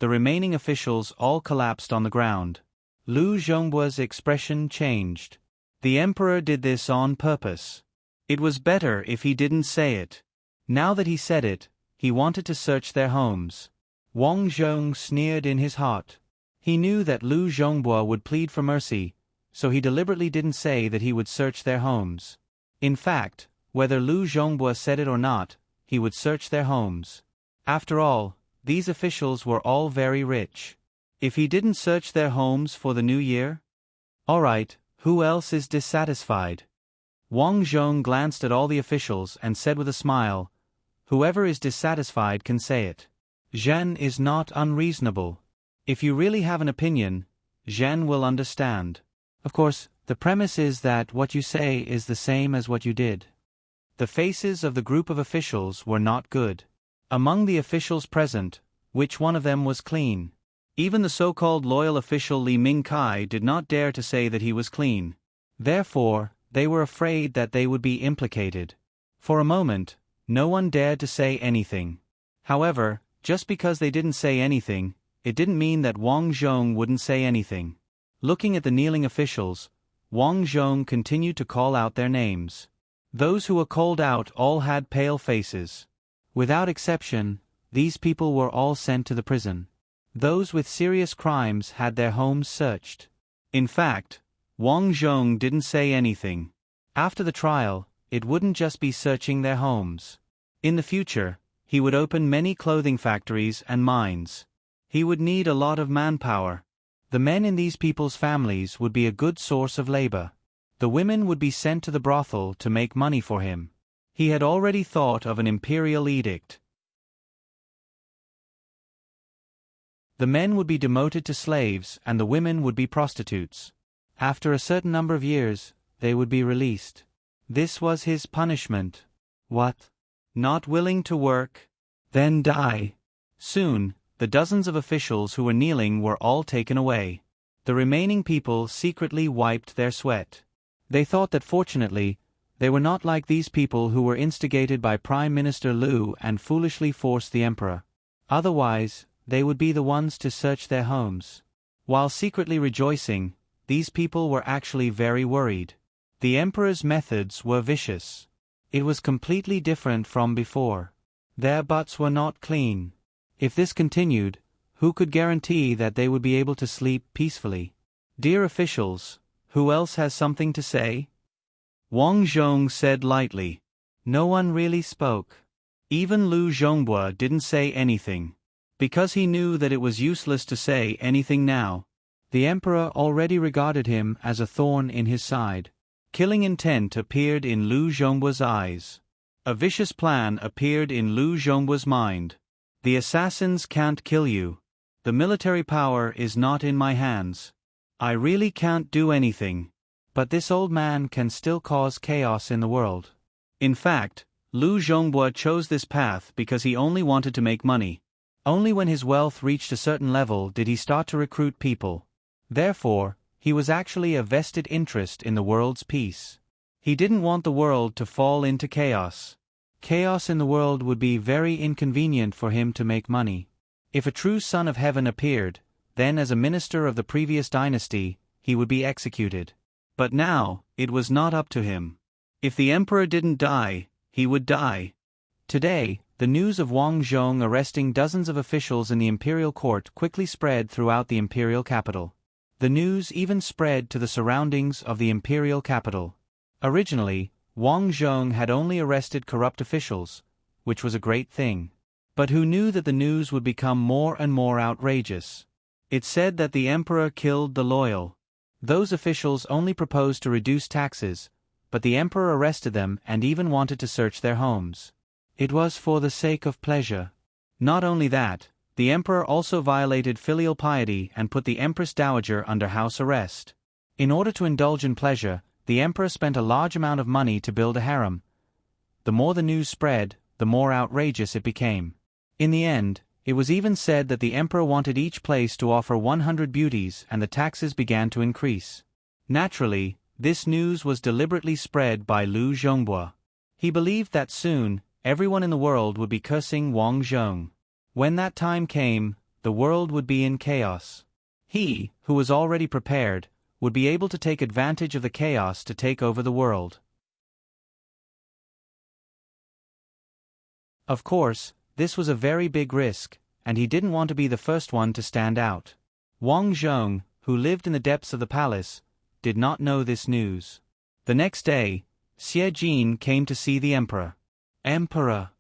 The remaining officials all collapsed on the ground. Liu Zhongbua's expression changed. The emperor did this on purpose. It was better if he didn't say it. Now that he said it, he wanted to search their homes. Wang Zhong sneered in his heart. He knew that Liu Zhongbua would plead for mercy, so he deliberately didn't say that he would search their homes. In fact, whether Liu Zhongbua said it or not, he would search their homes. After all, these officials were all very rich. If he didn't search their homes for the new year? Alright, who else is dissatisfied? Wang Zhong glanced at all the officials and said with a smile, whoever is dissatisfied can say it. Zhen is not unreasonable. If you really have an opinion, Zhen will understand. Of course, the premise is that what you say is the same as what you did. The faces of the group of officials were not good. Among the officials present, which one of them was clean? Even the so-called loyal official Li Mingkai did not dare to say that he was clean. Therefore, they were afraid that they would be implicated. For a moment, no one dared to say anything. However, just because they didn't say anything, it didn't mean that Wang Zhong wouldn't say anything. Looking at the kneeling officials, Wang Zhong continued to call out their names. Those who were called out all had pale faces. Without exception, these people were all sent to the prison. Those with serious crimes had their homes searched. In fact, Wang Zhong didn't say anything. After the trial, it wouldn't just be searching their homes. In the future, he would open many clothing factories and mines. He would need a lot of manpower. The men in these people's families would be a good source of labor. The women would be sent to the brothel to make money for him. He had already thought of an imperial edict. The men would be demoted to slaves and the women would be prostitutes. After a certain number of years, they would be released. This was his punishment. What? Not willing to work? Then die. Soon, the dozens of officials who were kneeling were all taken away. The remaining people secretly wiped their sweat. They thought that fortunately, they were not like these people who were instigated by Prime Minister Liu and foolishly forced the emperor. Otherwise, they would be the ones to search their homes. While secretly rejoicing, these people were actually very worried. The emperor's methods were vicious. It was completely different from before. Their butts were not clean. If this continued, who could guarantee that they would be able to sleep peacefully? Dear officials, who else has something to say? Wang Zhong said lightly. No one really spoke. Even Lu Zhongbua didn't say anything. Because he knew that it was useless to say anything now. The emperor already regarded him as a thorn in his side. Killing intent appeared in Lu Zhongbua's eyes. A vicious plan appeared in Lu Zhongbua's mind. The assassins can't kill you. The military power is not in my hands. I really can't do anything. But this old man can still cause chaos in the world. In fact, Lu Zhongbua chose this path because he only wanted to make money. Only when his wealth reached a certain level did he start to recruit people. Therefore, he was actually a vested interest in the world's peace. He didn't want the world to fall into chaos. Chaos in the world would be very inconvenient for him to make money. If a true son of heaven appeared, then as a minister of the previous dynasty, he would be executed. But now, it was not up to him. If the emperor didn't die, he would die. Today, the news of Wang Zhong arresting dozens of officials in the imperial court quickly spread throughout the imperial capital. The news even spread to the surroundings of the imperial capital. Originally, Wang Zhong had only arrested corrupt officials, which was a great thing. But who knew that the news would become more and more outrageous? It said that the emperor killed the loyal. Those officials only proposed to reduce taxes, but the emperor arrested them and even wanted to search their homes. It was for the sake of pleasure. Not only that, the emperor also violated filial piety and put the empress dowager under house arrest. In order to indulge in pleasure, the emperor spent a large amount of money to build a harem. The more the news spread, the more outrageous it became. In the end, it was even said that the emperor wanted each place to offer 100 beauties and the taxes began to increase. Naturally, this news was deliberately spread by Lu Zhongbua. He believed that soon, everyone in the world would be cursing Wang Zhong. When that time came, the world would be in chaos. He, who was already prepared, would be able to take advantage of the chaos to take over the world. Of course, this was a very big risk, and he didn't want to be the first one to stand out. Wang Zhong, who lived in the depths of the palace, did not know this news. The next day, Xie Jin came to see the emperor. Emperor.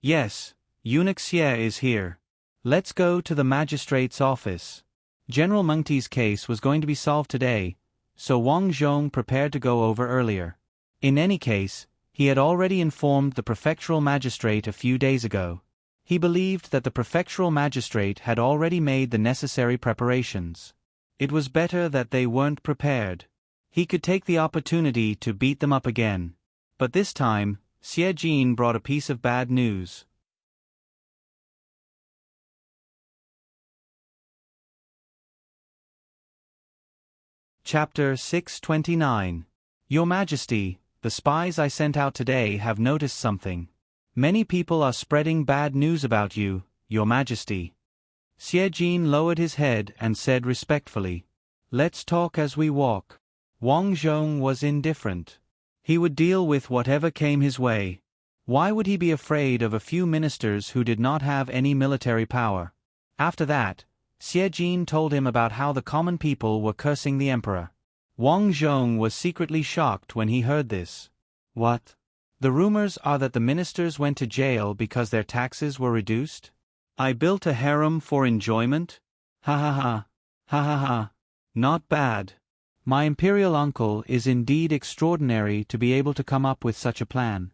Yes, eunuch Xie is here. Let's go to the magistrate's office. General Mengti's case was going to be solved today, so Wang Zhong prepared to go over earlier. In any case, he had already informed the prefectural magistrate a few days ago. He believed that the prefectural magistrate had already made the necessary preparations. It was better that they weren't prepared. He could take the opportunity to beat them up again. But this time, Xie Jin brought a piece of bad news. Chapter 629. Your Majesty, the spies I sent out today have noticed something. Many people are spreading bad news about you, Your Majesty. Xie Jin lowered his head and said respectfully, "Let's talk as we walk." Wang Zhong was indifferent. He would deal with whatever came his way. Why would he be afraid of a few ministers who did not have any military power? After that, Xie Jin told him about how the common people were cursing the emperor. Wang Zhong was secretly shocked when he heard this. What? The rumors are that the ministers went to jail because their taxes were reduced? I built a harem for enjoyment? Ha ha ha. Ha ha ha. Not bad. My imperial uncle is indeed extraordinary to be able to come up with such a plan.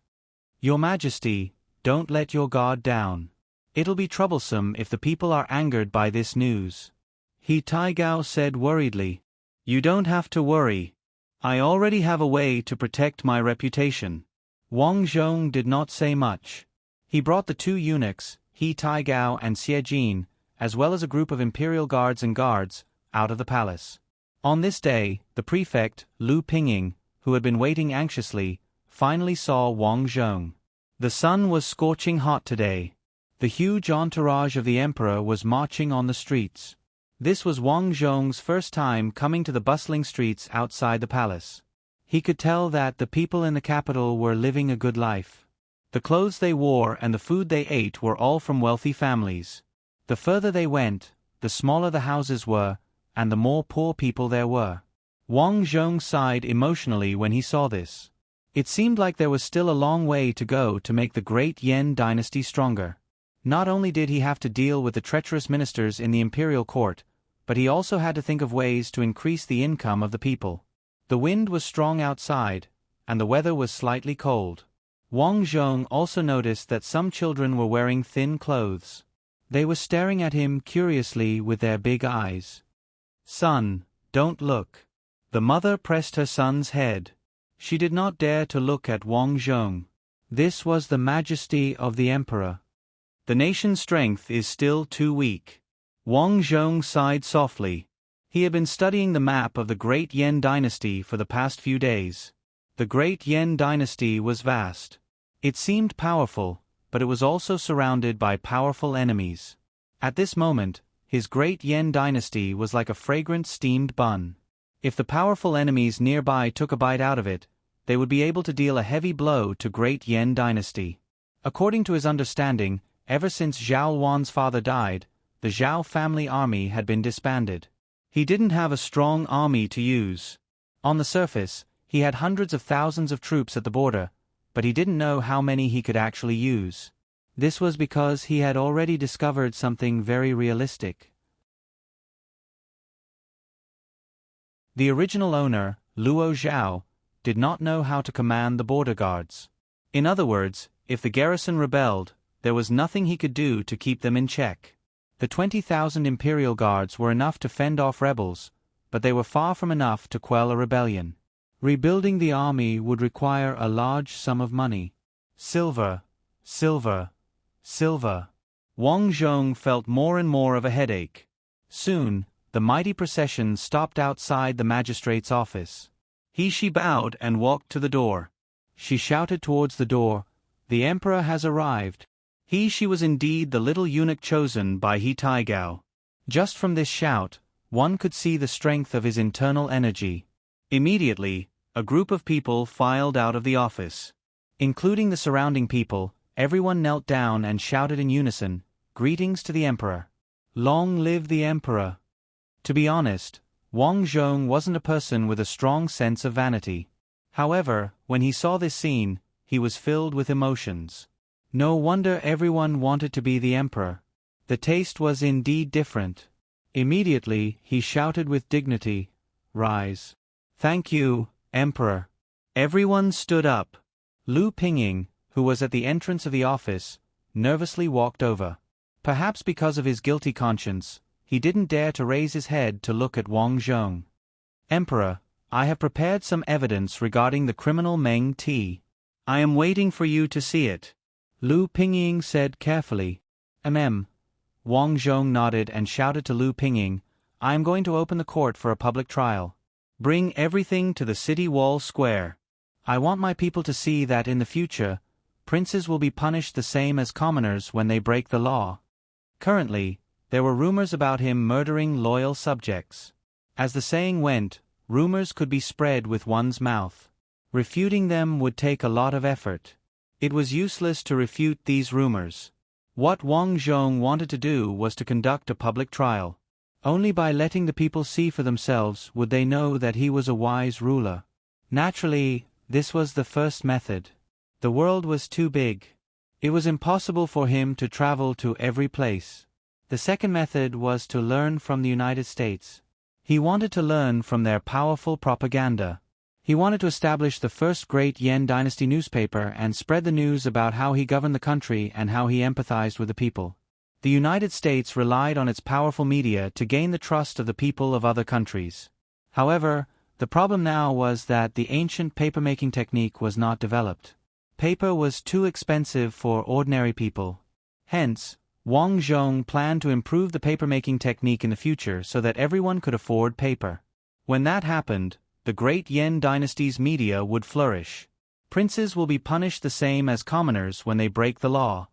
Your Majesty, don't let your guard down. It'll be troublesome if the people are angered by this news. He Taigao said worriedly. You don't have to worry. I already have a way to protect my reputation. Wang Zhong did not say much. He brought the two eunuchs, He Taigao and Xie Jin, as well as a group of imperial guards and guards, out of the palace. On this day, the prefect, Lu Pingying, who had been waiting anxiously, finally saw Wang Zhong. The sun was scorching hot today. The huge entourage of the emperor was marching on the streets. This was Wang Zhong's first time coming to the bustling streets outside the palace. He could tell that the people in the capital were living a good life. The clothes they wore and the food they ate were all from wealthy families. The further they went, the smaller the houses were, and the more poor people there were. Wang Zhong sighed emotionally when he saw this. It seemed like there was still a long way to go to make the great Yan dynasty stronger. Not only did he have to deal with the treacherous ministers in the imperial court, but he also had to think of ways to increase the income of the people. The wind was strong outside, and the weather was slightly cold. Wang Zhong also noticed that some children were wearing thin clothes. They were staring at him curiously with their big eyes. Son, don't look. The mother pressed her son's head. She did not dare to look at Wang Zhong. This was the majesty of the emperor. The nation's strength is still too weak. Wang Zhong sighed softly. He had been studying the map of the Great Yan dynasty for the past few days. The Great Yan dynasty was vast. It seemed powerful, but it was also surrounded by powerful enemies. At this moment, his Great Yan dynasty was like a fragrant steamed bun. If the powerful enemies nearby took a bite out of it, they would be able to deal a heavy blow to Great Yan dynasty. According to his understanding, ever since Zhao Wan's father died, the Zhao family army had been disbanded. He didn't have a strong army to use. On the surface, he had hundreds of thousands of troops at the border, but he didn't know how many he could actually use. This was because he had already discovered something very realistic. The original owner, Luo Zhao, did not know how to command the border guards. In other words, if the garrison rebelled, there was nothing he could do to keep them in check. The 20,000 imperial guards were enough to fend off rebels, but they were far from enough to quell a rebellion. Rebuilding the army would require a large sum of money. Silver, silver, silver. Wang Zhong felt more and more of a headache. Soon, the mighty procession stopped outside the magistrate's office. She bowed and walked to the door. She shouted towards the door, "The emperor has arrived." She was indeed the little eunuch chosen by He Taigao. Just from this shout, one could see the strength of his internal energy. Immediately, a group of people filed out of the office. Including the surrounding people, everyone knelt down and shouted in unison, "Greetings to the emperor. Long live the emperor." To be honest, Wang Zhong wasn't a person with a strong sense of vanity. However, when he saw this scene, he was filled with emotions. No wonder everyone wanted to be the emperor. The taste was indeed different. Immediately, he shouted with dignity, "Rise." "Thank you, emperor." Everyone stood up. Lu Pingying, who was at the entrance of the office, nervously walked over. Perhaps because of his guilty conscience, he didn't dare to raise his head to look at Wang Zhong. "Emperor, I have prepared some evidence regarding the criminal Meng Ti. I am waiting for you to see it," Lu Pingying said carefully. Wang Zhong nodded and shouted to Lu Pingying, "I am going to open the court for a public trial. Bring everything to the city wall square. I want my people to see that in the future, princes will be punished the same as commoners when they break the law." Currently, there were rumors about him murdering loyal subjects. As the saying went, rumors could be spread with one's mouth. Refuting them would take a lot of effort. It was useless to refute these rumors. What Wang Zhong wanted to do was to conduct a public trial. Only by letting the people see for themselves would they know that he was a wise ruler. Naturally, This was the first method. The world was too big. It was impossible for him to travel to every place. The second method was to learn from the United States. He wanted to learn from their powerful propaganda. He wanted to establish the first great Yuan dynasty newspaper and spread the news about how he governed the country and how he empathized with the people. The United States relied on its powerful media to gain the trust of the people of other countries. However, the problem now was that the ancient papermaking technique was not developed. Paper was too expensive for ordinary people. Hence, Wang Zhong planned to improve the papermaking technique in the future so that everyone could afford paper. When that happened, the great Yuan dynasty's media would flourish. Princes will be punished the same as commoners when they break the law.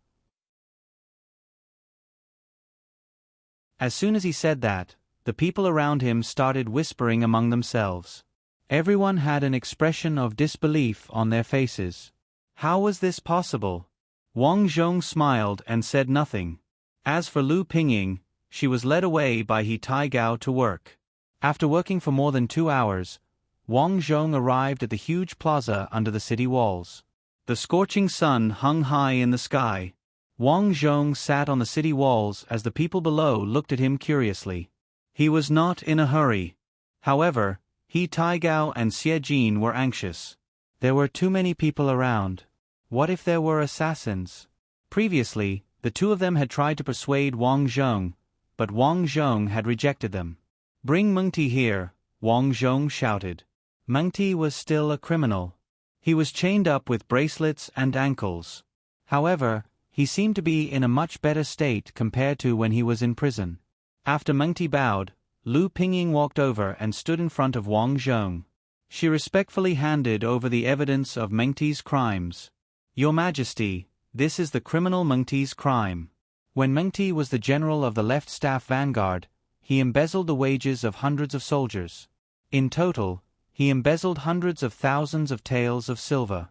As soon as he said that, the people around him started whispering among themselves. Everyone had an expression of disbelief on their faces. How was this possible? Wang Zhong smiled and said nothing. As for Lu Pingying, she was led away by He Taigao to work. After working for more than 2 hours, Wang Zhong arrived at the huge plaza under the city walls. The scorching sun hung high in the sky. Wang Zhong sat on the city walls as the people below looked at him curiously. He was not in a hurry. However, He Taigao and Xie Jin were anxious. There were too many people around. What if there were assassins? Previously, the two of them had tried to persuade Wang Zhong, but Wang Zhong had rejected them. "Bring Mengti here," Wang Zhong shouted. Mengti was still a criminal. He was chained up with bracelets and ankles. However, he seemed to be in a much better state compared to when he was in prison. After Mengti bowed, Lu Pingying walked over and stood in front of Wang Zhong. She respectfully handed over the evidence of Mengti's crimes. "Your Majesty, this is the criminal Mengti's crime. When Mengti was the general of the left staff vanguard, he embezzled the wages of hundreds of soldiers. In total, he embezzled hundreds of thousands of taels of silver.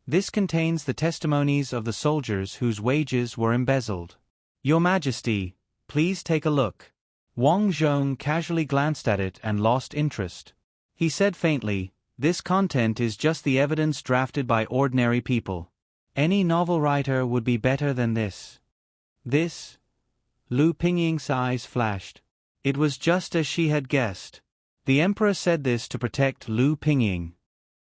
This contains the testimonies of the soldiers whose wages were embezzled. Your Majesty, please take a look." Wang Zhong casually glanced at it and lost interest. He said faintly, "This content is just the evidence drafted by ordinary people. Any novel writer would be better than this." "This?" Lu Pingying's eyes flashed. It was just as she had guessed. The emperor said this to protect Lu Pingying.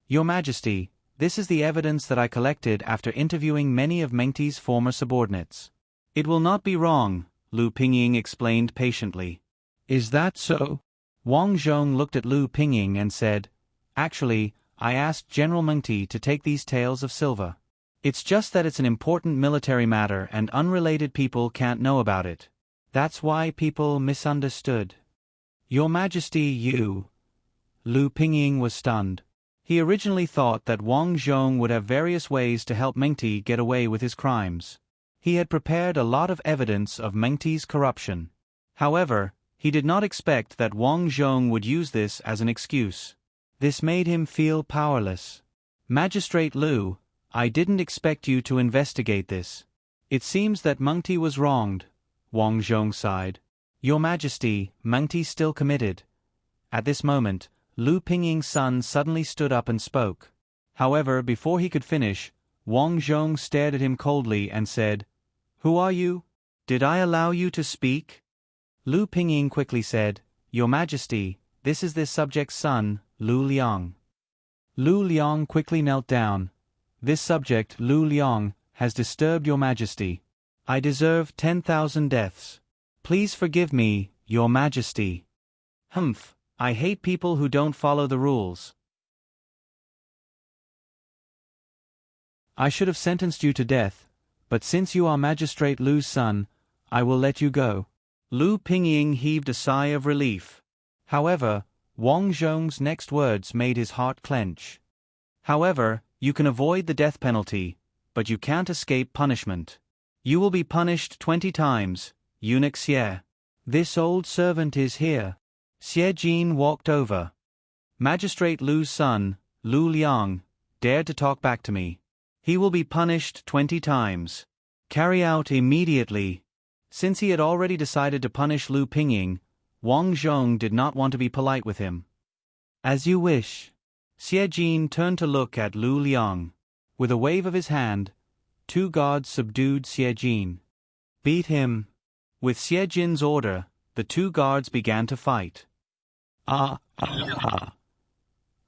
"Your Majesty, this is the evidence that I collected after interviewing many of Mengti's former subordinates." "It will not be wrong," Lu Pingying explained patiently. "Is that so?" Wang Zhong looked at Lu Pingying and said, "Actually, I asked General Mengti to take these taels of silver. It's just that it's an important military matter and unrelated people can't know about it. That's why people misunderstood." "Your Majesty, you..." Lu Pingying was stunned. He originally thought that Wang Zhong would have various ways to help Mengti get away with his crimes. He had prepared a lot of evidence of Mengti's corruption. However, he did not expect that Wang Zhong would use this as an excuse. This made him feel powerless. "Magistrate Lu, I didn't expect you to investigate this. It seems that Mengti was wronged," Wang Zhong sighed. "Your Majesty, Mengti still committed." At this moment, Lu Pingying's son suddenly stood up and spoke. However, before he could finish, Wang Zhong stared at him coldly and said, "Who are you? Did I allow you to speak?" Lu Pingying quickly said, "Your Majesty, this is this subject's son, Lu Liang." Lu Liang quickly knelt down. "This subject, Lu Liang, has disturbed your Majesty. I deserve 10,000 deaths. Please forgive me, your Majesty." "Humph, I hate people who don't follow the rules. I should have sentenced you to death, but since you are Magistrate Lu's son, I will let you go." Lu Pingying heaved a sigh of relief. However, Wang Zhong's next words made his heart clench. "However, you can avoid the death penalty, but you can't escape punishment. You will be punished 20 times, eunuch Xie. This old servant is here." Xie Jin walked over. "Magistrate Lu's son, Lu Liang, dared to talk back to me. He will be punished 20 times. Carry out immediately." Since he had already decided to punish Lu Pingying, Wang Zhong did not want to be polite with him. "As you wish." Xie Jin turned to look at Lu Liang. With a wave of his hand, 2 guards subdued Xie Jin. Beat him. With Xie Jin's order, the 2 guards began to fight.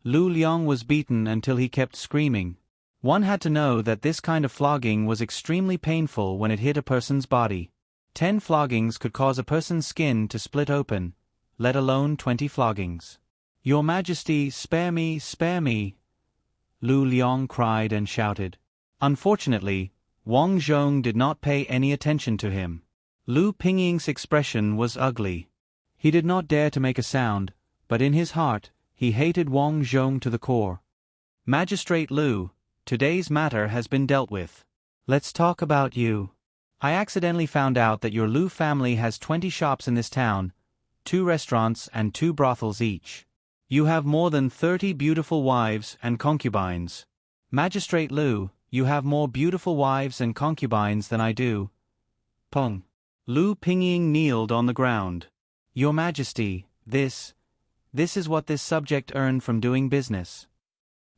Lu Liang was beaten until he kept screaming. One had to know that this kind of flogging was extremely painful when it hit a person's body. 10 floggings could cause a person's skin to split open, let alone 20 floggings. Your Majesty, spare me, spare me! Lu Liang cried and shouted. Unfortunately, Wang Zhong did not pay any attention to him. Lu Pingying's expression was ugly. He did not dare to make a sound, but in his heart, he hated Wang Zhong to the core. Magistrate Lu, today's matter has been dealt with. Let's talk about you. I accidentally found out that your Lu family has 20 shops in this town, 2 restaurants and 2 brothels each. You have more than 30 beautiful wives and concubines. Magistrate Lu, you have more beautiful wives and concubines than I do. Peng. Lu Pingying kneeled on the ground. Your Majesty, this is what this subject earned from doing business.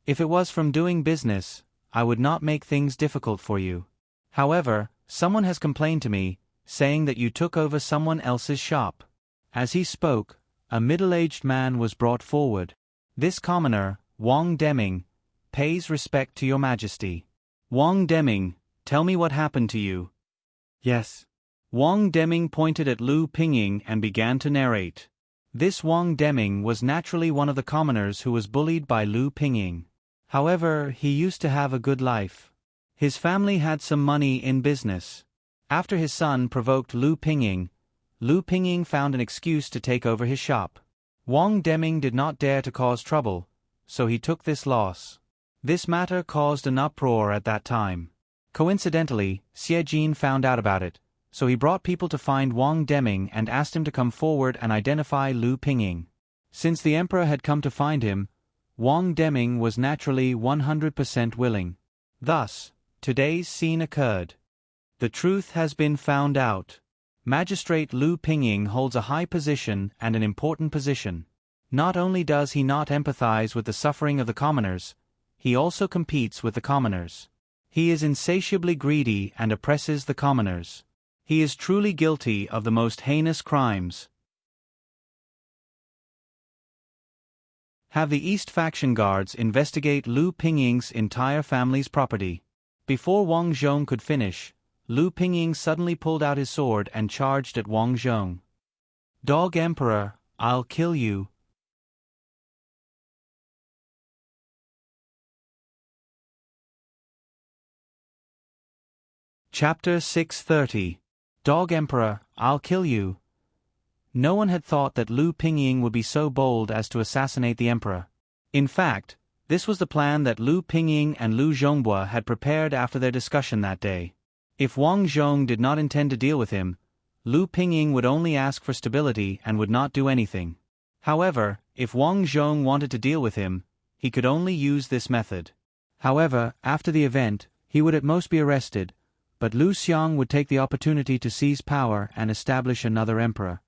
If it was from doing business, I would not make things difficult for you. However, someone has complained to me, saying that you took over someone else's shop. As he spoke, a middle-aged man was brought forward. This commoner, Wang Deming, pays respect to your Majesty. Wang Deming, tell me what happened to you. Yes. Wang Deming pointed at Lu Pingying and began to narrate. This Wang Deming was naturally one of the commoners who was bullied by Lu Pingying. However, he used to have a good life. His family had some money in business. After his son provoked Lu Pingying found an excuse to take over his shop. Wang Deming did not dare to cause trouble, so he took this loss. This matter caused an uproar at that time. Coincidentally, Xie Jin found out about it, so he brought people to find Wang Deming and asked him to come forward and identify Lu Pingying. Since the emperor had come to find him, Wang Deming was naturally 100% willing. Thus, today's scene occurred. The truth has been found out. Magistrate Lu Pingying holds a high position and an important position. Not only does he not empathize with the suffering of the commoners, he also competes with the commoners. He is insatiably greedy and oppresses the commoners. He is truly guilty of the most heinous crimes. Have the East faction guards investigate Lu Pingying's entire family's property. Before Wang Zhong could finish, Lu Pingying suddenly pulled out his sword and charged at Wang Zhong. Dog Emperor, I'll kill you. Chapter 630. Dog Emperor, I'll kill you. No one had thought that Lu Pingying would be so bold as to assassinate the emperor. In fact, this was the plan that Lu Pingying and Lu Zhongbua had prepared after their discussion that day. If Wang Zhong did not intend to deal with him, Lu Pingying would only ask for stability and would not do anything. However, if Wang Zhong wanted to deal with him, he could only use this method. However, after the event, he would at most be arrested, but Lu Xiang would take the opportunity to seize power and establish another emperor.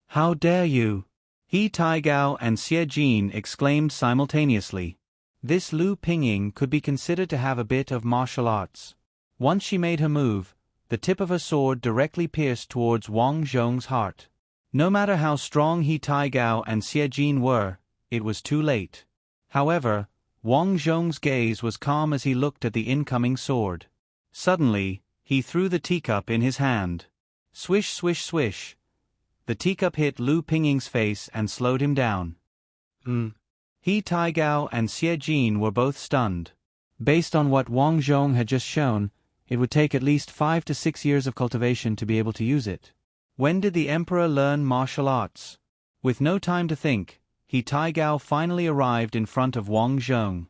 How dare you! He Taigao and Xie Jin exclaimed simultaneously. This Lu Pingying could be considered to have a bit of martial arts. Once she made her move, the tip of her sword directly pierced towards Wang Zhong's heart. No matter how strong He Taigao and Xie Jin were, it was too late. However, Wang Zhong's gaze was calm as he looked at the incoming sword. Suddenly, he threw the teacup in his hand. Swish, swish, swish. The teacup hit Lu Pingying's face and slowed him down. He Taigao and Xie Jin were both stunned. Based on what Wang Zhong had just shown, it would take at least 5 to 6 years of cultivation to be able to use it. When did the emperor learn martial arts? With no time to think, He Taigao finally arrived in front of Wang Zhong.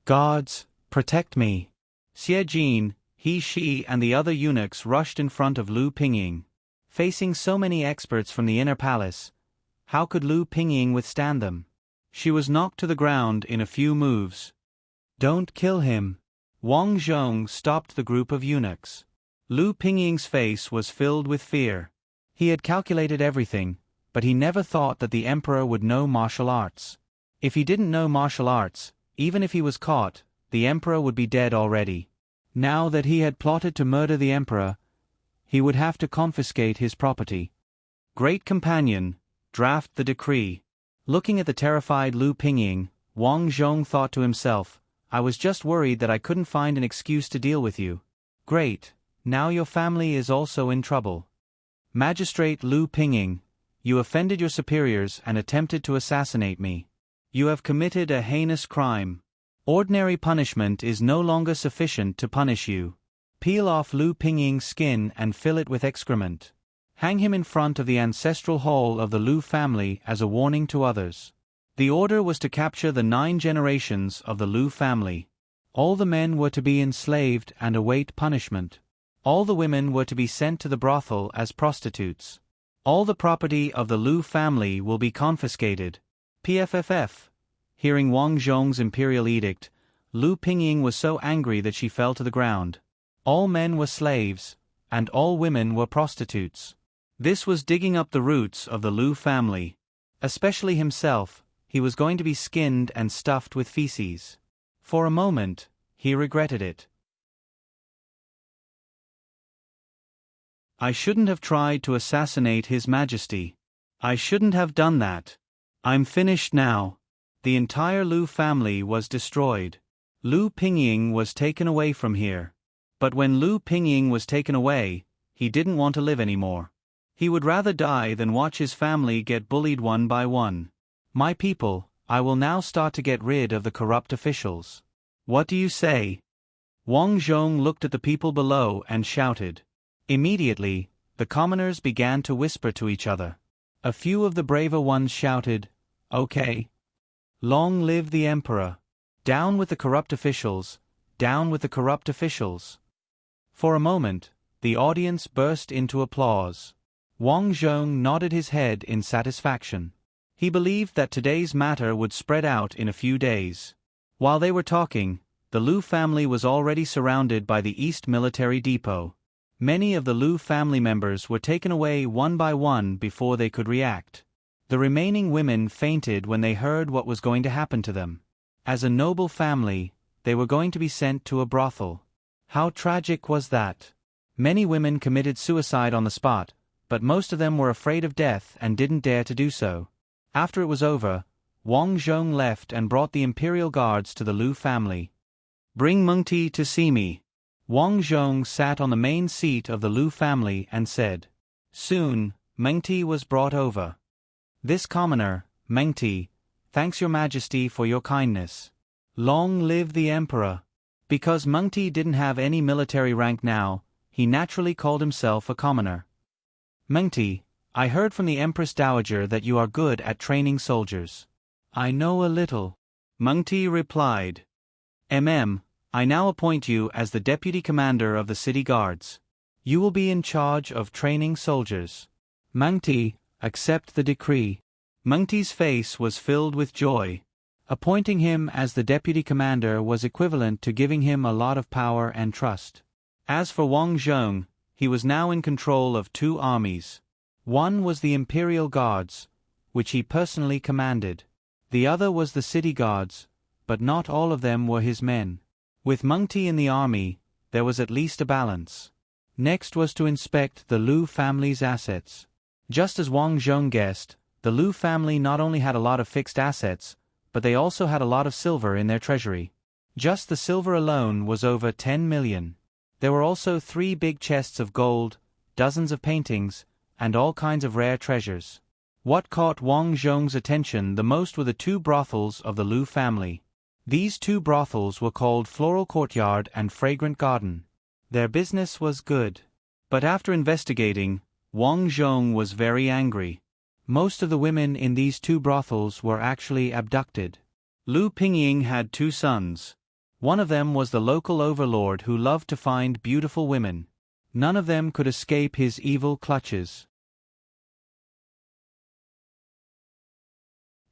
Guards, protect me. Xie Jin, He Shi and the other eunuchs rushed in front of Lu Pingying. Facing so many experts from the inner palace, how could Lu Pingying withstand them? She was knocked to the ground in a few moves. Don't kill him. Wang Zhong stopped the group of eunuchs. Lu Pingying's face was filled with fear. He had calculated everything, but he never thought that the emperor would know martial arts. If he didn't know martial arts, Even if he was caught, the emperor would be dead already. Now that he had plotted to murder the emperor, he would have to confiscate his property. Great companion, draft the decree. Looking at the terrified Lu Pingying, Wang Zhong thought to himself, I was just worried that I couldn't find an excuse to deal with you. Great, now your family is also in trouble. Magistrate Lu Pingying, you offended your superiors and attempted to assassinate me. You have committed a heinous crime. Ordinary punishment is no longer sufficient to punish you. Peel off Lu Pingying's skin and fill it with excrement. Hang him in front of the ancestral hall of the Lu family as a warning to others. The order was to capture the 9 generations of the Lu family. All the men were to be enslaved and await punishment. All the women were to be sent to the brothel as prostitutes. All the property of the Lu family will be confiscated. PFFF. Hearing Wang Zhong's imperial edict, Lu Pingying was so angry that she fell to the ground. All men were slaves, and all women were prostitutes. This was digging up the roots of the Lu family. Especially himself, he was going to be skinned and stuffed with feces. For a moment, he regretted it. I shouldn't have tried to assassinate His Majesty. I shouldn't have done that. I'm finished now. The entire Lu family was destroyed. Lu Pingying was taken away from here. But when Lu Pingying was taken away, he didn't want to live anymore. He would rather die than watch his family get bullied one by one. My people, I will now start to get rid of the corrupt officials. What do you say? Wang Zhong looked at the people below and shouted. Immediately, the commoners began to whisper to each other. A few of the braver ones shouted, Okay. Long live the emperor. Down with the corrupt officials, down with the corrupt officials. For a moment, the audience burst into applause. Wang Zhong nodded his head in satisfaction. He believed that today's matter would spread out in a few days. While they were talking, the Lu family was already surrounded by the East Military Depot. Many of the Lu family members were taken away one by one before they could react. The remaining women fainted when they heard what was going to happen to them. As a noble family, they were going to be sent to a brothel. How tragic was that? Many women committed suicide on the spot, but most of them were afraid of death and didn't dare to do so. After it was over, Wang Zhong left and brought the imperial guards to the Lu family. Bring Mengti to see me. Wang Zhong sat on the main seat of the Lu family and said. Soon, Mengti was brought over. This commoner, Mengti, thanks your majesty for your kindness. Long live the emperor. Because Mengti didn't have any military rank now, he naturally called himself a commoner. Mengti, I heard from the Empress Dowager that you are good at training soldiers. I know a little. Mengti replied. I now appoint you as the deputy commander of the city guards. You will be in charge of training soldiers. Mengti, accept the decree. Mengti's face was filled with joy. Appointing him as the deputy commander was equivalent to giving him a lot of power and trust. As for Wang Zhong, he was now in control of 2 armies. One was the Imperial Guards, which he personally commanded. The other was the city guards, but not all of them were his men. With Mengti in the army, there was at least a balance. Next was to inspect the Lu family's assets. Just as Wang Zhong guessed, the Lu family not only had a lot of fixed assets, but they also had a lot of silver in their treasury. Just the silver alone was over 10 million. There were also 3 big chests of gold, dozens of paintings, and all kinds of rare treasures. What caught Wang Zhong's attention the most were the 2 brothels of the Lu family. These 2 brothels were called Floral Courtyard and Fragrant Garden. Their business was good. But after investigating, Wang Zhong was very angry. Most of the women in these 2 brothels were actually abducted. Lu Pingying had 2 sons. One of them was the local overlord who loved to find beautiful women. None of them could escape his evil clutches.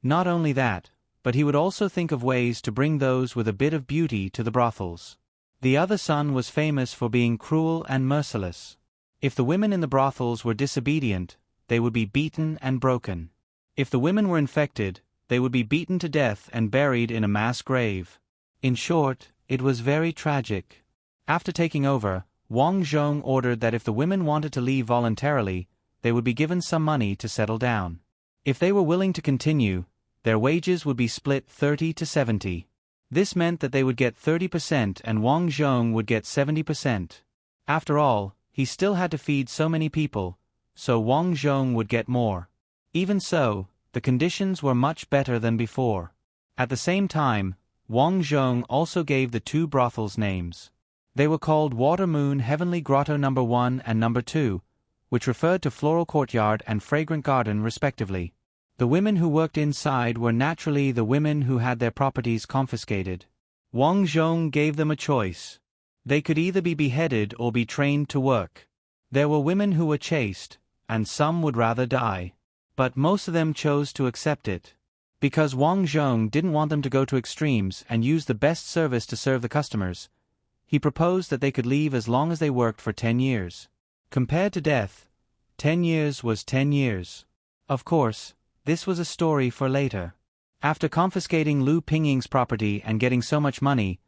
Not only that, but he would also think of ways to bring those with a bit of beauty to the brothels. The other son was famous for being cruel and merciless. If the women in the brothels were disobedient, they would be beaten and broken. If the women were infected, they would be beaten to death and buried in a mass grave. In short, it was very tragic. After taking over, Wang Zhong ordered that if the women wanted to leave voluntarily, they would be given some money to settle down. If they were willing to continue, their wages would be split 30 to 70. This meant that they would get 30% and Wang Zhong would get 70%. After all, he still had to feed so many people, so Wang Zhong would get more. Even so, the conditions were much better than before. At the same time, Wang Zhong also gave the two brothels names. They were called Water Moon Heavenly Grotto No. 1 and No. 2, which referred to Floral Courtyard and Fragrant Garden respectively. The women who worked inside were naturally the women who had their properties confiscated. Wang Zhong gave them a choice. They could either be beheaded or be trained to work. There were women who were chaste, and some would rather die. But most of them chose to accept it. Because Wang Zhong didn't want them to go to extremes and use the best service to serve the customers, he proposed that they could leave as long as they worked for 10 years. Compared to death, 10 years was 10 years. Of course, this was a story for later. After confiscating Lu Pingying's property and getting so much money,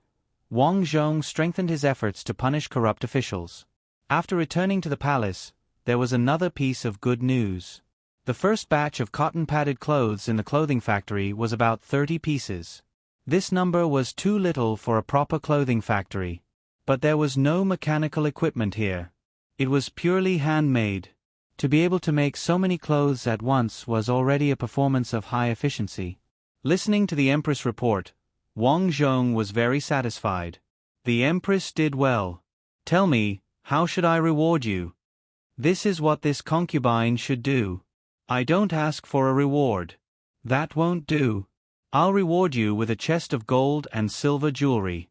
Wang Zhong strengthened his efforts to punish corrupt officials. After returning to the palace, there was another piece of good news. The first batch of cotton-padded clothes in the clothing factory was about 30 pieces. This number was too little for a proper clothing factory. But there was no mechanical equipment here. It was purely handmade. To be able to make so many clothes at once was already a performance of high efficiency. Listening to the Empress report, Wang Zhong was very satisfied. The Empress did well. Tell me, how should I reward you? This is what this concubine should do. I don't ask for a reward. That won't do. I'll reward you with a chest of gold and silver jewelry.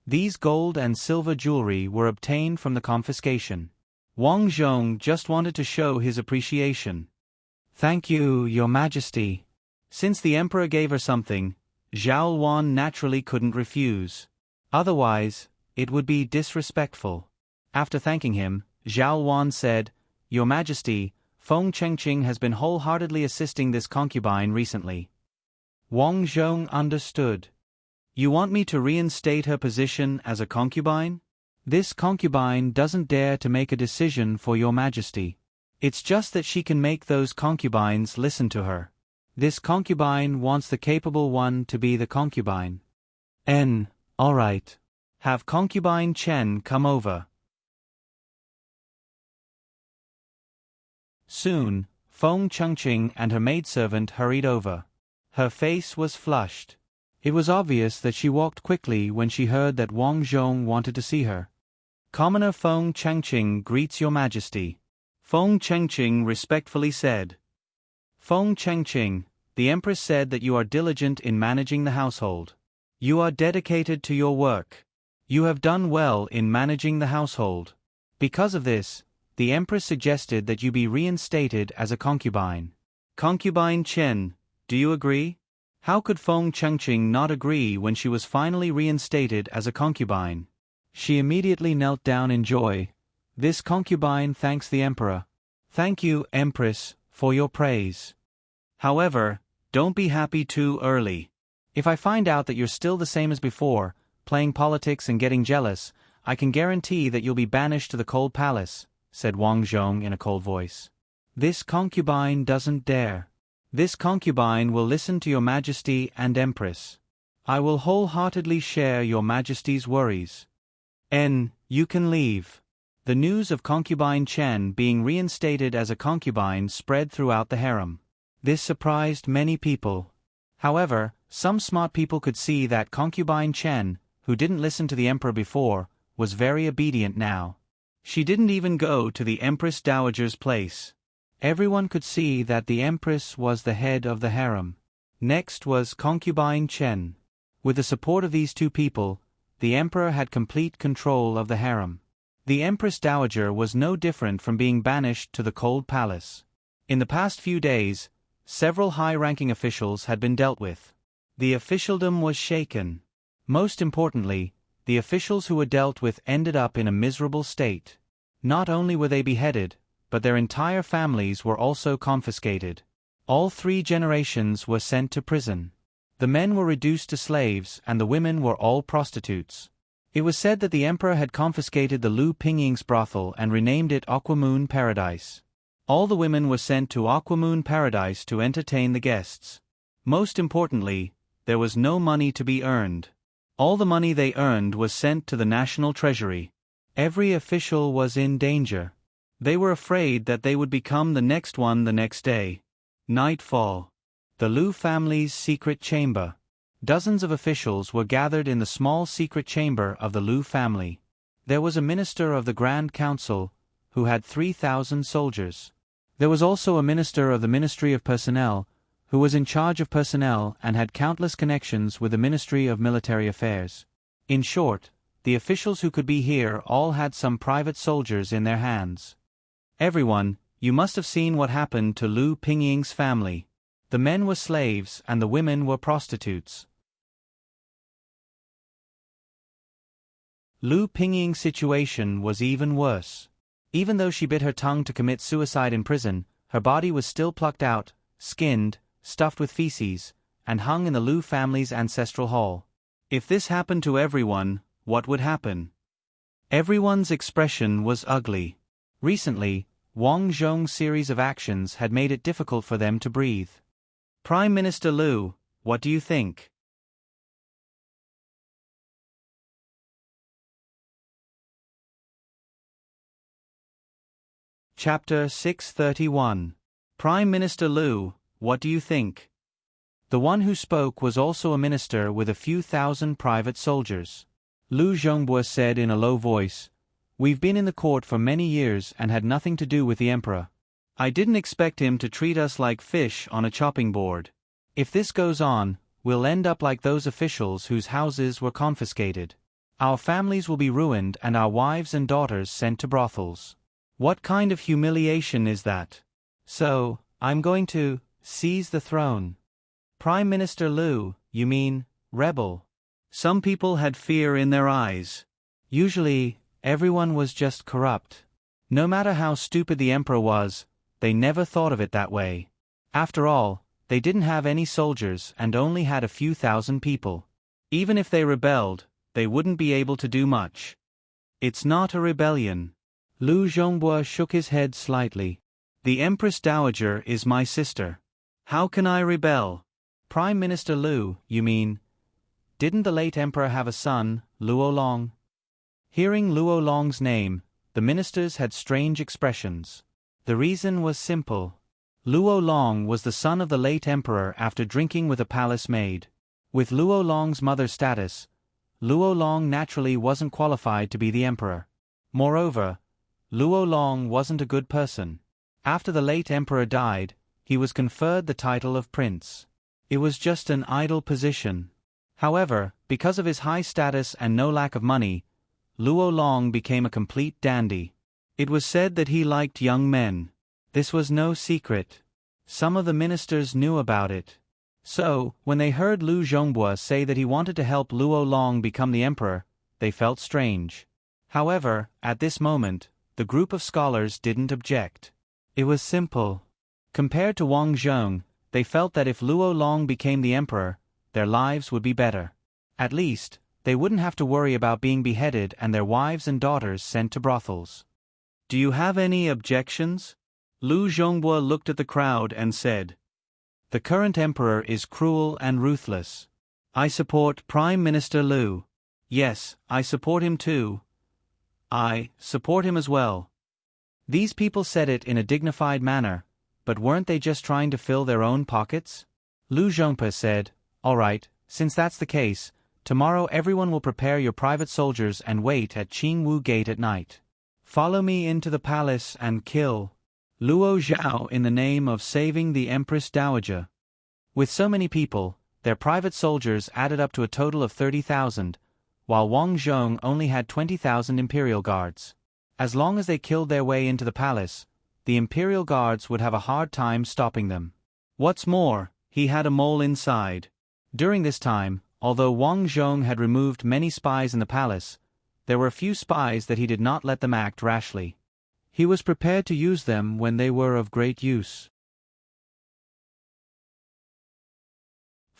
These gold and silver jewelry were obtained from the confiscation. Wang Zhong just wanted to show his appreciation. Thank you, Your Majesty. Since the emperor gave her something, Zhao Wan naturally couldn't refuse. Otherwise, it would be disrespectful. After thanking him, Zhao Wan said, Your Majesty, Feng Chengqing has been wholeheartedly assisting this concubine recently. Wang Zhong understood. You want me to reinstate her position as a concubine? This concubine doesn't dare to make a decision for Your Majesty. It's just that she can make those concubines listen to her. This concubine wants the capable one to be the concubine. All right. Have concubine Chen come over. Soon, Feng Chengqing and her maidservant hurried over. Her face was flushed. It was obvious that she walked quickly when she heard that Wang Zhong wanted to see her. Commoner Feng Chengqing greets Your Majesty. Feng Chengqing respectfully said. Feng Chengqing, the Empress said that you are diligent in managing the household. You are dedicated to your work. You have done well in managing the household. Because of this, the Empress suggested that you be reinstated as a concubine. Concubine Chen, do you agree? How could Feng Chengqing not agree when she was finally reinstated as a concubine? She immediately knelt down in joy. This concubine thanks the emperor. Thank you, Empress, for your praise. However, don't be happy too early. If I find out that you're still the same as before, playing politics and getting jealous, I can guarantee that you'll be banished to the cold palace, said Wang Zhong in a cold voice. This concubine doesn't dare. This concubine will listen to Your Majesty and Empress. I will wholeheartedly share Your Majesty's worries. You can leave. The news of concubine Chen being reinstated as a concubine spread throughout the harem. This surprised many people. However, some smart people could see that concubine Chen, who didn't listen to the emperor before, was very obedient now. She didn't even go to the Empress Dowager's place. Everyone could see that the Empress was the head of the harem. Next was concubine Chen. With the support of these two people, the emperor had complete control of the harem. The Empress Dowager was no different from being banished to the cold palace. In the past few days, several high-ranking officials had been dealt with. The officialdom was shaken. Most importantly, the officials who were dealt with ended up in a miserable state. Not only were they beheaded, but their entire families were also confiscated. All 3 generations were sent to prison. The men were reduced to slaves and the women were all prostitutes. It was said that the emperor had confiscated the Lu Pingying's brothel and renamed it Aquamoon Paradise. All the women were sent to Aquamoon Paradise to entertain the guests. Most importantly, there was no money to be earned. All the money they earned was sent to the national treasury. Every official was in danger. They were afraid that they would become the next one the next day. Nightfall. The Lu family's secret chamber. Dozens of officials were gathered in the small secret chamber of the Lu family. There was a minister of the Grand Council, who had 3,000 soldiers. There was also a minister of the Ministry of Personnel, who was in charge of personnel and had countless connections with the Ministry of Military Affairs. In short, the officials who could be here all had some private soldiers in their hands. Everyone, you must have seen what happened to Lu Pingying's family. The men were slaves and the women were prostitutes. Lu Pingying's situation was even worse. Even though she bit her tongue to commit suicide in prison, her body was still plucked out, skinned, stuffed with feces, and hung in the Lu family's ancestral hall. If this happened to everyone, what would happen? Everyone's expression was ugly. Recently, Wang Zhong's series of actions had made it difficult for them to breathe. Prime Minister Lu, what do you think? Chapter 631. Prime Minister Lu, what do you think? The one who spoke was also a minister with a few thousand private soldiers. Lu Zhongbo said in a low voice, "We've been in the court for many years and had nothing to do with the emperor. I didn't expect him to treat us like fish on a chopping board. If this goes on, we'll end up like those officials whose houses were confiscated. Our families will be ruined and our wives and daughters sent to brothels. What kind of humiliation is that? So, I'm going to seize the throne." Prime Minister Lu, you mean, rebel. Some people had fear in their eyes. Usually, everyone was just corrupt. No matter how stupid the emperor was, they never thought of it that way. After all, they didn't have any soldiers and only had a few thousand people. Even if they rebelled, they wouldn't be able to do much. It's not a rebellion. Lu Zhongbo shook his head slightly. The Empress Dowager is my sister. How can I rebel? Prime Minister Lu, you mean? Didn't the late emperor have a son, Luo Long? Hearing Luo Long's name, the ministers had strange expressions. The reason was simple. Luo Long was the son of the late emperor after drinking with a palace maid. With Luo Long's mother's status, Luo Long naturally wasn't qualified to be the emperor. Moreover, Luo Long wasn't a good person. After the late emperor died, he was conferred the title of prince. It was just an idle position. However, because of his high status and no lack of money, Luo Long became a complete dandy. It was said that he liked young men. This was no secret. Some of the ministers knew about it. So, when they heard Lu Zhongbo say that he wanted to help Luo Long become the emperor, they felt strange. However, at this moment, the group of scholars didn't object. It was simple. Compared to Wang Zhong, they felt that if Luo Long became the emperor, their lives would be better. At least, they wouldn't have to worry about being beheaded and their wives and daughters sent to brothels. Do you have any objections? Lu Zhongbo looked at the crowd and said, "The current emperor is cruel and ruthless. I support Prime Minister Lu. Yes, I support him too. I support him as well." These people said it in a dignified manner, but weren't they just trying to fill their own pockets? Lu Zhongpo said, "All right, since that's the case, tomorrow everyone will prepare your private soldiers and wait at Qingwu Gate at night. Follow me into the palace and kill Luo Zhao in the name of saving the Empress Dowager." With so many people, their private soldiers added up to a total of 30,000, while Wang Zhong only had 20,000 imperial guards. As long as they killed their way into the palace, the imperial guards would have a hard time stopping them. What's more, he had a mole inside. During this time, although Wang Zhong had removed many spies in the palace, there were a few spies that he did not let them act rashly. He was prepared to use them when they were of great use.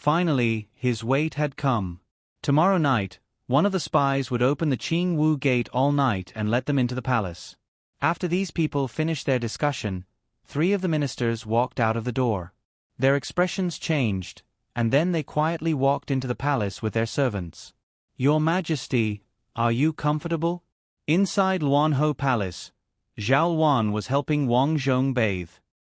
Finally, his wait had come. Tomorrow night, one of the spies would open the Qing Wu gate all night and let them into the palace. After these people finished their discussion, 3 of the ministers walked out of the door. Their expressions changed, and then they quietly walked into the palace with their servants. "Your Majesty, are you comfortable?" Inside Luanhou Palace, Zhao Luan was helping Wang Zhong bathe.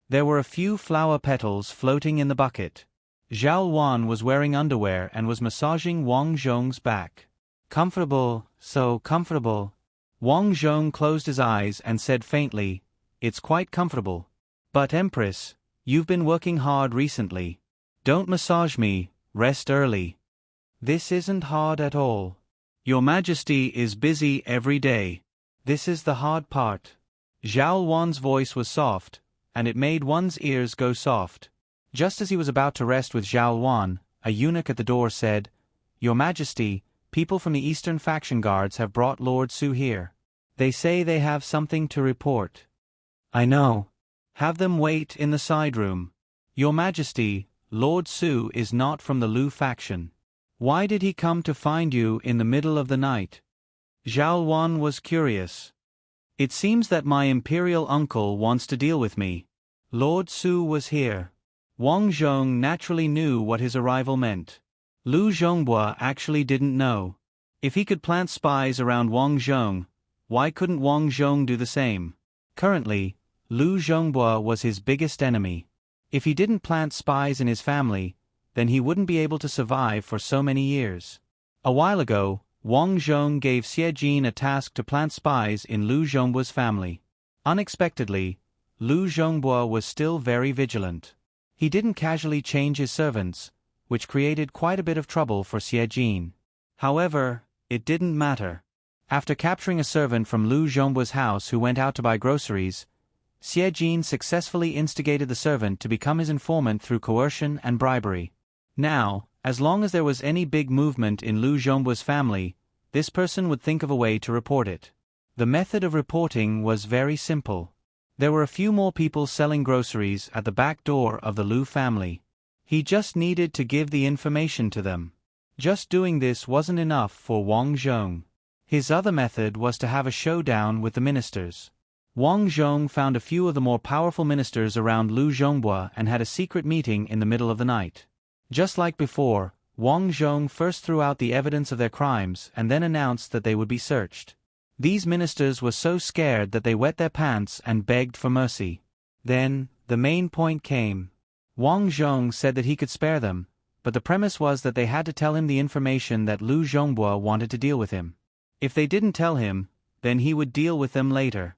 There were a few flower petals floating in the bucket. Zhao Luan was wearing underwear and was massaging Wang Zhong's back. "Comfortable, so comfortable." Wang Zhong closed his eyes and said faintly, "It's quite comfortable. But Empress, you've been working hard recently. Don't massage me, rest early." "This isn't hard at all. Your Majesty is busy every day. This is the hard part." Zhao Luan's voice was soft, and it made one's ears go soft. Just as he was about to rest with Zhao Luan, a eunuch at the door said, "Your Majesty, people from the Eastern Faction Guards have brought Lord Su here. They say they have something to report." "I know. Have them wait in the side room." "Your Majesty, Lord Su is not from the Lu faction. Why did he come to find you in the middle of the night?" Zhao Luan was curious. "It seems that my imperial uncle wants to deal with me." Lord Su was here. Wang Zhong naturally knew what his arrival meant. Lu Zhongbua actually didn't know. If he could plant spies around Wang Zhong, why couldn't Wang Zhong do the same? Currently, Lu Zhongbua was his biggest enemy. If he didn't plant spies in his family, then he wouldn't be able to survive for so many years. A while ago, Wang Zhong gave Xie Jin a task to plant spies in Lu Zhongbua's family. Unexpectedly, Lu Zhongbua was still very vigilant. He didn't casually change his servants, which created quite a bit of trouble for Xie Jin. However, it didn't matter. After capturing a servant from Lu Zhongbua's house who went out to buy groceries, Xie Jin successfully instigated the servant to become his informant through coercion and bribery. Now, as long as there was any big movement in Lu Zhongbua's family, this person would think of a way to report it. The method of reporting was very simple. There were a few more people selling groceries at the back door of the Lu family. He just needed to give the information to them. Just doing this wasn't enough for Wang Zhong. His other method was to have a showdown with the ministers. Wang Zhong found a few of the more powerful ministers around Lu Zhongbua and had a secret meeting in the middle of the night. Just like before, Wang Zhong first threw out the evidence of their crimes and then announced that they would be searched. These ministers were so scared that they wet their pants and begged for mercy. Then, the main point came. Wang Zhong said that he could spare them, but the premise was that they had to tell him the information that Lu Zhongbua wanted to deal with him. If they didn't tell him, then he would deal with them later.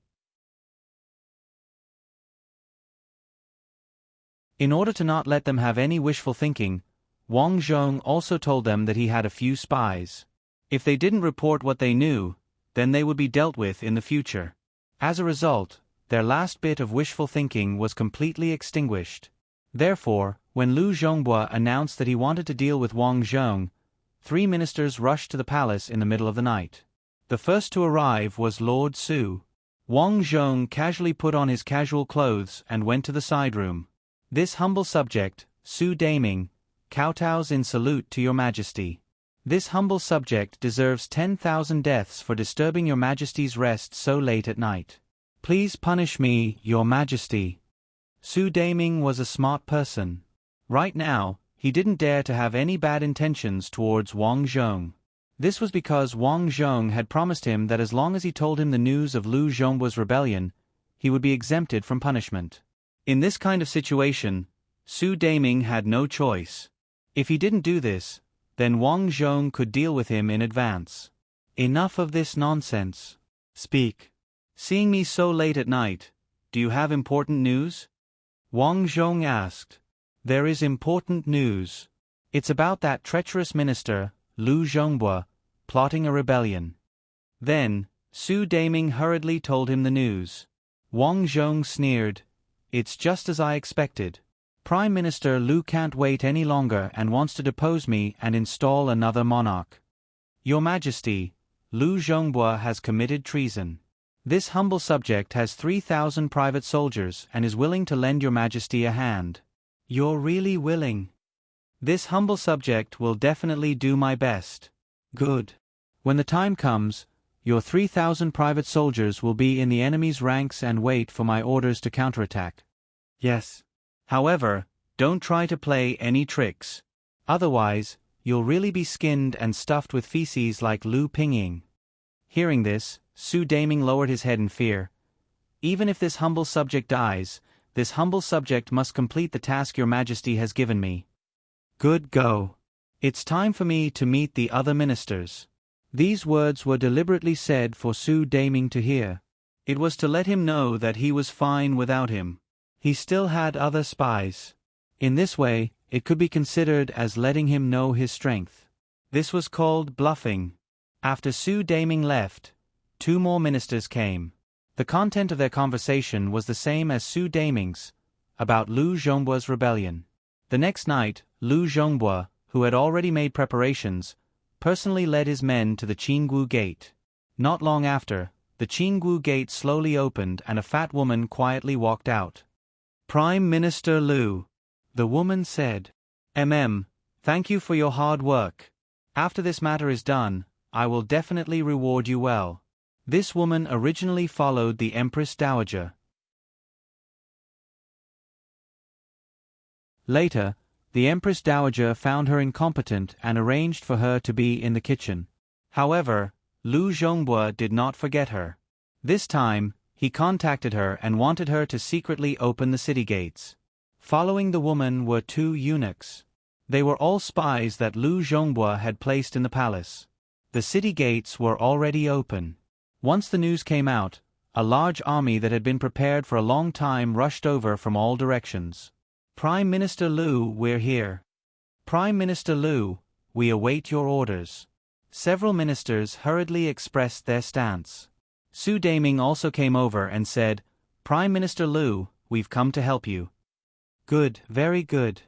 In order to not let them have any wishful thinking, Wang Zhong also told them that he had a few spies. If they didn't report what they knew, then they would be dealt with in the future. As a result, their last bit of wishful thinking was completely extinguished. Therefore, when Lu Zhongbua announced that he wanted to deal with Wang Zhong, 3 ministers rushed to the palace in the middle of the night. The first to arrive was Lord Su. Wang Zhong casually put on his casual clothes and went to the side room. "This humble subject, Su Daming, kowtows in salute to your Majesty. This humble subject deserves 10,000 deaths for disturbing your Majesty's rest so late at night. Please punish me, your Majesty." Su Daming was a smart person. Right now, he didn't dare to have any bad intentions towards Wang Zhong. This was because Wang Zhong had promised him that as long as he told him the news of Lu Zhongbua's rebellion, he would be exempted from punishment. In this kind of situation, Su Daming had no choice. If he didn't do this, then Wang Zhong could deal with him in advance. "Enough of this nonsense. Speak. Seeing me so late at night, do you have important news?" Wang Zhong asked. "There is important news. It's about that treacherous minister, Lu Zhongbua, plotting a rebellion." Then, Su Daming hurriedly told him the news. Wang Zhong sneered. "It's just as I expected. Prime Minister Lu can't wait any longer and wants to depose me and install another monarch. Your Majesty, Lu Zhongbua has committed treason. This humble subject has 3,000 private soldiers and is willing to lend your Majesty a hand." "You're really willing?" This humble subject will definitely do my best. Good. When the time comes, your 3,000 private soldiers will be in the enemy's ranks and wait for my orders to counterattack. Yes. However, don't try to play any tricks. Otherwise, you'll really be skinned and stuffed with feces like Lu Pingying. Hearing this, Su Daming lowered his head in fear. Even if this humble subject dies, this humble subject must complete the task your majesty has given me. Good go. It's time for me to meet the other ministers. These words were deliberately said for Su Daming to hear. It was to let him know that he was fine without him. He still had other spies. In this way, it could be considered as letting him know his strength. This was called bluffing. After Su Daming left, 2 more ministers came. The content of their conversation was the same as Su Daming's, about Lu Zhongbuo's rebellion. The next night, Lu Zhongbuo, who had already made preparations, personally led his men to the Qinggu Gate. Not long after, the Qinggu Gate slowly opened and a fat woman quietly walked out. Prime Minister Lu, the woman said. Thank you for your hard work. After this matter is done, I will definitely reward you well. This woman originally followed the Empress Dowager. Later, the Empress Dowager found her incompetent and arranged for her to be in the kitchen. However, Lu Zhongbuo did not forget her. This time, he contacted her and wanted her to secretly open the city gates. Following the woman were 2 eunuchs. They were all spies that Lu Zhongbuo had placed in the palace. The city gates were already open. Once the news came out, a large army that had been prepared for a long time rushed over from all directions. Prime Minister Lu, we're here. Prime Minister Lu, we await your orders. Several ministers hurriedly expressed their stance. Su Daming also came over and said, Prime Minister Lu, we've come to help you. Good, very good.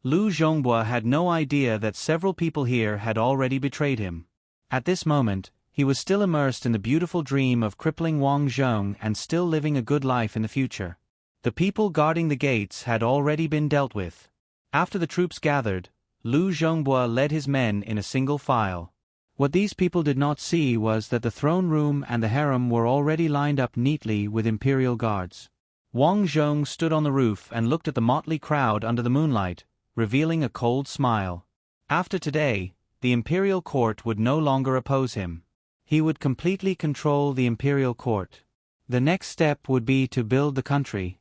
Lu Zhongbuo had no idea that several people here had already betrayed him. At this moment, he was still immersed in the beautiful dream of crippling Wang Zhong and still living a good life in the future. The people guarding the gates had already been dealt with. After the troops gathered, Lu Zhongbuo led his men in a single file. What these people did not see was that the throne room and the harem were already lined up neatly with imperial guards. Wang Zhong stood on the roof and looked at the motley crowd under the moonlight, revealing a cold smile. After today, the imperial court would no longer oppose him. He would completely control the imperial court. The next step would be to build the country.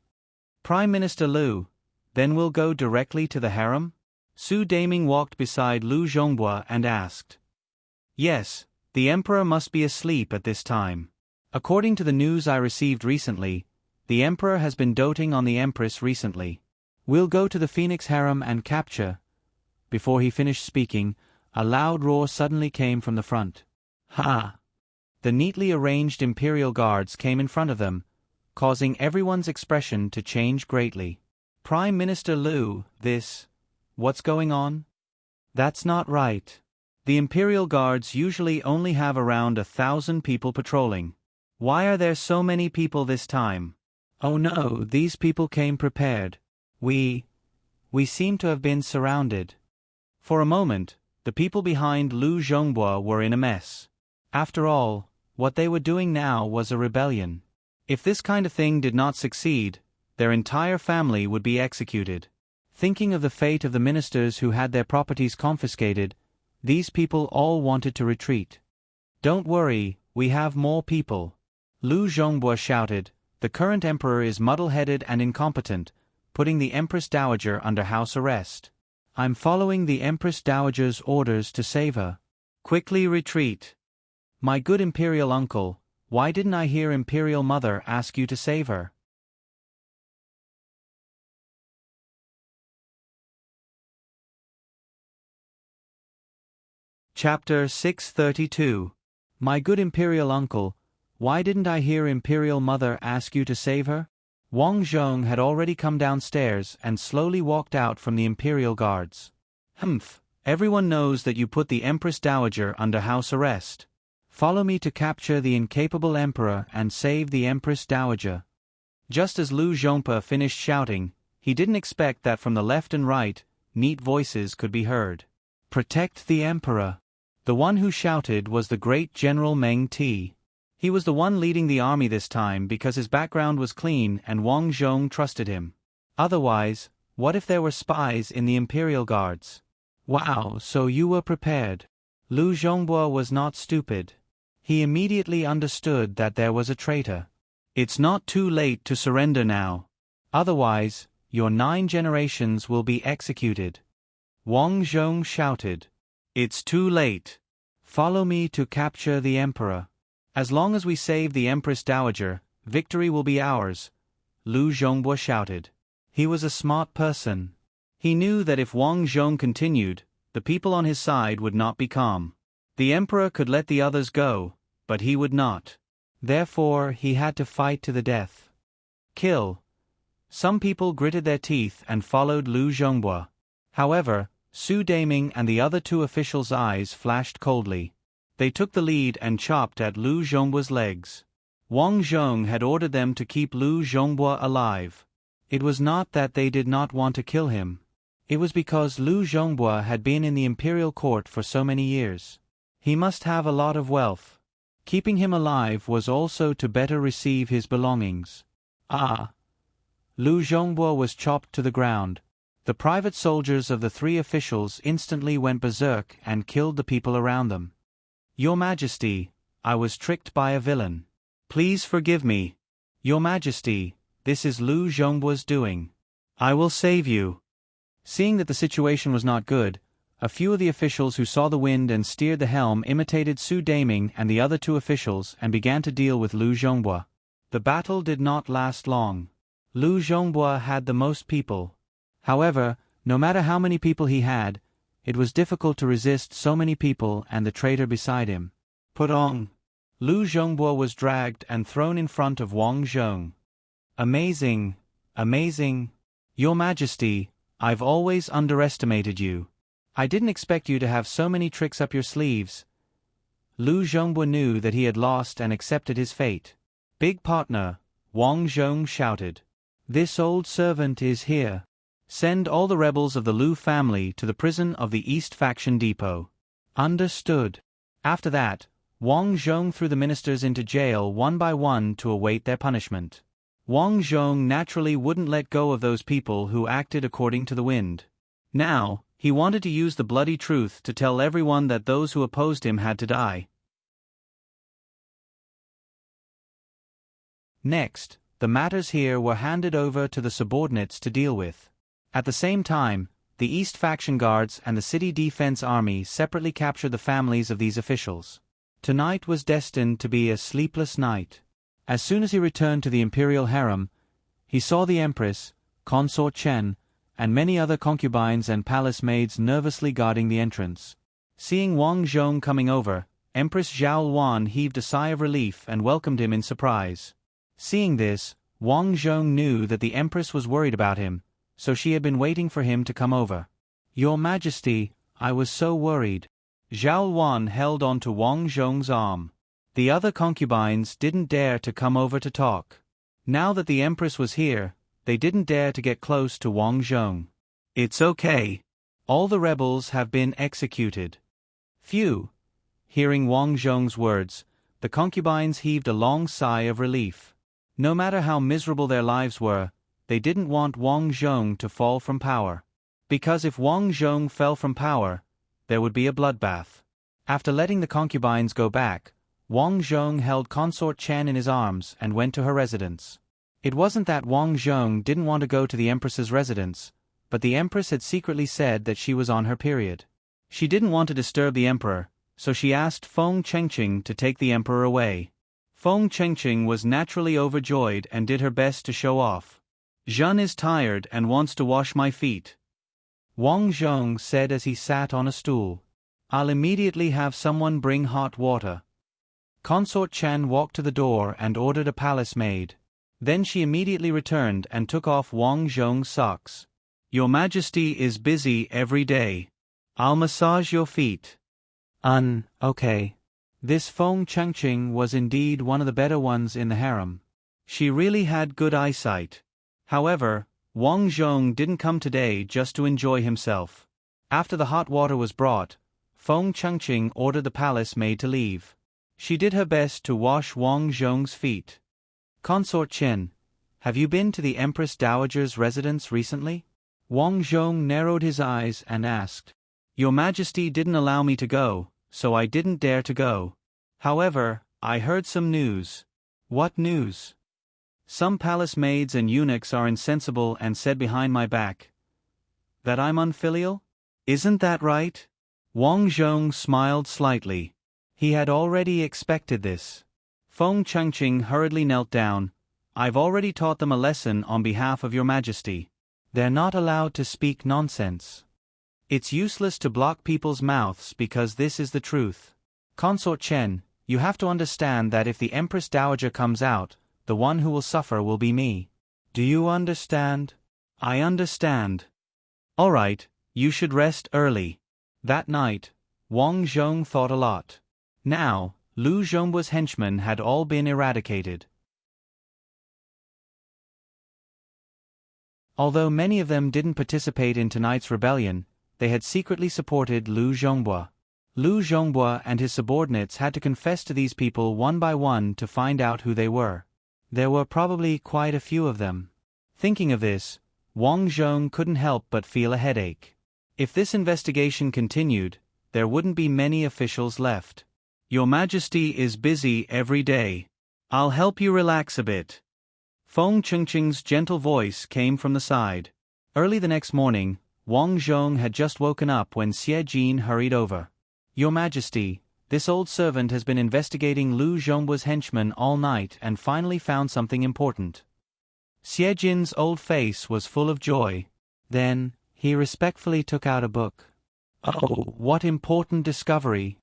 Prime Minister Lu, then we'll go directly to the harem? Su Daming walked beside Lu Zhongbuo and asked. Yes, the emperor must be asleep at this time. According to the news I received recently, the emperor has been doting on the empress recently. We'll go to the Phoenix harem and capture. Before he finished speaking, a loud roar suddenly came from the front. Ha! The neatly arranged imperial guards came in front of them, causing everyone's expression to change greatly. Prime Minister Lu, what's going on? That's not right. The imperial guards usually only have around 1,000 people patrolling. Why are there so many people this time? Oh no, these people came prepared. We seem to have been surrounded. For a moment, the people behind Lu Zhongbuo were in a mess. After all, what they were doing now was a rebellion. If this kind of thing did not succeed, their entire family would be executed. Thinking of the fate of the ministers who had their properties confiscated, these people all wanted to retreat. Don't worry, we have more people. Lu Zhongbuo shouted, the current emperor is muddle-headed and incompetent, putting the Empress Dowager under house arrest. I'm following the Empress Dowager's orders to save her. Quickly retreat. My good imperial uncle, why didn't I hear imperial mother ask you to save her? Chapter 632. My good imperial uncle, why didn't I hear imperial mother ask you to save her? Wang Zhong had already come downstairs and slowly walked out from the imperial guards. Humph, everyone knows that you put the Empress Dowager under house arrest. Follow me to capture the incapable emperor and save the Empress Dowager. Just as Lu Zhongpa finished shouting, he didn't expect that from the left and right, neat voices could be heard. "Protect the emperor." The one who shouted was the great General Meng Ti. He was the one leading the army this time because his background was clean and Wang Zhong trusted him. Otherwise, what if there were spies in the Imperial Guards? Wow, so you were prepared. Lu Zhongbua was not stupid. He immediately understood that there was a traitor. It's not too late to surrender now. Otherwise, your 9 generations will be executed. Wang Zhong shouted. It's too late. Follow me to capture the emperor. As long as we save the Empress Dowager, victory will be ours, Lu Zhongbua shouted. He was a smart person. He knew that if Wang Zhong continued, the people on his side would not be calm. The emperor could let the others go, but he would not. Therefore, he had to fight to the death. Kill. Some people gritted their teeth and followed Lu Zhongbua. However, Su Daming and the other 2 officials' eyes flashed coldly. They took the lead and chopped at Lu Zhongbua's legs. Wang Zhong had ordered them to keep Lu Zhongbua alive. It was not that they did not want to kill him. It was because Lu Zhongbua had been in the imperial court for so many years. He must have a lot of wealth. Keeping him alive was also to better receive his belongings. Ah! Lu Zhongbua was chopped to the ground. The private soldiers of the 3 officials instantly went berserk and killed the people around them. Your Majesty, I was tricked by a villain. Please forgive me. Your Majesty, this is Lu Zhongbua's doing. I will save you. Seeing that the situation was not good, a few of the officials who saw the wind and steered the helm imitated Su Daming and the other 2 officials and began to deal with Lu Zhongbua. The battle did not last long. Lu Zhongbua had the most people. However, no matter how many people he had, it was difficult to resist so many people and the traitor beside him. Put on. Lu Zhongbua was dragged and thrown in front of Wang Zhong. Amazing, amazing. Your Majesty, I've always underestimated you. I didn't expect you to have so many tricks up your sleeves. Lu Zhongbua knew that he had lost and accepted his fate. Big partner, Wang Zhong shouted. This old servant is here. Send all the rebels of the Lu family to the prison of the East Faction Depot. Understood. After that, Wang Zhong threw the ministers into jail one by one to await their punishment. Wang Zhong naturally wouldn't let go of those people who acted according to the wind. Now, he wanted to use the bloody truth to tell everyone that those who opposed him had to die. Next, the matters here were handed over to the subordinates to deal with. At the same time, the East Faction Guards and the City Defense Army separately captured the families of these officials. Tonight was destined to be a sleepless night. As soon as he returned to the imperial harem, he saw the Empress, Consort Chen, and many other concubines and palace maids nervously guarding the entrance. Seeing Wang Zhong coming over, Empress Zhao Luan heaved a sigh of relief and welcomed him in surprise. Seeing this, Wang Zhong knew that the Empress was worried about him, so she had been waiting for him to come over. Your Majesty, I was so worried. Zhao Luan held on to Wang Zhong's arm. The other concubines didn't dare to come over to talk. Now that the Empress was here, they didn't dare to get close to Wang Zhong. It's okay. All the rebels have been executed. Phew. Hearing Wang Zhong's words, the concubines heaved a long sigh of relief. No matter how miserable their lives were, they didn't want Wang Zhong to fall from power. Because if Wang Zhong fell from power, there would be a bloodbath. After letting the concubines go back, Wang Zhong held Consort Chen in his arms and went to her residence. It wasn't that Wang Zhong didn't want to go to the Empress's residence, but the Empress had secretly said that she was on her period. She didn't want to disturb the Emperor, so she asked Feng Chengqing to take the Emperor away. Feng Chengqing was naturally overjoyed and did her best to show off. Zhen is tired and wants to wash my feet, Wang Zhong said as he sat on a stool. I'll immediately have someone bring hot water. Consort Chen walked to the door and ordered a palace maid. Then she immediately returned and took off Wang Zhong's socks. Your Majesty is busy every day. I'll massage your feet. Okay. This Feng Chengqing was indeed one of the better ones in the harem. She really had good eyesight. However, Wang Zhong didn't come today just to enjoy himself. After the hot water was brought, Feng Chengqing ordered the palace maid to leave. She did her best to wash Wang Zhong's feet. Consort Chen, have you been to the Empress Dowager's residence recently? Wang Zhong narrowed his eyes and asked. Your Majesty didn't allow me to go, so I didn't dare to go. However, I heard some news. What news? Some palace maids and eunuchs are insensible and said behind my back that I'm unfilial? Isn't that right? Wang Zhong smiled slightly. He had already expected this. Feng Chengqing hurriedly knelt down. I've already taught them a lesson on behalf of your Majesty. They're not allowed to speak nonsense. It's useless to block people's mouths because this is the truth. Consort Chen, you have to understand that if the Empress Dowager comes out, the one who will suffer will be me. Do you understand? I understand. All right, you should rest early. That night, Wang Zhong thought a lot. Now, Lu Zhongbu's henchmen had all been eradicated. Although many of them didn't participate in tonight's rebellion, they had secretly supported Lu Zhongbu. Lu Zhongbu and his subordinates had to confess to these people one by one to find out who they were. There were probably quite a few of them. Thinking of this, Wang Zhong couldn't help but feel a headache. If this investigation continued, there wouldn't be many officials left. Your Majesty is busy every day. I'll help you relax a bit. Feng Chengqing's gentle voice came from the side. Early the next morning, Wang Zhong had just woken up when Xie Jin hurried over. Your Majesty, this old servant has been investigating Lu Zhongbu's henchmen all night and finally found something important. Xie Jin's old face was full of joy. Then, he respectfully took out a book. Oh, what important discovery!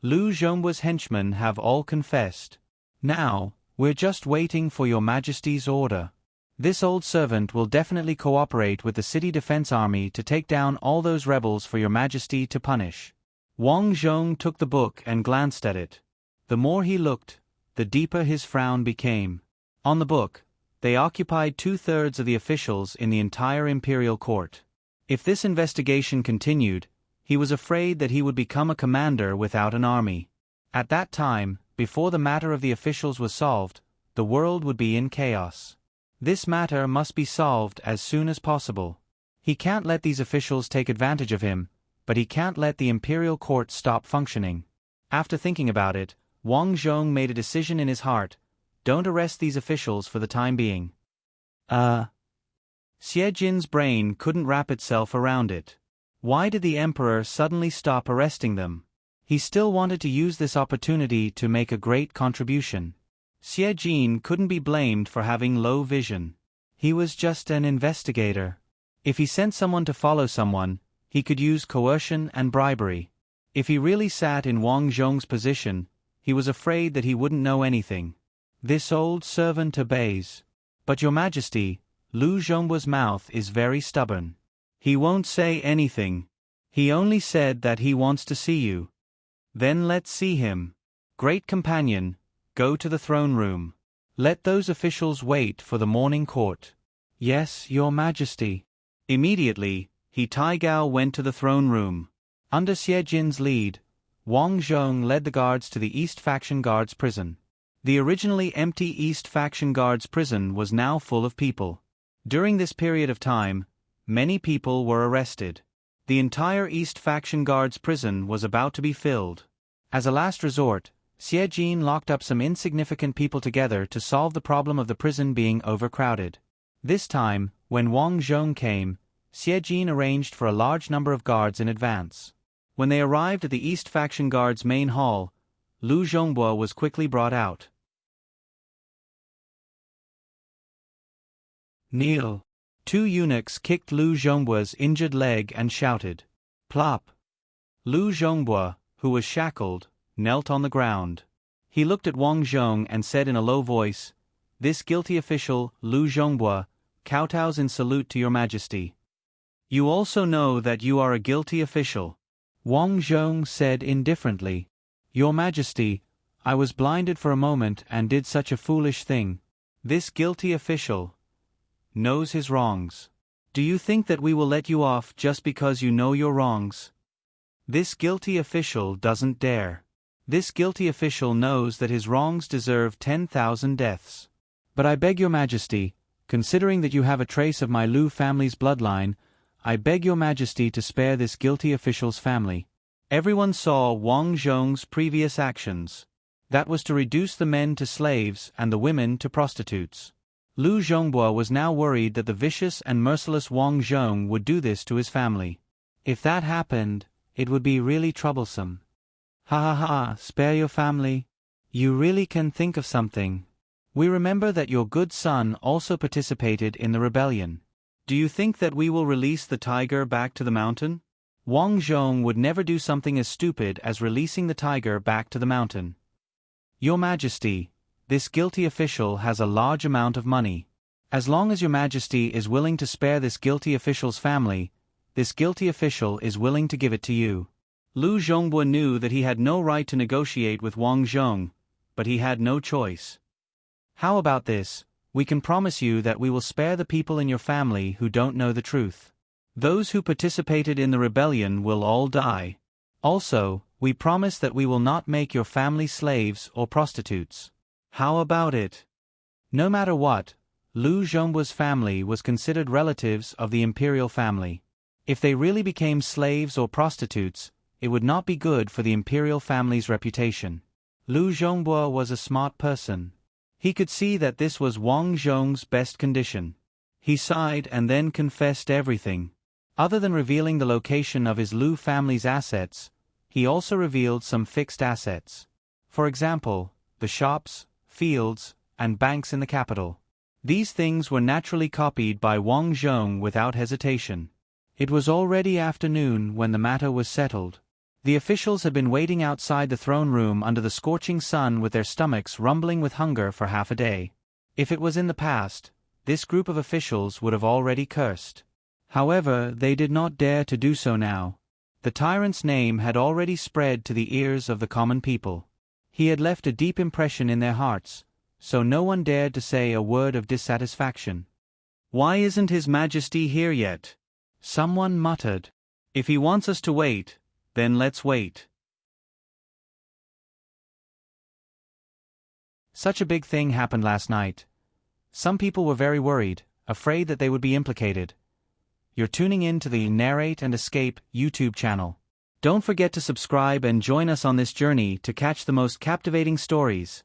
Lu Zhongbu's henchmen have all confessed. Now, we're just waiting for your Majesty's order. This old servant will definitely cooperate with the city defense army to take down all those rebels for your Majesty to punish. Wang Zhong took the book and glanced at it. The more he looked, the deeper his frown became. On the book, they occupied 2/3 of the officials in the entire imperial court. If this investigation continued, he was afraid that he would become a commander without an army. At that time, before the matter of the officials was solved, the world would be in chaos. This matter must be solved as soon as possible. He can't let these officials take advantage of him, but he can't let the imperial court stop functioning. After thinking about it, Wang Zhong made a decision in his heart: don't arrest these officials for the time being. Xie Jin's brain couldn't wrap itself around it. Why did the emperor suddenly stop arresting them? He still wanted to use this opportunity to make a great contribution. Xie Jin couldn't be blamed for having low vision. He was just an investigator. If he sent someone to follow someone, he could use coercion and bribery. If he really sat in Wang Zhong's position, he was afraid that he wouldn't know anything. This old servant obeys. But your Majesty, Lu Zhongbu's mouth is very stubborn. He won't say anything. He only said that he wants to see you. Then let's see him. Great companion, go to the throne room. Let those officials wait for the morning court. Yes, your Majesty. Immediately, He Taigao went to the throne room. Under Xie Jin's lead, Wang Zhong led the guards to the East Faction Guards prison. The originally empty East Faction Guards prison was now full of people. During this period of time, many people were arrested. The entire East Faction Guards prison was about to be filled. As a last resort, Xie Jin locked up some insignificant people together to solve the problem of the prison being overcrowded. This time, when Wang Zhong came, Xie Jin arranged for a large number of guards in advance. When they arrived at the East Faction Guard's main hall, Lu Zhongbu was quickly brought out. Kneel. Two eunuchs kicked Lu Zhongbu's injured leg and shouted, "Plop!" Lu Zhongbu, who was shackled, knelt on the ground. He looked at Wang Zhong and said in a low voice, "This guilty official, Lu Zhongbu, kowtows in salute to your Majesty. You also know that you are a guilty official." Wang Zhong said indifferently, "Your Majesty, I was blinded for a moment and did such a foolish thing." This guilty official. knows his wrongs. Do you think that we will let you off just because you know your wrongs? This guilty official doesn't dare. This guilty official knows that his wrongs deserve 10,000 deaths. But I beg your majesty, considering that you have a trace of my Lu family's bloodline, I beg your majesty to spare this guilty official's family. Everyone saw Wang Zhong's previous actions. That was to reduce the men to slaves and the women to prostitutes. Lu Zhongbua was now worried that the vicious and merciless Wang Zhong would do this to his family. If that happened, it would be really troublesome. Ha ha ha, spare your family? You really can think of something. We remember that your good son also participated in the rebellion. Do you think that we will release the tiger back to the mountain? Wang Zhong would never do something as stupid as releasing the tiger back to the mountain. Your Majesty, this guilty official has a large amount of money. As long as your Majesty is willing to spare this guilty official's family, this guilty official is willing to give it to you. Lu Zhongbua knew that he had no right to negotiate with Wang Zhong, but he had no choice. How about this? We can promise you that we will spare the people in your family who don't know the truth. Those who participated in the rebellion will all die. Also, we promise that we will not make your family slaves or prostitutes. How about it? No matter what, Lu Zhongbua's family was considered relatives of the imperial family. If they really became slaves or prostitutes, it would not be good for the imperial family's reputation. Lu Zhongbua was a smart person. He could see that this was Wang Zhong's best condition. He sighed and then confessed everything. Other than revealing the location of his Lu family's assets, he also revealed some fixed assets. For example, the shops, fields, and banks in the capital. These things were naturally copied by Wang Zhong without hesitation. It was already afternoon when the matter was settled. The officials had been waiting outside the throne room under the scorching sun with their stomachs rumbling with hunger for half a day. If it was in the past, this group of officials would have already cursed. However, they did not dare to do so now. The tyrant's name had already spread to the ears of the common people. He had left a deep impression in their hearts, so no one dared to say a word of dissatisfaction. "Why isn't His Majesty here yet?" someone muttered. "If he wants us to wait, then let's wait." Such a big thing happened last night. Some people were very worried, afraid that they would be implicated. You're tuning in to the Narrate and Escape YouTube channel. Don't forget to subscribe and join us on this journey to catch the most captivating stories.